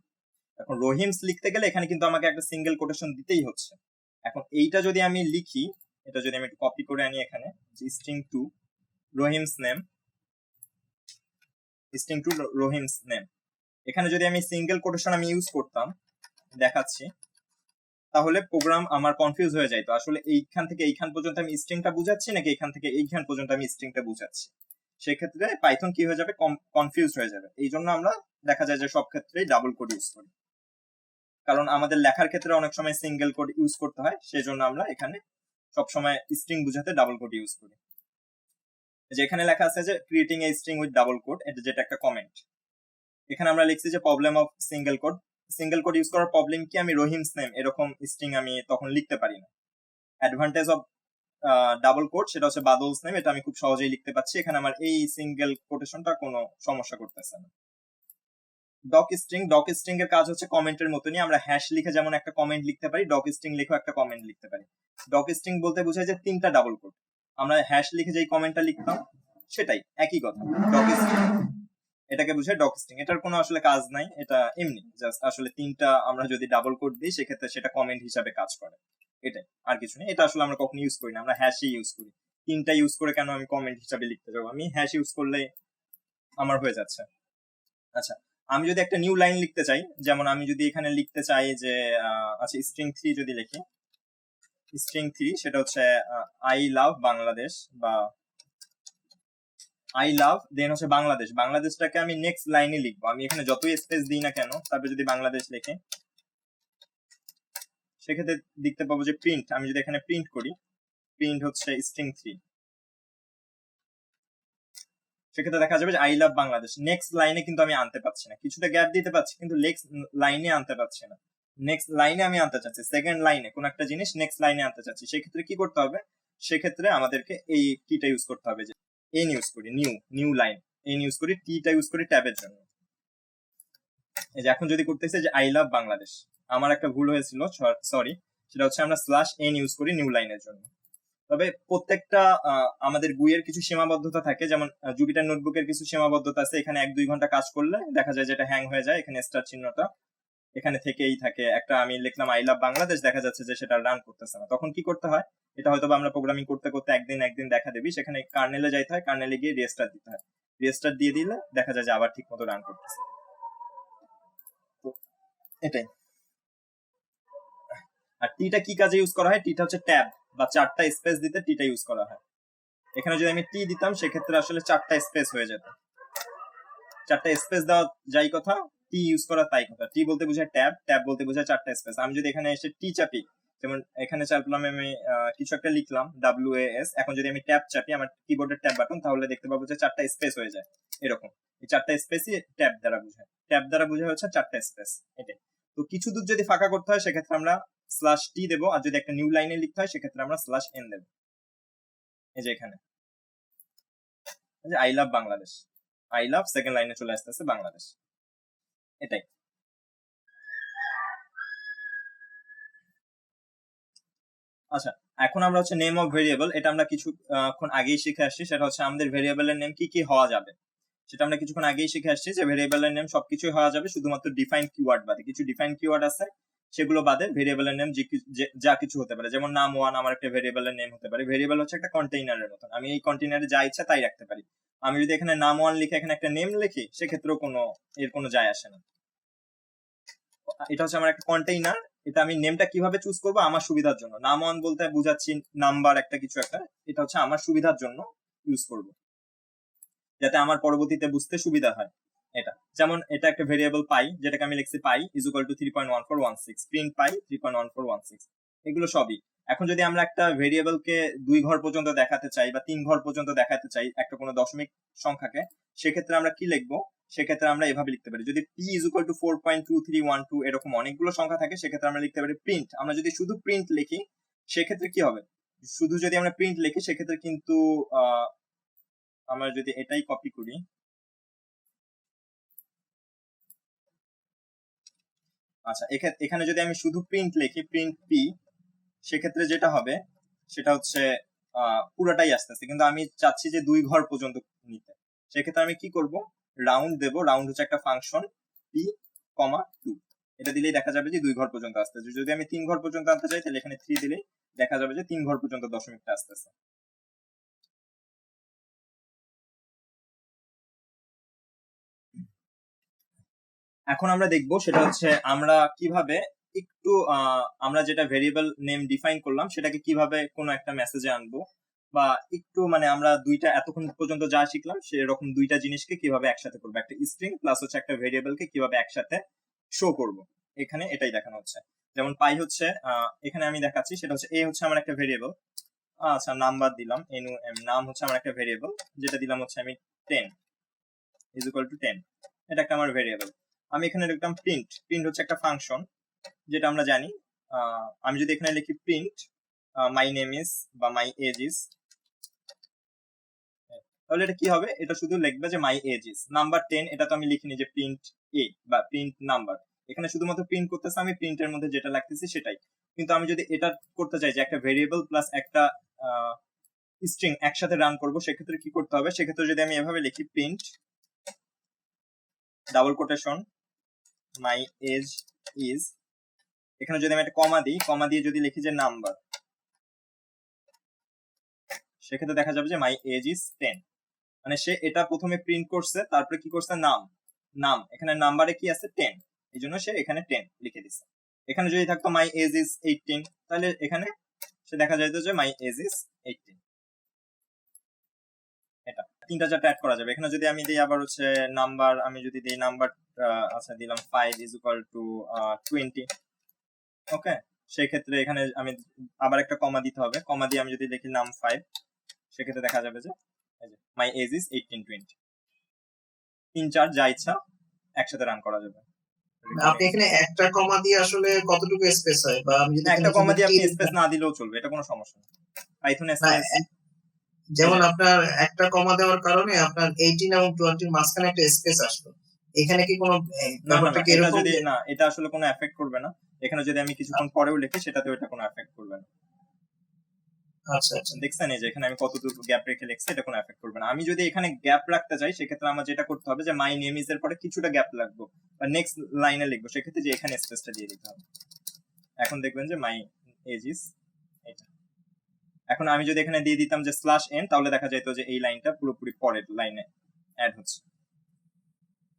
এখন রহিমস লিখতে গেলে এখানে কিন্তু আমাকে একটা সিঙ্গেল কোটেশন দিতেই হচ্ছে। এখন এইটা যদি আমি লিখি, এটা যদি আমি একটু কপি করে আনি এখানে, যে string to Rahim's name, string to Rahim's name, এখানে যদি আমি সিঙ্গেল কোটেশন আমি ইউজ করতাম দেখাচ্ছি, তাহলে প্রোগ্রাম আমার কনফিউজ হয়ে যাইতো আসলে এইখান থেকে এইখান পর্যন্ত আমি স্ট্রিংটা বুঝাচ্ছি নাকি এইখান থেকে এইখান পর্যন্ত আমি স্ট্রিংটা বুঝাচ্ছি। সেক্ষেত্রে পাইথন কি হয়ে যাবে? কনফিউজ হয়ে যাবে। এই জন্য আমরা দেখা যায় যে সব ক্ষেত্রেই ডাবল কোড ইউজ করি, কারণ আমাদের লেখার ক্ষেত্রে অনেক সময় সিঙ্গেল কোড ইউজ করতে হয়, সেই জন্য আমরা এখানে সবসময় স্ট্রিং বুঝাতে ডাবল কোড ইউজ করি। যেখানে লেখা আছে যে creating a string with double code, এটা যেটা একটা কমেন্ট, এখানে আমরা লিখছি যে problem of single quote. Single quote use করার প্রবলেম কি? আমি রহিমস নেম এরকম স্ট্রিং আমি তখন লিখতে পারি না। অ্যাডভান্টেজ অফ ডাবল কোড সেটা হচ্ছে বাদলস নেম, এটা আমি খুব সহজেই লিখতে পাচ্ছি, এখানে আমার এই সিঙ্গেল কোটেশনটা কোনো সমস্যা করতেছে না। ডক স্ট্রিং এর কাজ হচ্ছে কমেন্টের মতনই, আমরা হ্যাশ লিখে যেমন একটা কমেন্ট লিখতে পারি, ডক স্ট্রিং লিখেও একটা কমেন্ট লিখতে পারি। ডক স্ট্রিং বলতে বোঝায় যে 3টা ডাবল কোট। আমরা হ্যাশ লিখে যেই কমেন্টটা লিখতাম সেটাই, একই কথা। ডক স্ট্রিং এটাকে বোঝায় ডক স্ট্রিং। এটার কোনো আসলে কাজ নাই, এটা এমনি জাস্ট আসলে 3টা আমরা যদি ডাবল কোট দিই সেক্ষেত্রে সেটা কমেন্ট হিসাবে কাজ করে, এটাই, আর কিছু নেই। এটা আসলে আমরা কখনো ইউজ করি না, আমরা হ্যাশই ইউজ করি। 3টা ইউজ করে কেন আমি কমেন্ট হিসাবে লিখতে যাবো, আমি হ্যাশ ইউজ করলে আমার হয়ে যাচ্ছে। আচ্ছা, আমি যদি একটা নিউ লাইন লিখতে চাই, যেমন আমি যদি এখানে লিখতে চাই যে আচ্ছা স্ট্রিং 3 যদি লিখি, স্ট্রিং 3 সেটা হচ্ছে আই লাভ বাংলাদেশ, বা আই লাভ দেন হচ্ছে বাংলাদেশ। বাংলাদেশটাকে আমি নেক্সট লাইনে লিখবো, আমি এখানে যতই স্পেস দিই না কেন, তারপরে যদি বাংলাদেশ লিখে সেক্ষেত্রে দেখতে পাবো যে প্রিন্ট, আমি যদি এখানে প্রিন্ট করি, প্রিন্ট হচ্ছে স্ট্রিং 3, সেক্ষেত্রে দেখা যাবে যে আই লাভ বাংলাদেশ। নেক্সট লাইনে কিন্তু আমি আনতে পারছি না, কিছুটা গ্যাপ দিতে পারছি কিন্তু নেক্সট লাইনে আনতে পারছি না। নেক্সট লাইনে আমি আনতে চাচ্ছি, সেকেন্ড লাইনে কোন একটা জিনিস নেক্সট লাইনে আনতে চাচ্ছি, সেক্ষেত্রে কি করতে হবে, সেক্ষেত্রে আমাদেরকে এই কিটা ইউজ করতে হবে, যে এন ইউজ করি, নিউ লাইন, এন ইউজ করি, টিটা ইউজ করি ট্যাবের জন্য। এই যে এখন যদি করতেছে যে আই লাভ বাংলাদেশ, আমার একটা ভুল হয়েছিল, সরি, সেটা হচ্ছে আমরা স্ল্যাশ এন ইউজ করি নিউ লাইনের জন্য। তবে প্রত্যেকটা আমাদের গুইয়ের কিছু সীমাবদ্ধতা থাকে, যেমন জুপিটার নোটবুকের কিছু সীমাবদ্ধতা আছে, এখানে 1-2 ঘন্টা কাজ করলে দেখা যায় যেটা হ্যাং হয়ে যায়, এখানে স্টার চিহ্নটা এখানে থেকেই থাকে। একটা আমি লিখলাম আই লাভ বাংলাদেশ, দেখা যাচ্ছে যে সেটা রান করতেছে না, তখন কি করতে হয়, এটা হয়তো আমরা প্রোগ্রামিং করতে করতে একদিন দেখা দেবি, সেখানে কার্নেলে যাইতে হয়, কার্নেলে গিয়ে রিস্টার্ট দিতে হয়, রিস্টার্ট দিয়ে দিলে দেখা যায় যে আবার ঠিক মতো রান করতেছে। তো এটাই। আর টিটা কি কাজে ইউজ করা হয়, টিটা হচ্ছে ট্যাব বা 4টা স্পেস দিতে টিটা ইউজ করা হয়। এখানে যদি আমি টি দিতাম সেক্ষেত্রে আসলে 4টা স্পেস হয়ে যেত, 4টা স্পেস দেওয়া যাই কথা, টি ইউজ করা তাই কথা। টি বলতে বোঝায় ট্যাব, ট্যাব বলতে বোঝায় 4টা স্পেস। আমি যদি এখানে এসে টি চাপি, যেমন এখানে চাপলাম আমি কিছু একটা লিখলাম WAS, এখন যদি আমি ট্যাব চাপি, আমার কিবোর্ডের ট্যাব বাটন, তাহলে দেখতে পাবো যে 4টা স্পেস হয়ে যায় এরকম। এই 4টা স্পেসই ট্যাব দ্বারা বোঝায়, ট্যাব দ্বারা বোঝায় হচ্ছে 4টা স্পেস, এটাই। তো কিছু দূর যদি ফাঁকা করতে হয় সেক্ষেত্রে আমরা স্ল্যাশ টি দেবো, আর যদি একটা নিউ লাইনে লিখতে হয় সেক্ষেত্রে আমরা স্ল্যাশ এন দেবো। এই যে এখানে I love Bangladesh, I love, second লাইনে চলে আসতেছে বাংলাদেশ, এটাই। আচ্ছা, এখন আমরা হচ্ছে নেম অফ ভেরিয়েবল, এটা আমরা কিছুক্ষণ আগেই শিখে আসছি, সেটা হচ্ছে আমাদের ভেরিয়েবলের নেম কি কি হওয়া যাবে, সেটা আমরা কিছুক্ষণ আগেই শিখে আসছি যে ভেরিয়েবলের নেম সবকিছুই হওয়া যাবে, শুধুমাত্র ডিফাইন কিওয়ার্ড বাদে। কিছু ডিফাইন কিওয়ার্ড আছে, সেগুলো বাদে ভেরিয়েবলের নেম যা কিছু হতে পারে, যেমন নাম 1 আমার একটা ভেরিয়েবলের নেম হতে পারে। ভেরিয়েবল হচ্ছে একটা কন্টেইনারের মতন, আমি এই কন্টেইনারে যা ইচ্ছা তাই রাখতে পারি। আমি যদি এখানে নাম 1 লিখে এখানে একটা নেম লিখি, সেক্ষেত্রেও কোনো যায় আসে না। এটা হচ্ছে আমার একটা কন্টেইনার, এটা আমি নেমটা কিভাবে চুজ করব আমার সুবিধার জন্য। নাম 1 বলতে বুঝাচ্ছি নাম্বার একটা কিছু একটা, এটা হচ্ছে আমার সুবিধার জন্য ইউজ করব, যাতে আমার পরবর্তীতে বুঝতে সুবিধা হয়। এটা যেমন এটা একটা ভেরিয়েবল পাই, যেটাকে আমি লিখছি পাই ইজ ইকুয়াল টু 3.1416, প্রিন্ট পাই 3.1416, এগুলো সবই। এখন যদি আমরা একটা ভেরিয়েবলকে 2 ঘর পর্যন্ত দেখাতে চাই বা 3 ঘর পর্যন্ত দেখাতে চাই একটা কোনো দশমিক সংখ্যাকে, সেক্ষেত্রে আমরা কি লিখবো, সেক্ষেত্রে আমরা এভাবে লিখতে পারি, যদি p ইজ ইকুয়াল টু 4.2312 এরকম অনেকগুলো সংখ্যা থাকে, সেক্ষেত্রে আমরা লিখতে পারি প্রিন্ট। আমরা যদি শুধু প্রিন্ট লিখি সেক্ষেত্রে কি হবে, শুধু যদি আমরা প্রিন্ট লিখি সেক্ষেত্রে কিন্তু আমরা যদি এটাই কপি করি, আচ্ছা এখানে যদি আমি শুধু প্রিন্ট লিখি, প্রিন্ট পি, সেক্ষেত্রে যেটা হবে সেটা হচ্ছে পুরোটাই আসতেছে, কিন্তু আমি চাচ্ছি যে 2 ঘর পর্যন্ত নিতে, সেক্ষেত্রে আমি কি করব, রাউন্ড দেব। রাউন্ড হচ্ছে একটা ফাংশন, পি কমা 2, এটা দিলেই দেখা যাবে যে 2 ঘর পর্যন্ত আসতেছে। যদি আমি 3 ঘর পর্যন্ত আনতে চাই তাহলে এখানে 3 দিলেই দেখা যাবে যে 3 ঘর পর্যন্ত দশমিকটা আসতেছে। এখন আমরা দেখবো সেটা হচ্ছে আমরা কিভাবে একটু আমরা যেটা ভেরিয়েবল নেম ডিফাইন করলাম সেটাকে কিভাবে কোনো একটা মেসেজে আনবো, বা একটু মানে আমরা দুইটা এতক্ষণ পর্যন্ত যা শিখলাম সেরকম দুইটা জিনিসকে কিভাবে একসাথে করবো, একটা স্ট্রিং প্লাস হচ্ছে একটা ভেরিয়েবলকে কিভাবে একসাথে শো করব, এখানে এটাই দেখানো হচ্ছে। যেমন পাই হচ্ছে এখানে আমি দেখাচ্ছি, সেটা হচ্ছে এ হচ্ছে আমার একটা ভেরিয়েবল, আচ্ছা নাম্বার দিলাম NUM, নাম হচ্ছে আমার একটা ভেরিয়েবল, যেটা দিলাম হচ্ছে আমি 10 ইজ ইকুয়াল টু 10, এটা একটা আমার ভেরিয়েবল। আমি এখানে লিখলাম প্রিন্ট, প্রিন্ট হচ্ছে একটা ফাংশন, যেটা আমরা জানি। আমি যদি এখানে লিখি প্রিন্ট মাই নেম ইজ বা মাই এজ ইজ, তাহলে এটা কি হবে, এটা শুধু লিখবে যে মাই এজ ইজ নাম্বার 10, এটা তো আমি লিখিনি যে প্রিন্ট এ বা প্রিন্ট নাম্বার, এখানে শুধুমাত্র প্রিন্ট করতেছে, আমি প্রিন্টের মধ্যে যেটা লাগতেছি সেটাই। কিন্তু আমি যদি এটা করতে চাই যে একটা ভেরিয়েবল প্লাস একটা স্ট্রিং একসাথে রান করব, সেক্ষেত্রে কি করতে হবে, সেক্ষেত্রে যদি আমি এভাবে লিখি print double quotation my age is, এখানে যদি আমি একটা কমা দিই, কমা দিয়ে যদি লিখি যে নাম্বার, সেক্ষেত্রে দেখা যাবে যে মাই এজ ইজ 10। মানে সে এটা প্রথমে প্রিন্ট করছে, তারপরে কি করছে নাম, নাম এখানে নাম্বারে কি আছে 10, এই জন্য সে এখানে 10 লিখে দিচ্ছে। এখানে যদি থাকতো মাই এজ ইজ 18, তাহলে এখানে সে দেখা যেত যে মাই এজ ইজ 18। এটা 3টা 4টা অ্যাড করা যাবে। এখানে যদি আমি দিই আবার হচ্ছে নাম্বার, আমি যদি দিই নাম্বার, আচ্ছা দিলাম 5 ইজ ইকুয়াল টু 20, ওকে, সেই ক্ষেত্রে এখানে আমি আবার একটা কমা দিতে হবে, কমা দিয়ে আমি যদি লিখি নাম 5, সেক্ষেত্রে দেখা যাবে যে মাই এজ ইজ 18 20, 3 4 যা ইচ্ছা একসাথে রান করা যাবে। আপনি এখানে একটা কমা দিয়ে আসলে কতটুকু স্পেস হয়, বা আমি যদি একটা কমা দিয়ে আপনি স্পেস না দিলেও চলবে, এটা কোনো সমস্যা না। পাইথনে স্পেস যেমন আপনার একটা কমা দেওয়ার কারণে আপনার 18 এবং 20 এর মাঝখানে একটা স্পেস আসলো, এখানে কি কোনো না না ব্যাপারটা না, কি এটা এরকম যদি যে না, এটা আসলে কোনো এফেক্ট করবে না। এখানে যদি আমি কিছুক্ষণ পরেও লিখি, সেটাতেও এটা কোনো এফেক্ট করবে না। আচ্ছা আচ্ছা দেখছেন এই যে এখানে আমি কতটুকু গ্যাপ রেখে লিখছি, এটা কোনো এফেক্ট করবে না। আমি যদি এখানে গ্যাপ রাখতে চাই, সেক্ষেত্রে আমার যেটা করতে হবে যে মাই নেম ইজ এর পরে কিছুটা গ্যাপ রাখবো বা নেক্সট লাইনে লিখবো, সেক্ষেত্রে যে এখানে স্পেসটা দিয়ে দিতে হবে। এখন দেখবেন যে মাই এজ ইজ এটা। এখন আমি যদি এখানে দিয়ে দিতাম যে স্ল্যাশ এন, তাহলে দেখা যেত যে এই লাইনটা পুরোপুরি পরের লাইনে অ্যাড হচ্ছে।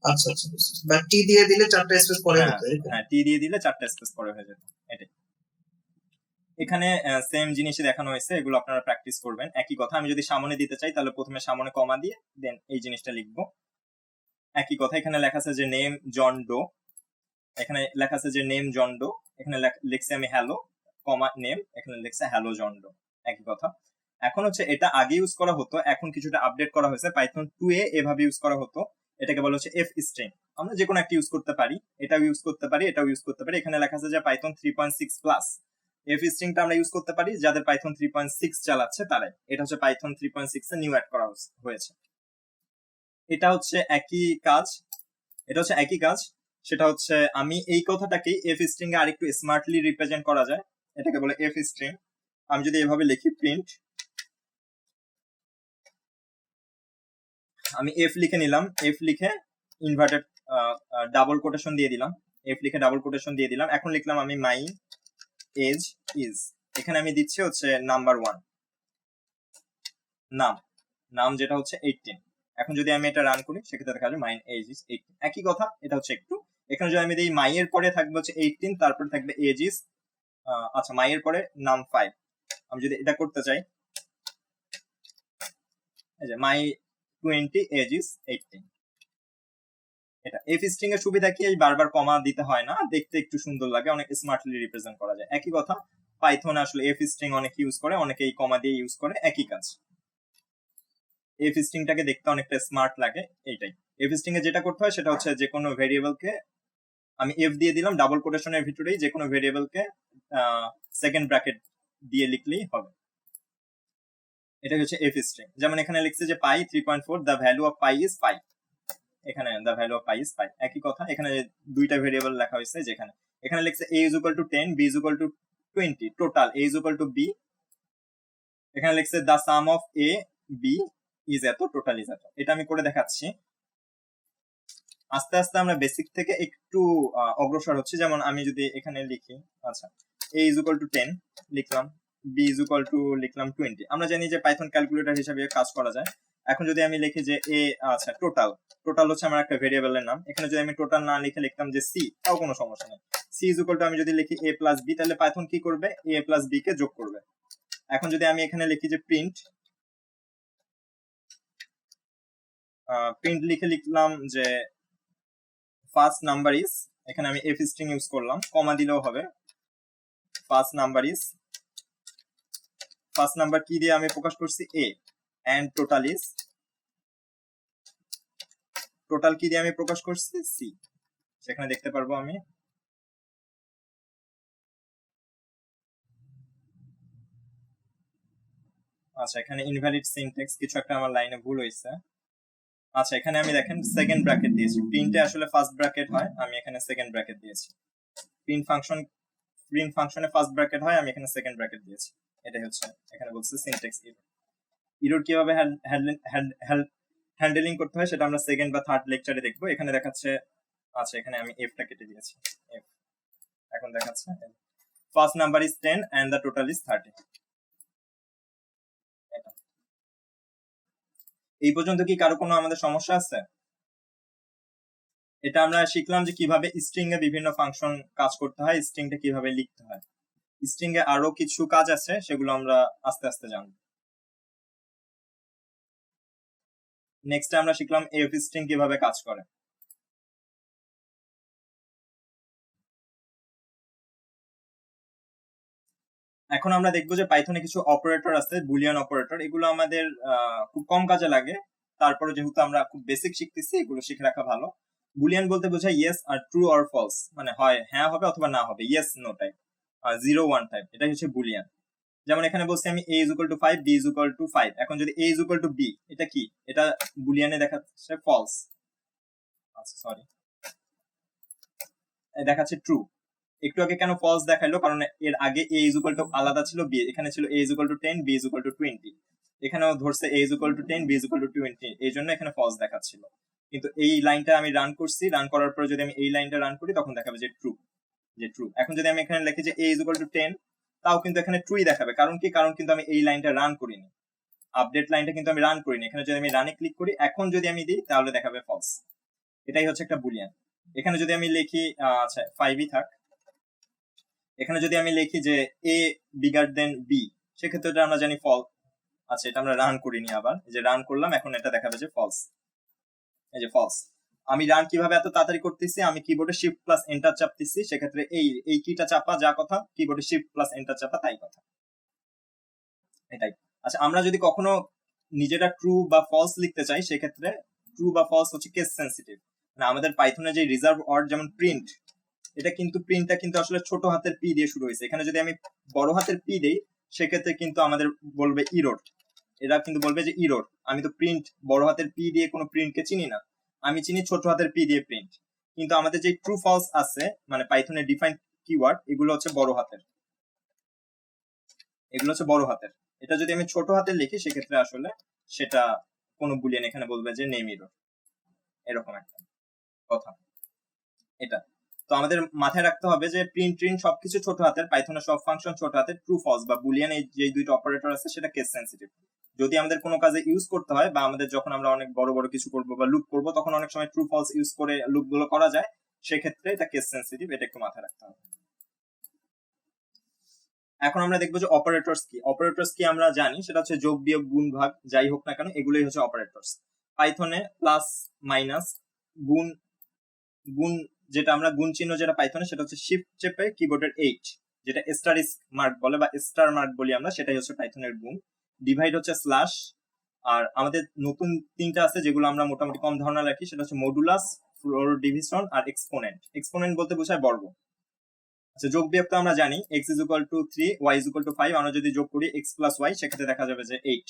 আচ্ছা আচ্ছা, বা টি দিয়ে দিলে 4টা স্পেস পরে হতো এরকম? হ্যাঁ, টি দিয়ে দিলে 4টা স্পেস পরে হয়ে যেত। এটাই এখানে সেম জিনিসই দেখানো হয়েছে, এগুলো আপনারা প্র্যাকটিস করবেন। একই কথা, আমি যদি সামনে দিতে চাই, তাহলে প্রথমে সামনে কমা দিয়ে দেন এই জিনিসটা লিখবো। একই কথা, এখানে লেখা আছে যে নেম জন ডো, এখানে লেখা আছে যে নেম জন ডো, এখানে লিখছি আমি হ্যালো কমা নেম, এখানে লিখছে হ্যালো জন ডো, একই কথা। এখন হচ্ছে এটা আগে ইউজ করা হতো, এখন কিছুটা আপডেট করা হয়েছে। পাইথন 2 এ এভাবে ইউজ করা হতো, এটাকে বলা হচ্ছে এফ স্ট্রিং। আমরা যে কোনো একটা ইউজ করতে পারি, এটাও ইউজ করতে পারি, এটাও ইউজ করতে পারি। এখানে লেখা আছে যে পাইথন 3.6 প্লাস এফ স্ট্রিংটা আমরা ইউজ করতে পারি যাদের পাইথন 3.6 চালাচ্ছে তারাই। এটা হচ্ছে পাইথন 3.6 এ নিউ অ্যাড করা হয়েছে। এটা হচ্ছে একই কাজ, এটা হচ্ছে একই কাজ। সেটা হচ্ছে আমি এই কথাটাকে এফ স্ট্রিং এ আরেকটু স্মার্টলি রিপ্রেজেন্ট করা যায়, এটাকে বলে এফ স্ট্রিং। আমি যদি এভাবে লিখি প্রিন্ট, আমি এফ লিখে নিলাম, এফ লিখে ইনভার্টেড ডাবল কোটেশন দিয়ে দিলাম, এফ লিখে ডাবল কোটেশন দিয়ে দিলাম। এখন লিখলাম আমি মাই এজ ইজ, এখানে আমি দিচ্ছি হচ্ছে নাম্বার 1, নাম, নাম যেটা হচ্ছে 18। এখন যদি আমি এটা রান করি, সেক্ষেত্রে দেখা যাবে মাই এজ ইজ 18, একই কথা। এটা হচ্ছে একটু, এখানে যদি আমি দিই মাই এর পরে থাকবে হচ্ছে 18, তারপরে থাকবে এজ ইজ, আচ্ছা মাই এর পরে নাম 5। আমি যদি এটা করতে চাই, এই যে মাই 20 এজ ইজ 18। এটা এফ স্ট্রিং এর সুবিধা কি, বারবার কমা দিতে হয় না, দেখতে একটু সুন্দর লাগে, অনেক স্মার্টলি রিপ্রেজেন্ট করা যায়। একই কথা, পাইথন আসলে এফ স্ট্রিং অনেক ইউজ করে, অনেকেই কমা দিয়ে ইউজ করে, একই কাজ। এফ স্ট্রিংটাকে দেখতে অনেকটা স্মার্ট লাগে, এইটাই। এফ স্ট্রিং এ যেটা করতে হয় সেটা হচ্ছে যে কোনো ভেরিয়েবলকে আমি এফ দিয়ে দিলাম ডাবল কোটেশনের ভিতরেই, যে কোনো ভেরিয়েবলকে সেকেন্ড ব্র্যাকেট দিয়ে লিখলেই হবে। এটা হচ্ছে এফ স্ট্রিং। যেমন এখানে লিখছে যে পাই 3.4, the value of pi is 5, এখানে the value of pi is 5, একই কথা। এখানে দুইটা ভেরিয়েবল লেখা হয়েছে, যেখানে এখানে লিখছে a is equal two 10, b is equal two 20, total a is equal two b, এখানে লিখছে the some of a b is এত, টোটাল ইজ এত। এটা আমি করে দেখাচ্ছি। আস্তে আস্তে আমরা বেসিক থেকে একটু অগ্রসর হচ্ছে। যেমন আমি যদি এখানে লিখি, আচ্ছা a ইজ ইকুয়াল টু 10 লিখলাম, b ইজ ইকুয়াল টু লিখলাম 20। আমরা জানি যে পাইথন ক্যালকুলেটর হিসেবে কাজ করা যায়। এখন যদি আমি লিখি যে a, আচ্ছা টোটাল, টোটাল হচ্ছে আমার একটা ভেরিয়েবলের নাম, এখানে যদি আমি টোটাল না লিখে লিখতাম যে c, তাও কোনো সমস্যা নেই। c ইজ ইকুয়াল টু আমি যদি লিখি a প্লাস b, তাহলে পাইথন কি করবে, a প্লাস b কে যোগ করবে। এখন যদি আমি এখানে লিখি যে প্রিন্ট, প্রিন্ট লিখে লিখলাম যে ফার্স্ট নাম্বার ইজ, এখানে আমি এফ স্ট্রিং ইউজ করলাম, কমা দিলেও হবে, first number is, first number কি দিয়ে আমি প্রকাশ করছি a, and total is, total কি দিয়ে আমি প্রকাশ করছি c, সেখানে দেখতে পারবো আমি। আচ্ছা, এখানে ইনভ্যালিড সিনট্যাক্স কিছু একটা আমার লাইনে ভুল হয়েছে। আচ্ছা, এখানে আমি দেখেন সেকেন্ড ব্র্যাকেট দিয়েছি, প্রিন্টে আসলে ফার্স্ট ব্র্যাকেট হয়, আমি এখানে সেকেন্ড ব্র্যাকেট দিয়েছি। প্রিন্ট ফাংশনে ফার্স্ট ব্র্যাকেট হয়, আমি এখানে সেকেন্ড ব্র্যাকেট দিয়েছি। এটাই হচ্ছে এখানে বলছে সিনট্যাক্স এরর। এরর কিভাবে হ্যান্ডেলিং করতে হয় সেটা আমরা সেকেন্ড বা থার্ড লেকচারে দেখবো। এখানে দেখাচ্ছে, আচ্ছা এখানে আমি এফটা কেটে দিয়েছি, এফ এখন দেখাচ্ছে first number is 10 and the total is 30। এটা এই পর্যন্ত কি কারো কোনো আমাদের সমস্যা আছে? এটা আমরা শিখলাম যে কিভাবে স্ট্রিং এ বিভিন্ন ফাংশন কাজ করতে হয়, স্ট্রিংটা কিভাবে লিখতে হয়। স্ট্রিং এ আরো কিছু কাজ আছে, সেগুলো আমরা আস্তে আস্তে জানবো। নেক্সট আমরা শিখলাম এফ স্ট্রিং কিভাবে কাজ করে। এখন আমরা দেখবো যে পাইথনে কিছু অপারেটর আছে, বুলিয়ান অপারেটর, এগুলো আমাদের খুব কম কাজে লাগে। তারপরে যেহেতু আমরা খুব বেসিক শিখতেছি, এগুলো শিখে রাখা ভালো। বুলিয়ান বলতে বোঝায় ইয়েস আর ট্রু অর ফলস, মানে হয় হ্যাঁ হবে অথবা না হবে, ইয়েস নো টাইপ, 0 1 টাইপ, এটাই হচ্ছে বুলিয়ান। যেমন এখানে বলছি আমি a is equal to 5, b is equal to 5। এখন যদি a is equal to b, এটা কি? এটা বুলিয়ানে দেখাচ্ছে ফলস, আচ্ছা সরি, দেখাচ্ছে ট্রু। একটু আগে কেন ফলস দেখাইলো? কারণ এর আগে a is equal to আলাদা ছিল, b এখানে ছিল a is equal to 10, b is equal to 20। এখানেও ধরছে a is equal to 10, b is equal to 20, এই জন্য এখানে ফলস দেখাচ্ছিল। কিন্তু এই লাইনটা আমি রান করছি, রান করার পরে যদি আমি এই লাইনটা রান করি তখন দেখাবে যে ট্রু, যে ট্রু। এখন যদি আমি এখানে লিখি যে a is equal to 10, তাও কিন্তু এখানে ট্রুই দেখাবে। কারণ কি? কারণ কিন্তু আমি এই লাইনটা রান করিনি, আপডেট লাইনটা কিন্তু আমি রান করিনি। এখানে যদি আমি রানে ক্লিক করি, এখন যদি আমি দিই, তাহলে দেখাবে ফলস। এটাই হচ্ছে একটা বুলিয়ান। এখানে যদি আমি লিখি, আচ্ছা 5ই থাক, এখানে যদি আমি লিখি যে a বিগার দেন b, সেক্ষেত্রে এটা আমরা জানি ফল। আচ্ছা, এটা আমরা রান করিনি, আবার এই যে রান করলাম, এখন এটা দেখাবে যে ফলস, এই যে ফলস। আমি রান কিভাবে এত তাড়াতাড়ি করতেছি? আমি কিবোর্ডে শিফট প্লাস এন্টার চাপতেছি, সেক্ষেত্রে এই কিটা চাপা যা কথা, কিবোর্ডে শিফট প্লাস এন্টার চাপা তাই কথা, এটাই। আচ্ছা, আমরা যদি কখনো নিজেরা ট্রু বা ফলস লিখতে চাই, সেক্ষেত্রে ট্রু বা ফলস হচ্ছে কেস সেন্সিটিভ। মানে আমাদের পাইথনের যে রিজার্ভ ওয়ার্ড, যেমন প্রিন্ট, এটা কিন্তু প্রিন্টটা কিন্তু আসলে ছোট হাতের পি দিয়ে শুরু হয়েছে। এখানে যদি আমি বড় হাতের পি দেই, সেক্ষেত্রে কিন্তু আমাদের বলবে ইরোর, এরা কিন্তু বলবে যে ইরোর। আমি তো প্রিন্ট বড় হাতের পি দিয়ে কোনো প্রিন্টকে চিনি না, আমি চিনি ছোট হাতের পি দিয়ে প্রিন্ট। কিন্তু আমাদের যে ট্রু ফলস আছে, মানে পাইথনের ডিফাইন্ড কিওয়ার্ড, এগুলো হচ্ছে বড় হাতের, এগুলো হচ্ছে বড় হাতের। এটা যদি আমি ছোট হাতের লিখি, সেক্ষেত্রে আসলে সেটা কোনো বুলিয়ান এখানে বলবে যে নেম ইরোর, এরকম একটা কথা। এটা তো আমাদের মাথায় রাখতে হবে যে প্রিন্ট ট্রিন্ট সবকিছু ছোট হাতের, পাইথনের সব ফাংশন ছোট হাতের। ট্রু ফলস বা বুলিয়ান, এই যে দুইটা অপারেটর আছে, সেটা কেস সেন্সিটিভ। যদি আমাদের কোনো কাজে ইউজ করতে হয়, বা আমাদের যখন আমরা অনেক বড় বড় কিছু করবো বা লুপ করবো, তখন অনেক সময় ট্রু ফলস ইউজ করে লুপ গুলো করা যায়, সেক্ষেত্রে এটা কেস সেন্সিটিভ, এটা একটু মাথায় রাখতে হবে। এখন আমরা দেখবো যে অপারেটরস কি। অপারেটরস কি আমরা জানি, সেটা হচ্ছে যোগ বিয়োগ গুণ ভাগ, যাই হোক না কেন, এগুলোই হচ্ছে অপারেটরস। পাইথনে প্লাস মাইনাস গুণ, গুণ যেটা আমরা গুণ চিহ্ন যেটা পাইথনে, সেটা হচ্ছে শিফট চেপে কিবোর্ডের এইচ, যেটা স্টারিস মার্ক বলে বা স্টার মার্ক বলি আমরা, সেটাই হচ্ছে পাইথনের গুণ। ডিভাইড হচ্ছে স্ল্যাশ। আর আমাদের নতুন তিনটা আছে যেগুলো আমরা মোটামুটি কম ধারণা রাখি, সেটা হচ্ছে মডুলাস, ফ্লোর ডিভিশন আর এক্সপোনেন্ট। এক্সপোনেন্ট বলতে বোঝায় বর্গ। আচ্ছা, যোগ বিয়োগ তো আমরা জানি, x is equal to 3, y is equal to 5। আমরা যদি যোগ করি x plus y, সেক্ষেত্রে দেখা যাবে যে 8।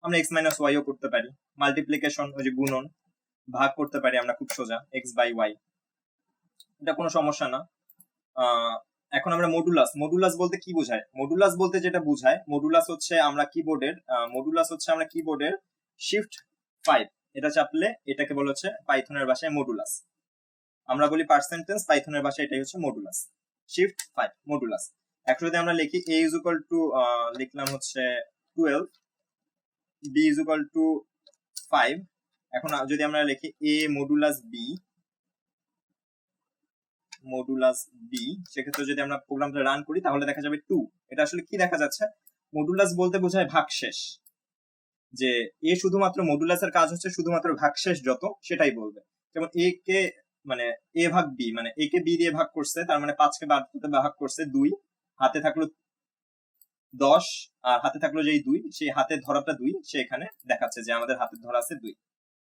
আমরা x minus y ও করতে পারি। মাল্টিপ্লিকেশন, ওই যে গুণন, ভাগ করতে পারি আমরা খুব সোজা, x by y, এটা কোনো সমস্যা না। এখন আমরা মডুলাস, মডুলাস বলতে কি বোঝায়? মডুলাস বলতে যেটা বোঝায়, মডুলাস হচ্ছে আমরা কিবোর্ডের শিফট 5 এটা চাপলে এটাকে বলা হচ্ছে পাইথনের ভাষায় মডুলাস। আমরা বলি পার্সেন্টেজ, পাইথনের ভাষায় এটাই হচ্ছে মডুলাস, শিফট 5 মডুলাস। এখন যদি আমরা লিখি a is equal to লিখলাম হচ্ছে 12, b is equal to 5। এখন যদি আমরা লিখি a মডুলাস b, সেক্ষেত্রে যদি আমরা প্রোগ্রামটা রান করি, তাহলে দেখা যাবে 2। এটা আসলে কি দেখা যাচ্ছে? মডুলাস বলতে বোঝায় ভাগশেষ, যে এ শুধুমাত্র মডুলাসের কাজ হচ্ছে শুধুমাত্র ভাগশেষ যত, সেটাই বলবে। যেমন এ কে মানে a ভাগ b, মানে a কে b দিয়ে ভাগ করছে, তার মানে 5 কে 12 তে ভাগ করছে 2, হাতে থাকলো 10, আর হাতে থাকলো যেই 2, সেই হাতের ধরাটা 2, সে এখানে দেখাচ্ছে যে আমাদের হাতের ধরা আছে 2।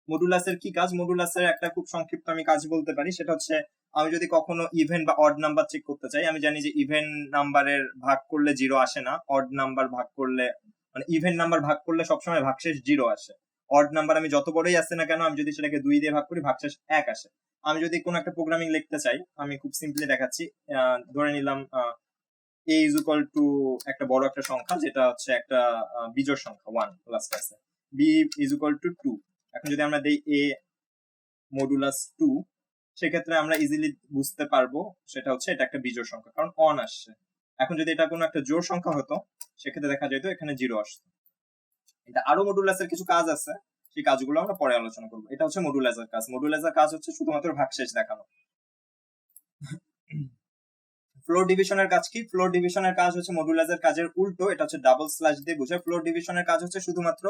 মডুলাসের কি কাজ? মডুলাসের একটা খুব সংক্ষিপ্ত আমি কাজ বলতে পারি, সেটা হচ্ছে আমি যদি কখনো ইভেন বা অড নাম্বার চেক করতে চাই, আমি জানি যে ইভেন নাম্বারের ভাগ করলে 0 আসে না, অড নাম্বার ভাগ করলে মানে ইভেন নাম্বার ভাগ করলে সবসময় ভাগশেষ 0 আসে। অড নাম্বার আমি যত বড়ই আসছে না কেন, আমি যদি সেটাকে 2 দিয়ে ভাগ করি ভাগশেষ 1 আসে। আমি যদি কোনো একটা প্রোগ্রামিং লিখতে চাই, আমি খুব সিম্পলি দেখাচ্ছি। ধরে নিলাম a ইজ ইকুয়াল টু একটা বড় একটা সংখ্যা, যেটা হচ্ছে একটা বিজোড় সংখ্যা 1 লাস্টে আছে। b is equal two 2। এখন যদি আমরা দেই a মডুলাস 2, সেক্ষেত্রে আমরা ইজিলি বুঝতে পারবো সেটা হচ্ছে এটা একটা বিজোড় সংখ্যা, কারণ অন আসছে। এখন যদি এটা কোনো একটা জোড় সংখ্যা হতো, সেক্ষেত্রে দেখা যেত এখানে 0 আসতো। এটা আরো মডুলাসের কিছু কাজ আছে, সেই কাজগুলো আমরা পরে আলোচনা করবো। এটা হচ্ছে মডুলাসের কাজ। মডুলাসের কাজ হচ্ছে শুধুমাত্র ভাগশেষ দেখানো। ফ্লোর ডিভিশনের কাজ কি? ফ্লোর ডিভিশনের কাজ হচ্ছে মডুলাসের কাজের উল্টো, এটা হচ্ছে ডাবল স্ল্যাশ দিয়ে বোঝায়। ফ্লোর ডিভিশনের কাজ হচ্ছে শুধুমাত্র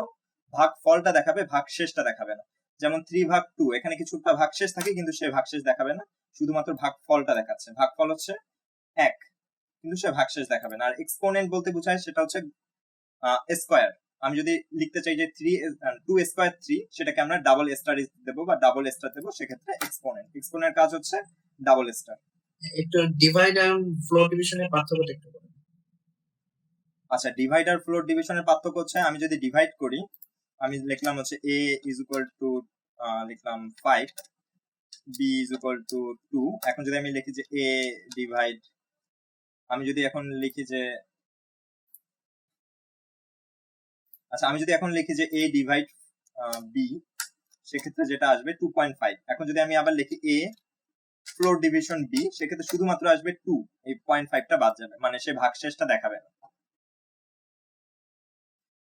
ভাগফলটা দেখাবে, ভাগশেষটা দেখাবে না। যেমন 3/2, এখানে কিছুটা ভাগশেষ থাকে কিন্তু সে ভাগশেষ দেখাবে না, শুধুমাত্র ভাগফলটা দেখাচ্ছে। ভাগফল হচ্ছে 1, কিন্তু সে ভাগশেষ দেখাবে না। আর এক্সপোনেন্ট বলতে বোঝায় সেটা হচ্ছে স্কয়ার। আমি যদি লিখতে চাই যে 2 স্কয়ার 3, সেটাকে আমরা ডাবল স্টার দেবো বা ডাবল স্টার দেবো, সেক্ষেত্রে এক্সপোনেন্ট। এক্সপোনেন্ট কাজ হচ্ছে ডাবল স্টার। একটু ডিভাইড আর ফ্লোর ডিভিশনের পার্থক্যটা একটু বলুন। আচ্ছা, ডিভাইড আর ফ্লোর ডিভিশনের পার্থক্য হচ্ছে, আমি যদি ডিভাইড করি, আমি লিখলাম হচ্ছে a ইজ ইকুয়াল টু লিখলাম 5, b ইজ ইকুয়াল টু 2। এখন যদি আমি লিখি যে a ডিভাইড, আমি যদি এখন লিখি যে আচ্ছা আমি যদি এখন লিখি যে a ডিভাইড b, সেক্ষেত্রে যেটা আসবে 2.5। এখন যদি আমি আবার লিখি a ফ্লোর ডিভিশন b, সেক্ষেত্রে শুধুমাত্র আসবে 2, এই 0.5টা বাদ যাবে, মানে সে ভাগশেষটা দেখাবে না।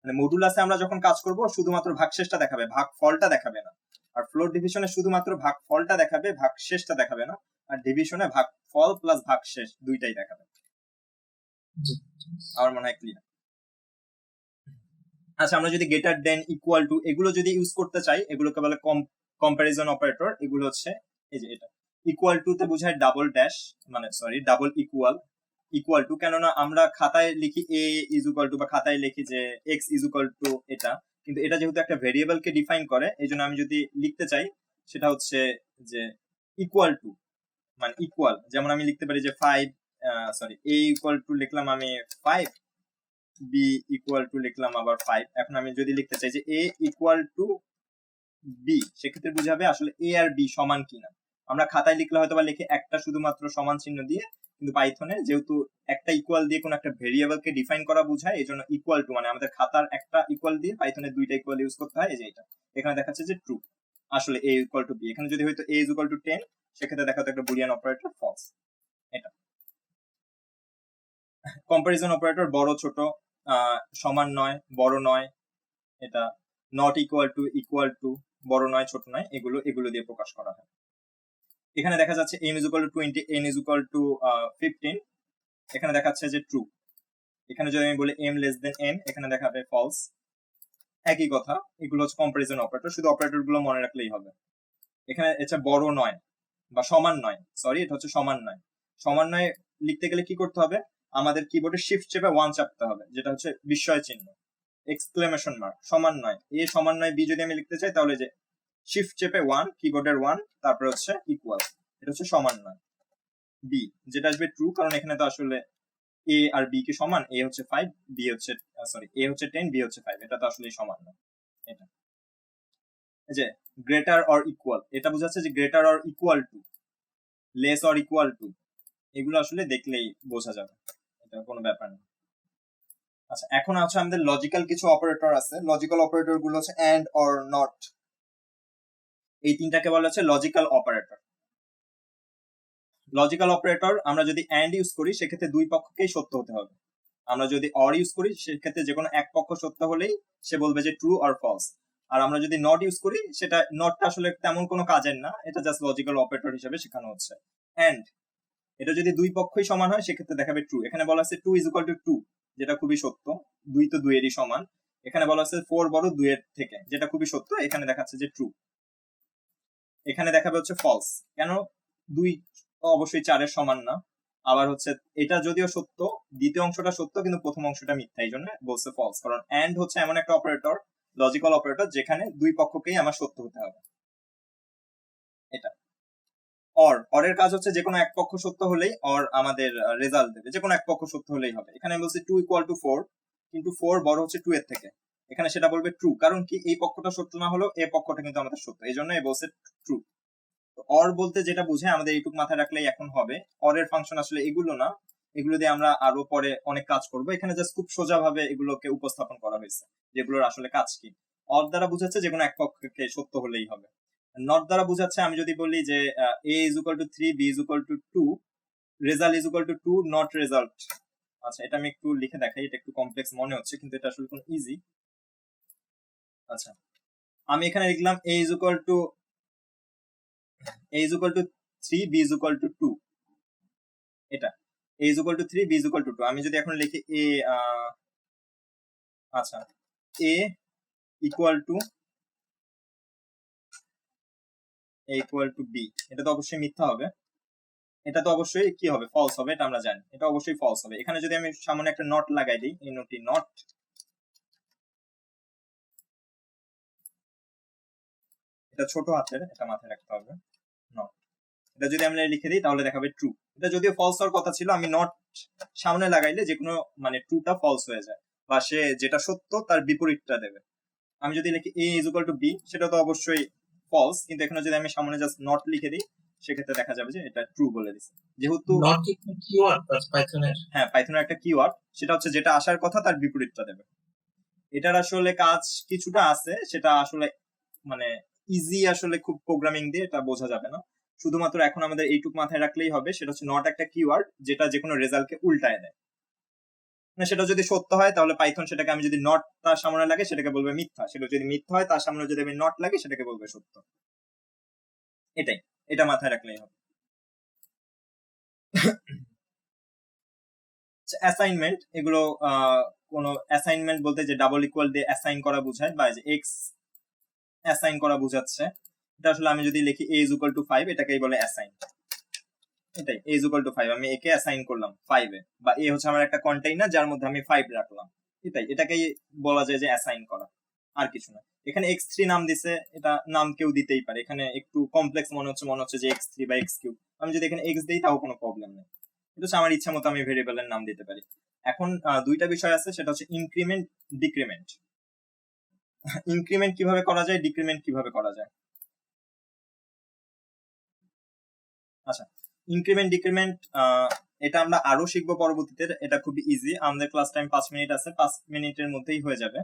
মানে মডুলাসে আমরা যখন কাজ করব শুধুমাত্র ভাগশেষটা দেখাবে, ভাগফলটা দেখাবে না। আর ফ্লোর ডিভিশনে শুধুমাত্র ভাগফলটা দেখাবে, ভাগশেষটা দেখাবে না। আর ডিভিশনে ভাগফল প্লাস ভাগশেষ দুইটাই দেখাবে। জি, আমার মনে হয় ক্লিয়ার। আচ্ছা, আমরা যদি গ্রেটার দেন, ইকুয়াল টু এগুলো যদি ইউজ করতে চাই, এগুলোকে বলে কম্পারিজন অপারেটর। এগুলো হচ্ছে এই যে এটা ইকুয়াল টু তে বোঝায় ডাবল ড্যাশ, মানে sorry double equal. Equal to কেননা আমরা খাতায় লিখি a ইজ ইকুয়াল টু, বা খাতায় লিখি যে x ইজ ইকুয়াল টু এটা, কিন্তু এটা যেহেতু একটা ভেরিয়েবলকে ডিফাইন করে, এই জন্য আমি যদি লিখতে চাই সেটা হচ্ছে যে ইকুয়াল টু, মানে ইকুয়াল। যেমন আমি লিখতে পারি যে 5 সরি a ইকুয়াল টু লিখলাম আমি 5, b ইকুয়াল টু লিখলাম আবার 5। এখন আমি যদি লিখতে চাই যে a ইকুয়াল টু b, সেক্ষেত্রে বুঝাবে আসলে a আর b সমান কিনা। আমরা খাতায় লিখলে হয়তো বা লিখে একটা শুধুমাত্র সমান চিহ্ন দিয়ে, কিন্তু পাইথনে যেহেতু একটা ইকুয়াল দিয়ে কোনো একটা ভেরিয়েবলকে ডিফাইন করা বোঝায়, এই জন্য ইকুয়াল টু মানে আমাদের খাতার একটা ইকুয়াল দিয়ে পাইথনে দুইটা ইকুয়াল ইউজ করতে হয়। এই যে এটা এখানে দেখাচ্ছে যে ট্রু, আসলে a ইকুয়াল টু b। এখানে যদি হয়তো a ইজ ইকুয়াল টু 10, সেক্ষেত্রে দেখাতো একটা বুলিয়ান অপারেটর ফলস। এটা কম্পারিজন অপারেটর, বড় ছোট, সমান নয় বড় নয়, এটা নট ইকুয়াল টু বড় নয় ছোট নয়, এগুলো দিয়ে প্রকাশ করা হয়। এখানে দেখা যাচ্ছে m is equal two 20, n is equal two 15, এখানে দেখাচ্ছে যে ট্রু। এখানে যদি আমি বলি m লেস দেন n, এখানে দেখাবে ফলস। একই কথা, এগুলো হচ্ছে কম্পারিজন অপারেটর, শুধু অপারেটর গুলো মনে রাখলেই হবে। এখানে এটা বড় নয় বা সমান নয়, সরি এটা হচ্ছে সমান নয়। সমান নয় লিখতে গেলে কি করতে হবে? আমাদের কিবোর্ডে শিফট চেপে 1 চাপতে হবে, যেটা হচ্ছে বিস্ময় চিহ্ন, এক্সক্লেমেশন মার্ক। সমান নয় a সমান নয় b যদি আমি লিখতে চাই, তাহলে যে শিফট চেপে 1, কিবোর্ডের 1, তারপরে হচ্ছে ইকুয়াল, এটা হচ্ছে সমান নয়। b যেটা আসবে ট্রু, কারণ এখানে তো আসলে a আর b কি সমান? a হচ্ছে 5, b হচ্ছে সরি a হচ্ছে 10, b হচ্ছে 5, এটা তো আসলে সমান না। এটা এই যে গ্রেটার অর ইকুয়াল, এটা বোঝাচ্ছে যে greater or equal to, less or equal to, এগুলো আসলে দেখলেই বোঝা যাবে, এটা কোনো ব্যাপার না। আচ্ছা, এখন আছে আমাদের লজিক্যাল কিছু অপারেটর আছে। লজিক্যাল অপারেটর গুলো হচ্ছে এন্ড অর নট, এই তিনটাকে বলা হচ্ছে লজিক্যাল অপারেটর। লজিক্যাল অপারেটর আমরা যদি এন্ড ইউজ করি, সেক্ষেত্রে দুই পক্ষকেই সত্য হতে হবে। আমরা যদি অর ইউজ করি, সেক্ষেত্রে যে কোনো এক পক্ষ সত্য হলেই সে বলবে যে ট্রু অর ফলস। আর আমরা যদি নট ইউজ করি, সেটা নটটা আসলে তেমন কোনো কাজের না, এটা জাস্ট লজিক্যাল অপারেটর হিসেবে শেখানো হচ্ছে। এন্ড এটা যদি দুই পক্ষই সমান হয়, সেক্ষেত্রে দেখাবে ট্রু। এখানে বলা আছে 2 ইজ ইকুয়াল টু 2, যেটা খুবই সত্য, 2 তো 2 এরই সমান। এখানে বলা আছে 4 বড় 2 এর থেকে, যেটা খুবই সত্য, এখানে দেখাচ্ছে যে ট্রু। এখানে দেখাবে হচ্ছে ফলস, কেন? 2 অবশ্যই 4 এর সমান না। আবার হচ্ছে এটা যদিও সত্য, দ্বিতীয় অংশটা সত্য কিন্তু প্রথম অংশটা মিথ্যা, এই জন্য বলছে ফলস। কারণ এন্ড হচ্ছে এমন একটা অপারেটর, লজিক্যাল অপারেটর, যেখানে দুই পক্ষকেই আমার সত্য হতে হবে। এটা অর এর কাজ হচ্ছে যে কোনো এক পক্ষ সত্য হলেই অর আমাদের রেজাল্ট দেবে, যে কোনো এক পক্ষ সত্য হলেই হবে। এখানে বলছে 2 ইকুয়াল টু 4, কিন্তু 4 বড় হচ্ছে 2 এর থেকে, এখানে সেটা বলবে ট্রু। কারণ কি, এই পক্ষটা সত্য না হলেও এই পক্ষটা কিন্তু আমাদের সত্য, এই জন্য এ বলছে ট্রু। অর বলতে যেটা বোঝায় আমাদের এইটুক মাথায় রাখলেই এখন হবে। অরের ফাংশন আসলে এগুলো না, এগুলো দিয়ে আমরা আরো পরে অনেক কাজ করব। এখানে জাস্ট খুব সোজা ভাবে এগুলোকে উপস্থাপন করা হয়েছে, যেগুলোর আসলে কাজ কি। অর দ্বারা বোঝাচ্ছে যে কোনো এক পক্ষকে সত্য হলেই হবে। নট দ্বারা বোঝাচ্ছে আমি যদি বলি যে a is equal to 3, b is equal to 2, result is equal to 2, not result. আচ্ছা, এটা আমি একটু লিখে দেখাই, এটা একটু কমপ্লেক্স মনে হচ্ছে কিন্তু এটা আসলে কোনো ইজি। আচ্ছা, আমি এখানে লিখলাম a is equal to 3, b is equal to 2, এটা a is equal to 3, b is equal to 2। আমি যদি এখন লিখি a, আচ্ছা, a equal to b, এটা তো অবশ্যই মিথ্যা হবে, এটা তো অবশ্যই কি হবে, ফলস হবে, এটা আমরা জানি, এটা অবশ্যই ফলস হবে। এখানে যদি আমি সামনে একটা নট লাগাই দিই, এনটি নট, এটা ছোট হাতের, এটা মাথায় রাখতে হবে, নট। এটা যদি আমরা লিখে দিই তাহলে দেখাবে ট্রু। এটা যদিও ফলস হওয়ার কথা ছিল, আমি নট সামনে লাগাইলে যে কোনো মানে ট্রুটা ফলস হয়ে যায়, বা সে যেটা সত্য তার বিপরীতটা দেবে। আমি যদি লিখি a is equal to b, সেটা তো অবশ্যই ফলস, কিন্তু এখানে যদি আমি সামনে জাস্ট নট লিখে দিই সেক্ষেত্রে দেখা যাবে যে এটা ট্রু বলে দিচ্ছে। যেহেতু নট কি কিওয়ার্ড পাইথনের? হ্যাঁ, পাইথনের একটা কিওয়ার্ড, সেটা হচ্ছে যেটা আসার কথা তার বিপরীতটা দেবে। এটার আসলে কাজ কিছুটা আছে, সেটা আসলে মানে ইজি, আসলে খুব প্রোগ্রামিং দিয়ে এটা বোঝা যাবে না। শুধুমাত্র এখন আমাদের এইটুক মাথায় রাখলেই হবে, সেটা হচ্ছে নট একটা কিওয়ার্ড যেটা যে কোনো রেজাল্টকে উল্টায় দেয়। মানে সেটা যদি সত্য হয় তাহলে পাইথন সেটাকে, আমি যদি নট তার সামনে লাগে সেটাকে বলবে মিথ্যা, সেটা যদি মিথ্যা হয় তার সামনে যদি আমি নট লাগে সেটাকে বলবে সত্য। এটাই, এটা মাথায় রাখলেই হবে। অ্যাসাইনমেন্ট, এগুলো কোন অ্যাসাইনমেন্ট বলতে যে ডাবল ইকুয়াল দিয়ে অ্যাসাইন করা বোঝায়, বা যে এক্স অ্যাসাইন করা বোঝাচ্ছে। এটা আসলে আমি যদি লিখি a is equal to 5, এটাকেই বলে অ্যাসাইন। এটাই, a is equal to 5, আমি একে অ্যাসাইন করলাম 5 এ, বা a হচ্ছে আমার একটা কন্টেইনার যার মধ্যে আমি 5 রাখলাম, এটাই, এটাকেই বলা যায় যে অ্যাসাইন করা, আর কিছু না। এখানে x3 নাম দিছে, এটা নাম কেউ দিতেই পারে, এখানে একটু কমপ্লেক্স মনে হচ্ছে যে x3 বা x3, আমি যদি এখানে x দেই তাও কোনো প্রবলেম নেই, এটা হচ্ছে আমার ইচ্ছা মতো আমি ভেরিয়েবলের নাম দিতে পারি। এখন দুইটা বিষয় আছে, সেটা হচ্ছে ইনক্রিমেন্ট, ডিক্রিমেন্ট। ইনক্রিমেন্ট কিভাবে করা যায়, ডিক্রিমেন্ট কিভাবে করা যায়। আচ্ছা, ইনক্রিমেন্ট ডিক্রিমেন্ট এটা আমরা আরো শিখবো পরবর্তীতে, এটা খুবই ইজি। আমাদের ক্লাস টাইম 5 মিনিট আছে, 5 মিনিটের মধ্যেই হয়ে যাবে,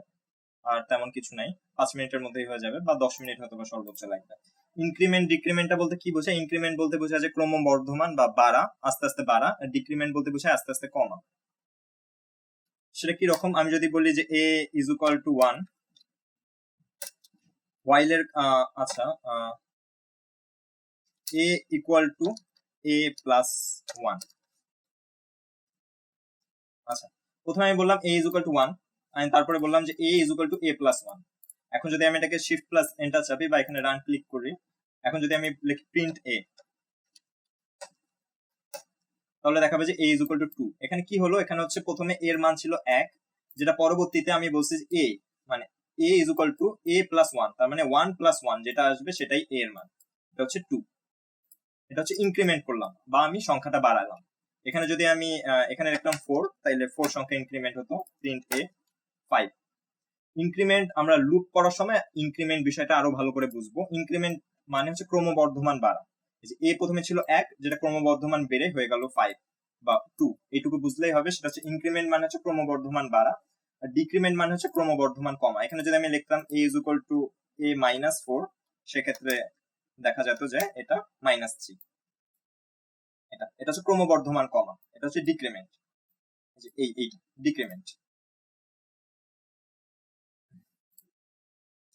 আর তেমন কিছু নাই, 5 মিনিটের মধ্যেই হয়ে যাবে, বা 10 মিনিট হয়তো বা সর্বোচ্চ লাগবে। ইনক্রিমেন্ট ডিক্রিমেন্টটা বলতে কি বোঝায়? ইনক্রিমেন্ট বলতে বোঝায় যে ক্রমবর্ধমান বা বাড়া, আস্তে আস্তে বাড়া। আর ডিক্রিমেন্ট বলতে বোঝায় আস্তে আস্তে কমা। সেটা কি রকম? আমি যদি বলি যে a is equal to 1, while এর আচ্ছা, a equal to a plus 1। আচ্ছা, প্রথমে আমি বললাম a is equal to 1, আমি তারপরে বললাম যে a is equal to a plus 1। এখন যদি আমি এটাকে শিফট প্লাস এন্টার চাপি বা এখানে রান ক্লিক করি, এখন যদি আমি লিখি প্রিন্ট a, তাহলে দেখাবে যে a is equal to 2। এখানে কি হলো? এখানে হচ্ছে প্রথমে a এর মান ছিল 1, যেটা পরবর্তীতে আমি বলছি a, মানে a is equal to a plus 1, তার মানে 1 plus 1 যেটা আসবে সেটাই a এর মান, এটা হচ্ছে 2। এটা হচ্ছে ইনক্রিমেন্ট করলাম, বা আমি সংখ্যাটা বাড়ালাম। এখানে যদি আমি এখানে লিখলাম 4, তাইলে 4 সংখ্যা ইনক্রিমেন্ট হতো, প্রিন্ট a 5। ইনক্রিমেন্ট আমরা লুপ করার সময় ইনক্রিমেন্ট বিষয়টা আরো ভালো করে বুঝবো। ইনক্রিমেন্ট মানে হচ্ছে ক্রমবর্ধমান বাড়া। এই যে a প্রথমে ছিল 1, যেটা ক্রমবর্ধমান বেড়ে হয়ে গেল 5 বা 2, এইটুকু বুঝলেই হবে। সেটা হচ্ছে ইনক্রিমেন্ট মানে হচ্ছে ক্রমবর্ধমান বাড়া, আর ডিক্রিমেন্ট মানে হচ্ছে ক্রমবর্ধমান কমা। এখানে যদি আমি লিখতাম a is equal to a minus 4, সেক্ষেত্রে দেখা যেত যে এটা -3। এটা হচ্ছে ক্রমবর্ধমান কমা, এটা হচ্ছে ডিক্রিমেন্ট, এই ডিক্রিমেন্ট।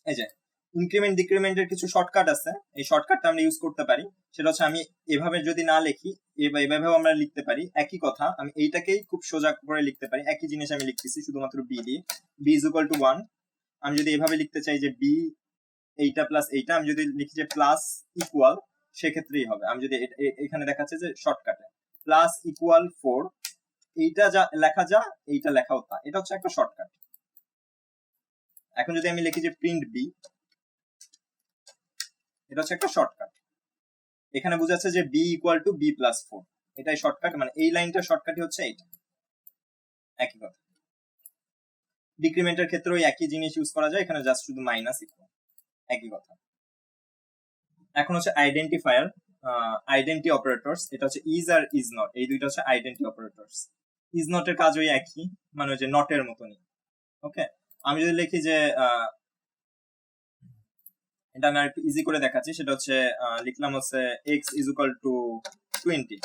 এই যে ইনক্রিমেন্ট ডিক্রিমেন্টের কিছু শর্টকাট আছে, এই শর্টকাটটা আমরা ইউজ করতে পারি। সেটা হচ্ছে আমি এভাবে যদি না লিখি, এভাবেও আমরা লিখতে পারি একই কথা। আমি এইটাকেই খুব সোজা করে লিখতে পারি, একই জিনিস আমি লিখতেছি শুধুমাত্র b দিয়ে, b is equal to 1। আমি যদি এভাবে লিখতে চাই যে b এইটা প্লাস এইটা, আমি যদি লিখি যে প্লাস ইকুয়াল, সেক্ষেত্রেই হবে। আমি যদি এখানে দেখাচ্ছে যে শর্টকাটে প্লাস ইকুয়াল 4, এইটা যা লেখা যা, এইটা লেখাও তা, এটা হচ্ছে একটা শর্টকাট। এখন যদি আমি লিখি যে প্রিন্ট b, এটা হচ্ছে একটা শর্টকাট। এখানে বোঝাচ্ছে যে b equal to b plus 4, এটাই শর্টকাট, মানে এই লাইনটার শর্টকাটই হচ্ছে এইটা, একই কথা। ডিক্রিমেন্টের ক্ষেত্রে ওই একই জিনিস ইউজ করা যায়, এখানে জাস্ট শুধু মাইনাস ইকুয়াল, একই কথা। এখন হচ্ছে আইডেন্টিফায়ার, আইডেন্টি অপারেটরস, এটা হচ্ছে ইজ আর ইজ নট, এই দুইটা হচ্ছে আইডেন্টি অপারেটরস। ইজ নট এর কাজ ওই একই, মানে ওই যে নটের মতনই। ওকে, আমি যদি লিখি যে এটা আমি একটু ইজি করে দেখাচ্ছি, সেটা হচ্ছে লিখলাম হচ্ছে x is equal two 20,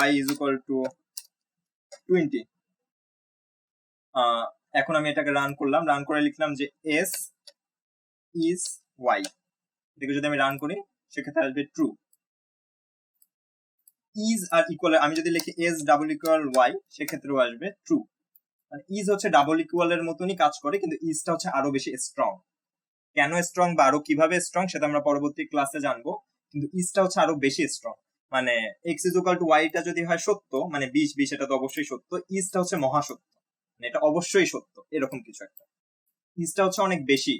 y is equal two 20। এখন আমি এটাকে রান করলাম, রান করে লিখলাম যে s ইজ y, এটাকে যদি আমি রান করি সেক্ষেত্রে আসবে ট্রু। ইজ আর ইকুয়াল আমি যদি লিখি s ডাবল ইকুয়াল y সেক্ষেত্রেও আসবে ট্রু। মানে ইজ হচ্ছে ডাবল ইকুয়াল এর মতনই কাজ করে, কিন্তু ইজটা হচ্ছে আরো বেশি স্ট্রং। কেন স্ট্রং বা আরো কিভাবে স্ট্রং সেটা আমরা পরবর্তী ক্লাসে জানবো, কিন্তু ইজটা হচ্ছে আরো বেশি স্ট্রং। মানে X is equal to Y টা যদি হয় সত্য, মানে 20 এটা তো অবশ্যই সত্য, ইজটা হচ্ছে মহাসত্য, মানে এটা অবশ্যই সত্য, এরকম কিছু একটা। ইজটা হচ্ছে অনেক বেশি,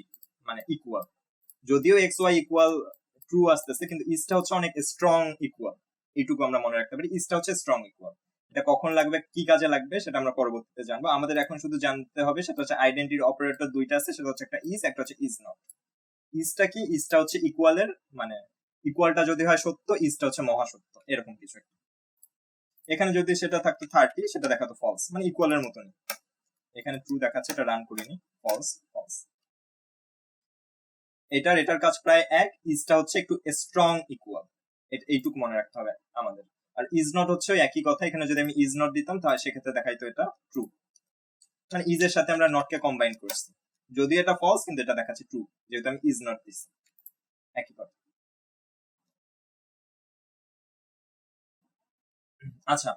মানে ইকুয়াল, যদিও এক্স ওয়াই ইকুয়াল ট্রু আসতেছে, কিন্তু ইজটা হচ্ছে অনেক স্ট্রং ইকুয়াল, এইটুকু আমরা মনে রাখতে পারি, ইজটা হচ্ছে স্ট্রং ইকুয়াল। এটা কখন লাগবে, কি কাজে লাগবে সেটা আমরা পরবর্তীতে জানবো। আমাদের এখন শুধু জানতে হবে সেটা হচ্ছে আইডেন্টিটি অপারেটর দুইটা আছে, সেটা হচ্ছে একটা ইজ, একটা হচ্ছে ইজ নট। ইজটা কি, ইজটা হচ্ছে ইকুয়ালের, মানে ইকুয়ালটা যদি হয় সত্য, ইজটা হচ্ছে মহাসত্য, এরকম কিছু একটা। এখানে যদি সেটা থাকতো 30 সেটা দেখাতো ফলস, মানে ইকুয়ালের মতনই। এখানে ট্রু দেখাচ্ছে, এটা রান করিনি, ফলস ফলস। এটার কাজ প্রায় এক, ইজটা হচ্ছে একটু স্ট্রং ইকুয়াল, এইটুকু মনে রাখতে হবে আমাদের। আর ইজ নট হচ্ছে একই কথা, এখানে যদি আমি ইজ নট দিতাম তাহলে সেক্ষেত্রে দেখাইতো এটা ট্রু, মানে ইজের সাথে আমরা নটকে কম্বাইন করছি, যদি এটা ফলস কিন্তু এটা দেখাচ্ছে ট্রু, যেহেতু আমি ইজ নট দিচ্ছি, একই কথা। আচ্ছা,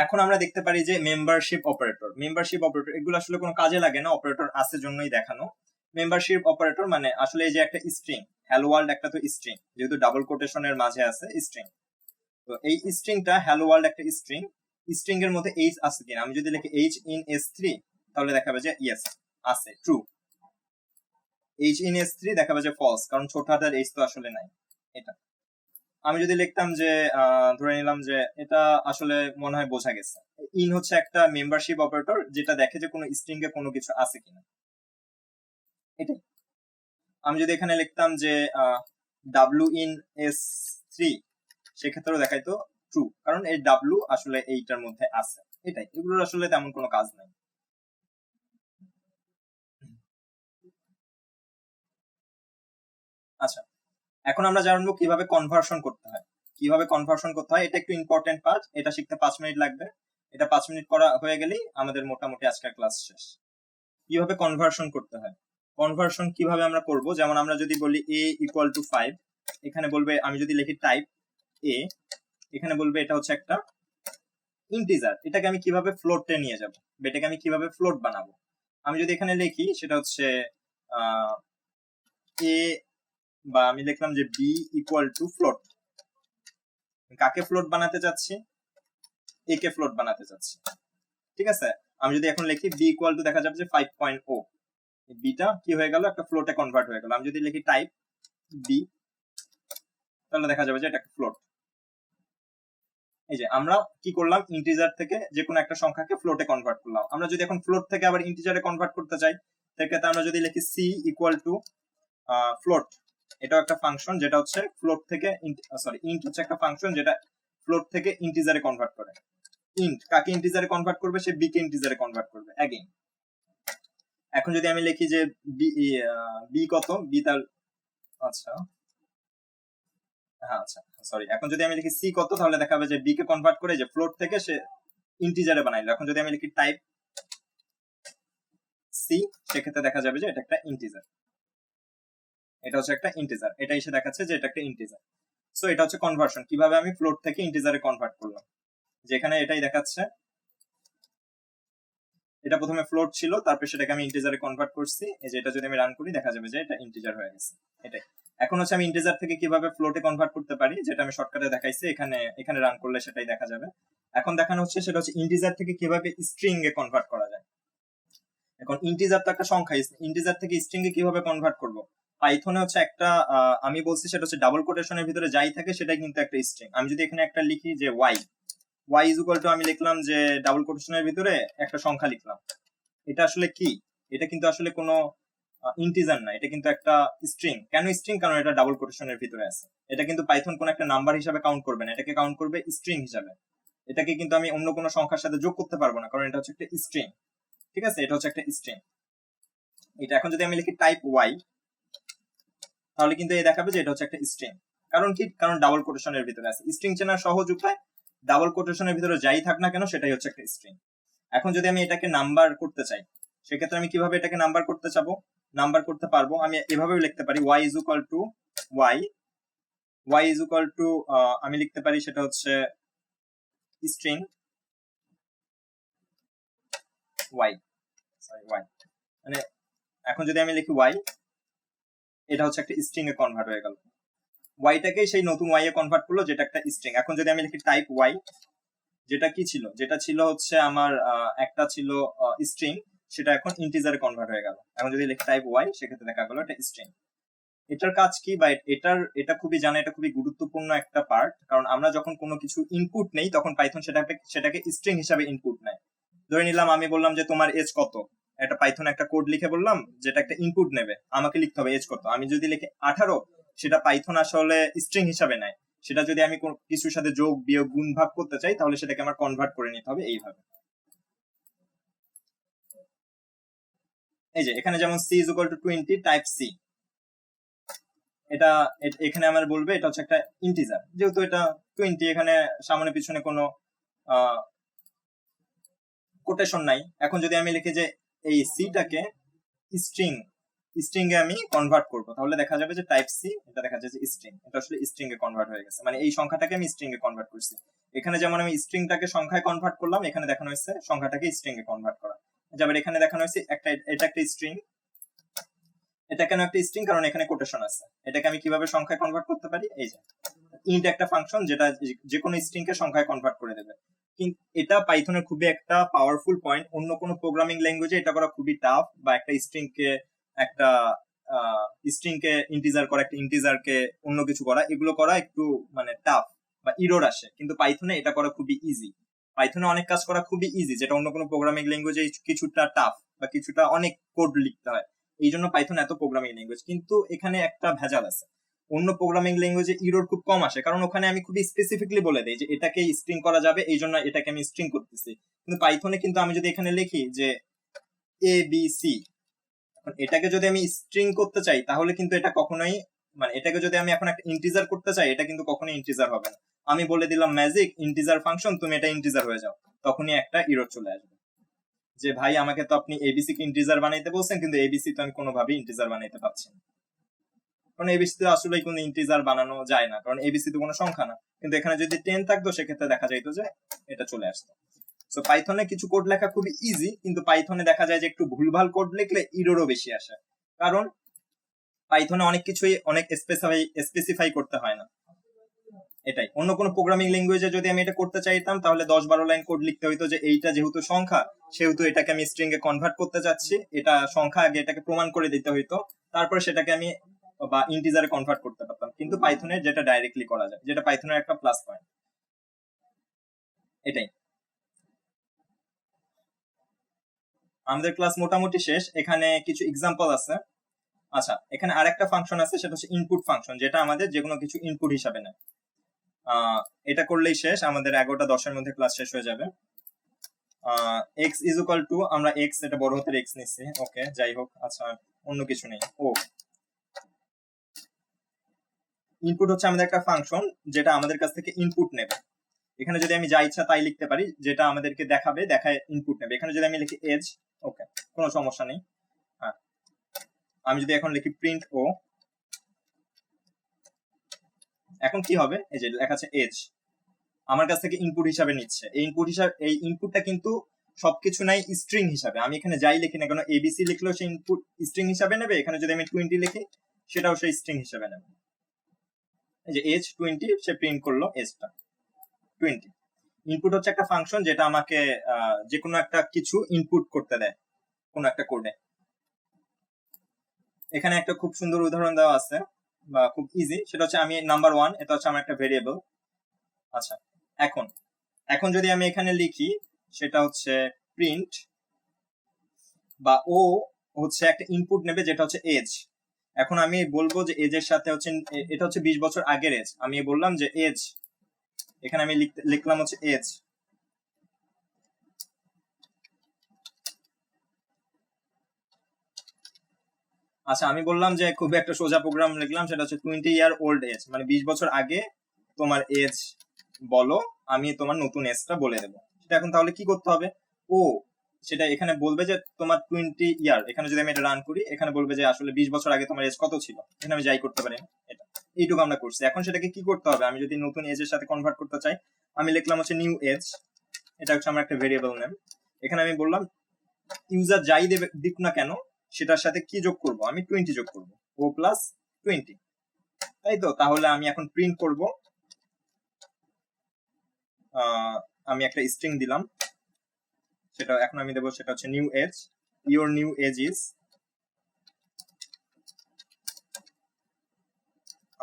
এখন আমরা দেখতে পারি যে মেম্বারশিপ অপারেটর, এগুলো আসলে কোনো কাজে লাগে না, অপারেটর আছে জন্যই দেখানো। মেম্বারশিপ অপারেটর মানে আসলে এই যে একটা স্ট্রিং, হ্যালো ওয়ার্ল্ড একটা তো স্ট্রিং, যেহেতু ডাবল কোটেশনের মাঝে আছে স্ট্রিং, তো এই স্ট্রিংটা হ্যালো ওয়ার্ল্ড একটা স্ট্রিং এর মধ্যে এইচ আছে কিনা, আমি যদি লিখি এইচ ইন s3 তাহলে দেখাবে যে ইয়েস আছে, ট্রু। এইচ ইন s3 দেখাবে যে ফলস, কারণ ছোট হাতের এইচ তো আসলে নাই। এটা আমি যদি লিখতাম যে ধরে নিলাম যে এটা আসলে মনে হয় বোঝা গেছে, ইন হচ্ছে একটা মেম্বারশিপ অপারেটর যেটা দেখে যে কোনো স্ট্রিং এ কোনো কিছু আছে কিনা, এটাই। আমি যদি এখানে লিখতাম যে ডাব্লিউ ইন s3 সেক্ষেত্রেও দেখাইতো ট্রু, কারণ এই ডাব্লিউ আসলে এইটার মধ্যে আছে, এটাই। এগুলোর আসলে তেমন কোনো কাজ নাই। আচ্ছা, এখন আমরা জানবো কিভাবে কনভার্সন করতে হয়। এটা একটু ইম্পর্টেন্ট পার্ট, এটা শিখতে 5 মিনিট লাগবে। এটা 5 মিনিট করা হয়ে গেলেই আমাদের মোটামুটি আজকের ক্লাস শেষ। কিভাবে কনভার্সন করতে হয়, কনভার্সন কিভাবে আমরা করব, যেমন আমরা যদি বলি a ইকুয়াল টু 5, এখানে বলবে, আমি যদি লিখি টাইপ a, এখানে বলবে এটা হচ্ছে একটা ইন্টিজার, এটাকে আমি কিভাবে ফ্লোটে নিয়ে যাব, এটাকে আমি কিভাবে ফ্লোট বানাবো। আমি যদি এখানে লিখি সেটা হচ্ছে a, বা আমি লিখলাম যে b ইকুয়াল টু ফ্লোট, কাকে ফ্লোট বানাতে চাচ্ছি, a কে ফ্লোট বানাতে চাচ্ছি, ঠিক আছে। আমি যদি এখন লিখি b ইকুয়াল টু, দেখা যাবে যে 5.0, বিটা কি হয়ে গেল, একটা ফ্লোটে কনভার্ট হয়ে গেল। আমি যদি লিখি টাইপ বি তাহলে দেখা যাবে যে এটা একটা ফ্লোট। এই যে আমরা কি করলাম, ইন্টিজার থেকে যে কোনো একটা সংখ্যাকে ফ্লোটে কনভার্ট করলাম। আমরা যদি এখন ফ্লোট থেকে আবার ইন্টিজারে কনভার্ট করতে চাই, সেক্ষেত্রে আমরা যদি লিখি সি ইকুয়াল টু ফ্লোট, এটাও একটা ফাংশন যেটা হচ্ছে ফ্লোট থেকে, ইন্ট হচ্ছে একটা ফাংশন যেটা ফ্লোট থেকে ইন্টিজারে কনভার্ট করে। ইন্ট কাকে ইন্টিজারে কনভার্ট করবে, সে বি কে ইন্টিজারে কনভার্ট করবে अगेन। এখন যদি আমি লিখি যে বি কত, বি তার, আচ্ছা হ্যাঁ আচ্ছা সরি, এখন যদি আমি লিখি সি কত তাহলে দেখাবে যে বি কে কনভার্ট করে যে ফ্লোট থেকে সে ইন্টিজারে বানাইলো। এখন যদি আমি লিখি টাইপ সি সেক্ষেত্রে দেখা যাবে যে এটা একটা ইন্টিজার, এটা হচ্ছে একটা ইন্টিজার, এটা এসে দেখাচ্ছে যে এটা একটা ইন্টিজার। সো এটা হচ্ছে কনভার্সন, কিভাবে আমি ফ্লোট থেকে ইন্টিজারে কনভার্ট করলাম, যেখানে এটাই দেখাচ্ছে এটা প্রথমে ফ্লোট ছিল, তারপর সেটাকে আমি ইন্টিজারে কনভার্ট করছি। এই যে এটা যদি আমি রান করি দেখা যাবে যে এটা ইন্টিজার হয়ে গেছে, এটাই। এখন হচ্ছে আমি ইন্টিজার থেকে কিভাবে ফ্লোটে কনভার্ট করতে পারি, যেটা আমি শর্টকাটে দেখাইছি, এখানে রান করলে সেটাই দেখা যাবে। এখন দেখানো হচ্ছে সেটা হচ্ছে ইন্টিজার থেকে কিভাবে স্ট্রিং এ কনভার্ট করা যায়। এখন ইন্টিজার তো একটা সংখ্যা, ইন্টিজার থেকে স্ট্রিং এ কিভাবে কনভার্ট করব, পাইথনে হচ্ছে একটা আমি বলছি সেটা হচ্ছে ডাবল কোটেশনের ভিতরে যাই থাকে সেটাই কিন্তু একটা স্ট্রিং। আমি যদি এখানে একটা লিখি যে y ইজ ইকুয়াল টু, আমি লিখলাম যে ডাবল কোটেশনের ভিতরে একটা সংখ্যা লিখলাম, এটা আসলে কি? এটা কিন্তু আসলে কোনো ইন্টিজার না, এটা কিন্তু একটা স্ট্রিং। কেন স্ট্রিং? কারণ এটা ডাবল কোটেশনের ভিতরে আছে। এটা কিন্তু পাইথন কোন একটা নাম্বার হিসাবে কাউন্ট করবে না, এটাকে কাউন্ট করবে স্ট্রিং হিসাবে। এটাকে কিন্তু আমি অন্য কোনো সংখ্যার সাথে যোগ করতে পারবো না, কারণ এটা হচ্ছে একটা স্ট্রিং। ঠিক আছে, এটা হচ্ছে একটা স্ট্রিং। এটা এখন যদি আমি লিখি টাইপ ওয়াই, তাহলে কিন্তু এই দেখাবে যে এটা হচ্ছে একটা স্ট্রিং। কারণ কি? কারণ ডাবল কোটেশনের ভিতরে আছে। স্ট্রিং চেনার সহজ উপায়, ডাবল কোটেশনের ভিতরে যাই থাক না কেন সেটাই হচ্ছে একটা স্ট্রিং। এখন যদি আমি এটাকে নাম্বার করতে চাই, সেক্ষেত্রে আমি কিভাবে এটাকে নাম্বার করতে চাবো? নাম্বার করতে পারবো, আমি এভাবেও লিখতে পারি y is equal two y, y is equal two আমি লিখতে পারি সেটা হচ্ছে স্ট্রিং y, সরি y, মানে এখন যদি আমি লিখি y, এটা হচ্ছে একটা স্ট্রিং এ কনভার্ট হয়ে গেল। ওয়াইটাকে সেই নতুন ওয়াই এ কনভার্ট করলো, যেটা একটা স্ট্রিং। এখন যদি আমি লিখি টাইপ ওয়াই, যেটা কি ছিল? যেটা ছিল হচ্ছে আমার একটা ছিল স্ট্রিং, সেটা এখন ইন্টিজারে কনভার্ট হয়ে গেল। এখন যদি লিখি টাইপ ওয়াই, সেক্ষেত্রে দেখা গেল এটা স্ট্রিং। এটার কাজ কি, বা এটা খুবই জানা, এটা খুবই গুরুত্বপূর্ণ একটা পার্ট। কারণ আমরা যখন কোনো কিছু ইনপুট নেই, তখন পাইথন সেটাকে স্ট্রিং হিসাবে ইনপুট নেয়। ধরে নিলাম আমি বললাম যে তোমার এজ কত, একটা পাইথন একটা কোড লিখে বললাম, যেটা একটা ইনপুট নেবে, আমাকে লিখতে হবে এজ কত। আমি যদি লিখি 18, সেটা পাইথন আসলে স্ট্রিং হিসাবে নেয়। সেটা যদি আমি কিছুর সাথে যোগ বিয়োগ গুণ ভাগ করতে চাই, তাহলে সেটাকে আমার কনভার্ট করে নিতে হবে এইভাবে। এই যে এখানে যেমন c is equal two 20 type c, এটা এখানে আমার বলবে এটা হচ্ছে একটা ইন্টিজার, যেহেতু এটা 20, এখানে সামনে পিছনে কোনো কোটেশন নাই। এখন যদি আমি লিখি যে এই সিটাকে স্ট্রিং এ আমি কনভার্ট করব, তাহলে দেখা যাবে যে টাইপ সি, এটা দেখা যাচ্ছে স্ট্রিং, এটা আসলে স্ট্রিং এ কনভার্ট হয়ে গেছে। মানে এই সংখ্যাটাকে আমি স্ট্রিং এ কনভার্ট করছি। এখানে যেমন আমি স্ট্রিংটাকে সংখ্যায় কনভার্ট করলাম, এখানে দেখানো হয়েছে সংখ্যাটাকে স্ট্রিং এ কনভার্ট করা। যেমন এখানে দেখানো হয়েছে এটা একটা স্ট্রিং। এটা কেন একটা স্ট্রিং? কারণ এখানে কোটেশন আছে। এটাকে আমি কিভাবে সংখ্যায় কনভার্ট করতে পারি? এই যে ইন্ট একটা ফাংশন, যেটা যে কোনো স্ট্রিং কে সংখ্যায় কনভার্ট করে দেবে। কিন্তু এটা পাইথনের খুবই একটা পাওয়ারফুল পয়েন্ট। অন্য কোনো প্রোগ্রামিং ল্যাঙ্গুয়েজে এটা করা খুবই টাফ, বা একটা স্ট্রিং কে ইন্টিজার করা, একটা ইন্টিজার কে অন্য কিছু করা, এগুলো করা একটু মানে টাফ বা ইরর আসে। কিন্তু পাইথনে এটা করা খুবই ইজি। পাইথনে অনেক কাজ করা খুবই ইজি, যেটা অন্য কোনো প্রোগ্রামিং ল্যাঙ্গুয়েজে কিছুটা টাফ বা কিছুটা অনেক কোড লিখতে হয়। এই জন্য পাইথন এত প্রোগ্রামিং ল্যাঙ্গুয়েজ। কিন্তু এখানে একটা ভেজাল আছে, অন্য প্রোগ্রামিং ল্যাঙ্গুয়েজে ইরর খুব কম আসে, কারণ ওখানে আমি খুবই স্পেসিফিকলি বলে দেই যে এটাকে স্ট্রিং করা যাবে, এই জন্য এটাকে আমি স্ট্রিং করতেছি। কিন্তু পাইথনে কিন্তু আমি যদি এখানে লিখি যে এ বি সি, এখন এটাকে যদি আমি স্ট্রিং করতে চাই, তাহলে কিন্তু এটা কখনোই, মানে এটাকে যদি আমি এখন একটা ইন্টিজার করতে চাই, এটা কিন্তু কখনোই ইন্টিজার হবে না। আমি বলে দিলাম ম্যাজিক ইন্টিজার ফাংশন, তুমি এটা ইন্টিজার হয়ে যাও, তখনই একটা ইরর চলে আসবে যে ভাই আমাকে তো আপনি এবিসি কে ইন্টিজার বানাইতে বলছেন, কিন্তু এবিসি তো আমি কোনোভাবেই ইন্টিজার বানাইতে পারছি না। কারণ এবিসি তো আসলে কোনো ইন্টিজার বানানো যায় না, কারণ এবিসি তো কোনো সংখ্যা না। কিন্তু এখানে যদি 10 থাকতো, সেক্ষেত্রে দেখা যাইতো যে এটা চলে আসতো। সো পাইথনে কিছু কোড লেখা খুবই ইজি, কিন্তু পাইথনে দেখা যায় যে একটু ভুলভাল কোড লিখলে ইররও বেশি আসে। কারণ পাইথনে অনেক কিছুই অনেক স্পেসিফাই করতে হয় না। এটাই, অন্য কোনো প্রোগ্রামিং ল্যাঙ্গুয়েজে যদি আমি এটা করতে চাইতাম, তাহলে 10-12 লাইন কোড লিখতে হইতো যে এইটা যেহেতু সংখ্যা, সেহেতু এটাকে আমি স্ট্রিং এ কনভার্ট করতে যাচ্ছি, এটা সংখ্যা, আগে এটাকে প্রমাণ করে দিতে হইতো, তারপরে সেটাকে আমি বা ইন্টিজারে কনভার্ট করতে পারতাম। কিন্তু পাইথনে যেটা ডাইরেক্টলি করা যায়, যেটা পাইথনের একটা প্লাস পয়েন্ট। এটাই, আমাদের ক্লাস মোটামুটি শেষ। এখানে কিছু এক্সাম্পল আছে। আচ্ছা, এখানে আরেকটা ফাংশন আছে, সেটা হচ্ছে ইনপুট ফাংশন, যেটা আমাদের যে কোনো কিছু ইনপুট হিসাবে নেয়। এটা করলেই শেষ, আমাদের 11:10 মধ্যে ক্লাস শেষ হয়ে যাবে। x ইজ ইকুয়াল টু, আমরা x এটা বড় হাতের x নিচ্ছি, ওকে যাই হোক। আচ্ছা, অন্য কিছু নেই। ও ইনপুট হচ্ছে আমাদের একটা ফাংশন, যেটা আমাদের কাছ থেকে ইনপুট নেবে। এখানে যদি আমি যা ইচ্ছা তাই লিখতে পারি, যেটা আমাদেরকে দেখায় ইনপুট নেবে। এখানে যদি আমি লিখি এজ, ওকে, কোনো সমস্যা নেই। হ্যাঁ, আমি যদি এখন লিখি প্রিন্ট ও, এখন কি হবে? এই যে লেখা আছে এজ, আমার কাছ থেকে ইনপুট হিসাবে নিচ্ছে। এই ইনপুটটা কিন্তু সবকিছু নাই স্ট্রিং হিসাবে। আমি এখানে যাই লিখি না কেন, এবিসি লিখলেও সে ইনপুট স্ট্রিং হিসাবে নেবে। এখানে যদি আমি 20 লিখি, সেটাও সে স্ট্রিং হিসাবে নেবে। এই যে এজ 20, সে প্রিন্ট করলো এজটা 20। ইনপুট হচ্ছে একটা ফাংশন, যেটা আমাকে যে কোনো একটা কিছু ইনপুট করতে দেয় কোনো একটা কোডে। এখানে একটা খুব সুন্দর উদাহরণ দেওয়া আছে, বা খুব ইজি, সেটা হচ্ছে আমি নাম্বার 1, এটা হচ্ছে আমার একটা ভেরিয়েবল। আচ্ছা, এখন যদি আমি এখানে লিখি, সেটা হচ্ছে প্রিন্ট বা ও হচ্ছে একটা ইনপুট নেবে যেটা হচ্ছে এজ। এখন আমি বলবো যে এজের সাথে হচ্ছে এটা হচ্ছে 20 বছর আগের এজ, আমি বললাম যে এজ, এখানে আমি লিখলাম হচ্ছে এজ। আচ্ছা, আমি বললাম যে খুবই একটা সোজা প্রোগ্রাম লিখলাম, সেটা হচ্ছে 20 year old এজ, মানে 20 বছর আগে তোমার এজ বলো, আমি তোমার নতুন এজটা বলে দেবো। সেটা এখন তাহলে কি করতে হবে, ও সেটা এখানে বলবে যে তোমার 20 ইয়ার, এখানে যদি আমি এটা রান করি এখানে বলবে যে আসলে 20 বছর আগে তোমার এজ কত ছিল, এখানে আমি যাই করতে পারি না। এটা এইটুকু আমরা করছি। এখন সেটাকে কি করতে হবে, আমি যদি নতুন এজের সাথে কনভার্ট করতে চাই, আমি লিখলাম হচ্ছে নিউ এজ, এটা হচ্ছে আমার একটা ভেরিয়েবল নেম। এখানে আমি বললাম ইউজার যাই দেবে দিক না কেন সেটার সাথে কি যোগ করব, আমি 20 যোগ করব, ও প্লাস 20, তাই তো? তাহলে আমি এখন প্রিন্ট করব, আমি একটা স্ট্রিং দিলাম, সেটা এখন আমি দেবো, সেটা হচ্ছে new age, your new age is,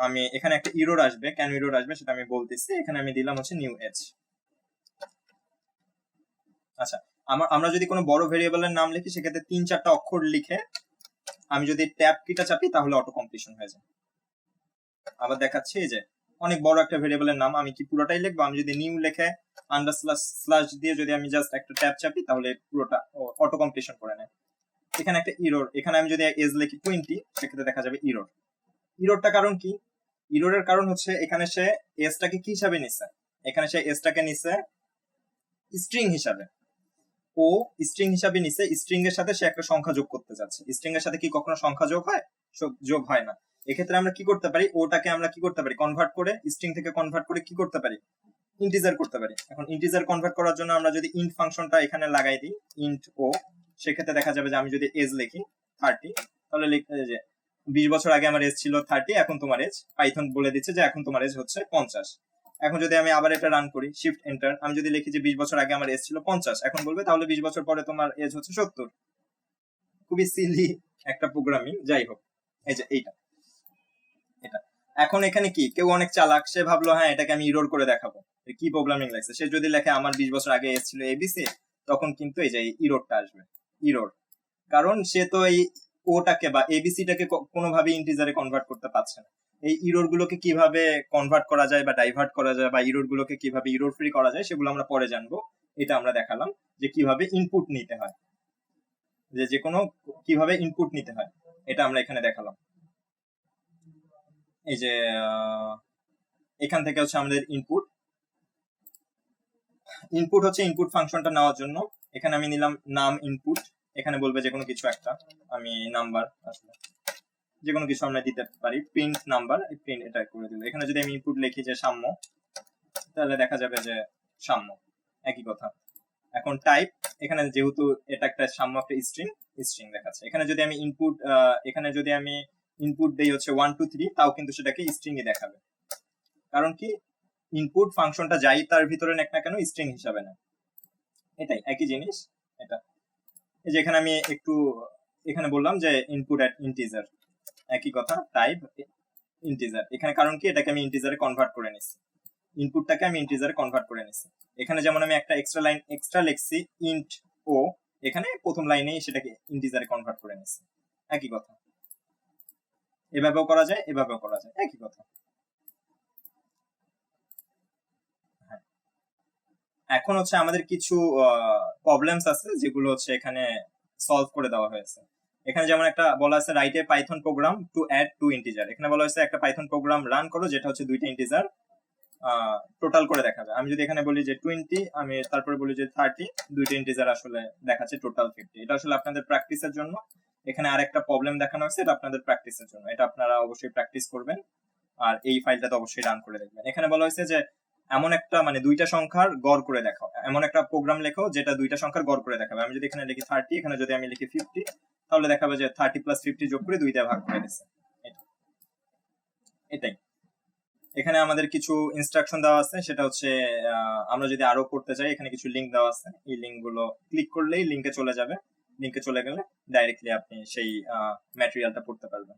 আমি এখানে একটা ইরোর আসবে, কেন ইরোর আসবে সেটা আমি বলতেছি, এখানে আমি দিলাম হচ্ছে নিউ এজ। আচ্ছা, আমরা যদি কোনো বড় ভেরিয়েবলের নাম লিখি সেক্ষেত্রে 3-4টা অক্ষর লিখে আমি যদি ট্যাব কিটা চাপি তাহলে অটো কমপ্লিশন হয়ে যায়। আবার দেখাচ্ছি যে অনেক বড় একটা ভেরিয়েবলের নাম, আমি কি পুরোটাই লিখবো, আমি যদি নিউ লিখে আন্ডার স্ল্যাশ দিয়ে যদি আমি জাস্ট একটা ট্যাব চাপি তাহলে পুরোটা অটো কমপ্লিশন করে নেয়। এখানে একটা ইরোর, এখানে আমি যদি এজ লিখি 20 সেক্ষেত্রে দেখা যাবে ইরোর। ইরোরটা কারণ কি, ইরোরের কারণ হচ্ছে এখানে সে এজটাকে কি হিসাবে নিছে, এখানে সে এজটাকে নিছে স্ট্রিং হিসাবে, ও স্ট্রিং হিসাবে নিছে, স্ট্রিং এর সাথে সে একটা সংখ্যা যোগ করতে যাচ্ছে। স্ট্রিং এর সাথে কি কখনো সংখ্যা যোগ হয়? যোগ হয় না। এক্ষেত্রে আমরা কি করতে পারি, ওটাকে আমরা কি করতে পারি, কনভার্ট করে, স্ট্রিং থেকে কনভার্ট করে কি করতে পারি, ইন্টিজার করতে পারি। এখন ইন্টিজার কনভার্ট করার জন্য আমরা যদি ইন্ট ফাংশনটা এখানে লাগাই দিই, ইন্ট ও, সেক্ষেত্রে দেখা যাবে যে আমি যদি এজ লিখি 30, তাহলে লিখতে যে 20 বছর আগে আমার এজ ছিল 30, এখন তোমার এজ, পাইথন বলে দিচ্ছে যে এখন তোমার এজ হচ্ছে 50। এখন যদি আমি আবার এটা রান করি, শিফট এন্টার, আমি যদি লিখি যে 20 বছর আগে আমার এজ ছিল 50, এখন বলবে তাহলে 20 বছর পরে তোমার এজ হচ্ছে 70। খুবই সিলি একটা প্রোগ্রামিং, যাই হোক। এই যে এইটা, এটা এখন এখানে কি কেউ অনেক চালাক, সে ভাবলো হ্যাঁ এটাকে আমি ইরোর করে দেখাবো, কি প্রোগ্রামিং লাগছে, সে যদি লেখে আমার 20 বছর আগে এজ ছিল এবিসি, তখন কিন্তু এই যে ইরোরটা আসবে, ইরোর। কারণ সে তো এই ওটাকে বা এবিসিটাকে কোনোভাবে ইন্টিজারে কনভার্ট করতে পারছে না। এই ইরোর গুলোকে কিভাবে কনভার্ট করা যায় বা ডাইভার্ট করা যায় বা ইরোর গুলোকে কিভাবে ইরোর ফ্রি করা যায় সেগুলো আমরা পরে জানবো। এটা আমরা দেখালাম যে কিভাবে ইনপুট নিতে হয়, যে কোনো কিভাবে ইনপুট নিতে হয়, এটা আমরা এখানে দেখালাম। এই যে এখান থেকে হচ্ছে আমাদের ইনপুট, ইনপুট হচ্ছে ইনপুট ফাংশনটা নেওয়ার জন্য এখানে আমি নিলাম নাম ইনপুট, এখানে বলবে যে কোনো কিছু একটা, আমি নাম্বার আসলে যে কোনো কিছু আমরা দিতে পারি, প্রিন্ট নাম্বার, প্রিন্ট এটা করে দিল। এখানে যদি আমি ইনপুট লিখি যে সাম্য, তাহলে দেখা যাবে যে সাম্য, একই কথা। এখন টাইপ, এখানে যেহেতু এটা একটা সাম্য একটা স্ট্রিং, স্ট্রিং দেখাচ্ছে। এখানে যদি আমি ইনপুট, এখানে যদি আমি ইনপুট দেই হচ্ছে 1 2 3, তাও কিন্তু সেটাকে স্ট্রিং ই দেখাবে। কারণ কি, ইনপুট ফাংশনটা যাই তার ভিতরে নেক না কেন স্ট্রিং হিসাবে না, এটাই একই জিনিস। এটা এই যে এখানে আমি একটু এখানে বললাম যে ইনপুট এট ইন্টিজার, একই কথা, টাইপ ইন্টিজার। এখানে কারণ কি, এটাকে আমি ইন্টিজারে কনভার্ট করে নিছি, ইনপুটটাকে আমি ইন্টিজারে কনভার্ট করে নিছি। এখানে যেমন আমি একটা এক্সট্রা লাইন এক্সট্রা লিখছি ইন্ট ও, এখানে প্রথম লাইনেই সেটাকে ইন্টিজারে কনভার্ট করে নিছি, একই কথা। এভাবেও করা যায়, এভাবেও করা যায়, একই কথা। হ্যাঁ, এখন হচ্ছে আমাদের কিছু প্রবলেমস আছে যেগুলো হচ্ছে এখানে সলভ করে দেওয়া হয়েছে। এখানে যেমন একটা বলা আছে write a Python program to add 2 integer, এখানে বলা হয়েছে একটা পাইথন প্রোগ্রাম রান করো যেটা হচ্ছে 2টা ইন্টিজার টোটাল করে দেখাবে। আমি যদি এখানে বলি যে 20, আমি তারপরে বলি যে 30, 2টা ইন্টিজার আসলে দেখাচ্ছে টোটাল 50। এটা আসলে আপনাদের প্র্যাকটিসের জন্য, এখানে আরেকটা প্রবলেম দেখানো হয়েছে, এটা আপনাদের প্র্যাকটিসের জন্য, এটা আপনারা অবশ্যই প্র্যাকটিস করবেন আর এই ফাইলটাতে অবশ্যই রান করে দেখবেন। এখানে বলা হয়েছে যে এমন একটা মানে 2টা সংখ্যার গড় করে দেখাও, এমন একটা প্রোগ্রাম লেখো যেটা 2টা সংখ্যার গড় করে দেখাবে। আমি যদি এখানে লিখি 30, এখানে যদি আমি লিখি 50, তাহলে দেখাবে যে 30 + 50 যোগ করে 2 দিয়ে ভাগ করে দিচ্ছে। এটাই এখানে আমাদের কিছু ইনস্ট্রাকশন দেওয়া আছে, সেটা হচ্ছে আমরা যদি আরো করতে চাই, এখানে কিছু লিঙ্ক দেওয়া আছে, এই লিঙ্ক গুলো ক্লিক করলেই লিঙ্কে চলে যাবে, লিঙ্কে চলে গেলে ডাইরেক্টলি আপনি সেই ম্যাটেরিয়ালটা পড়তে পারবেন।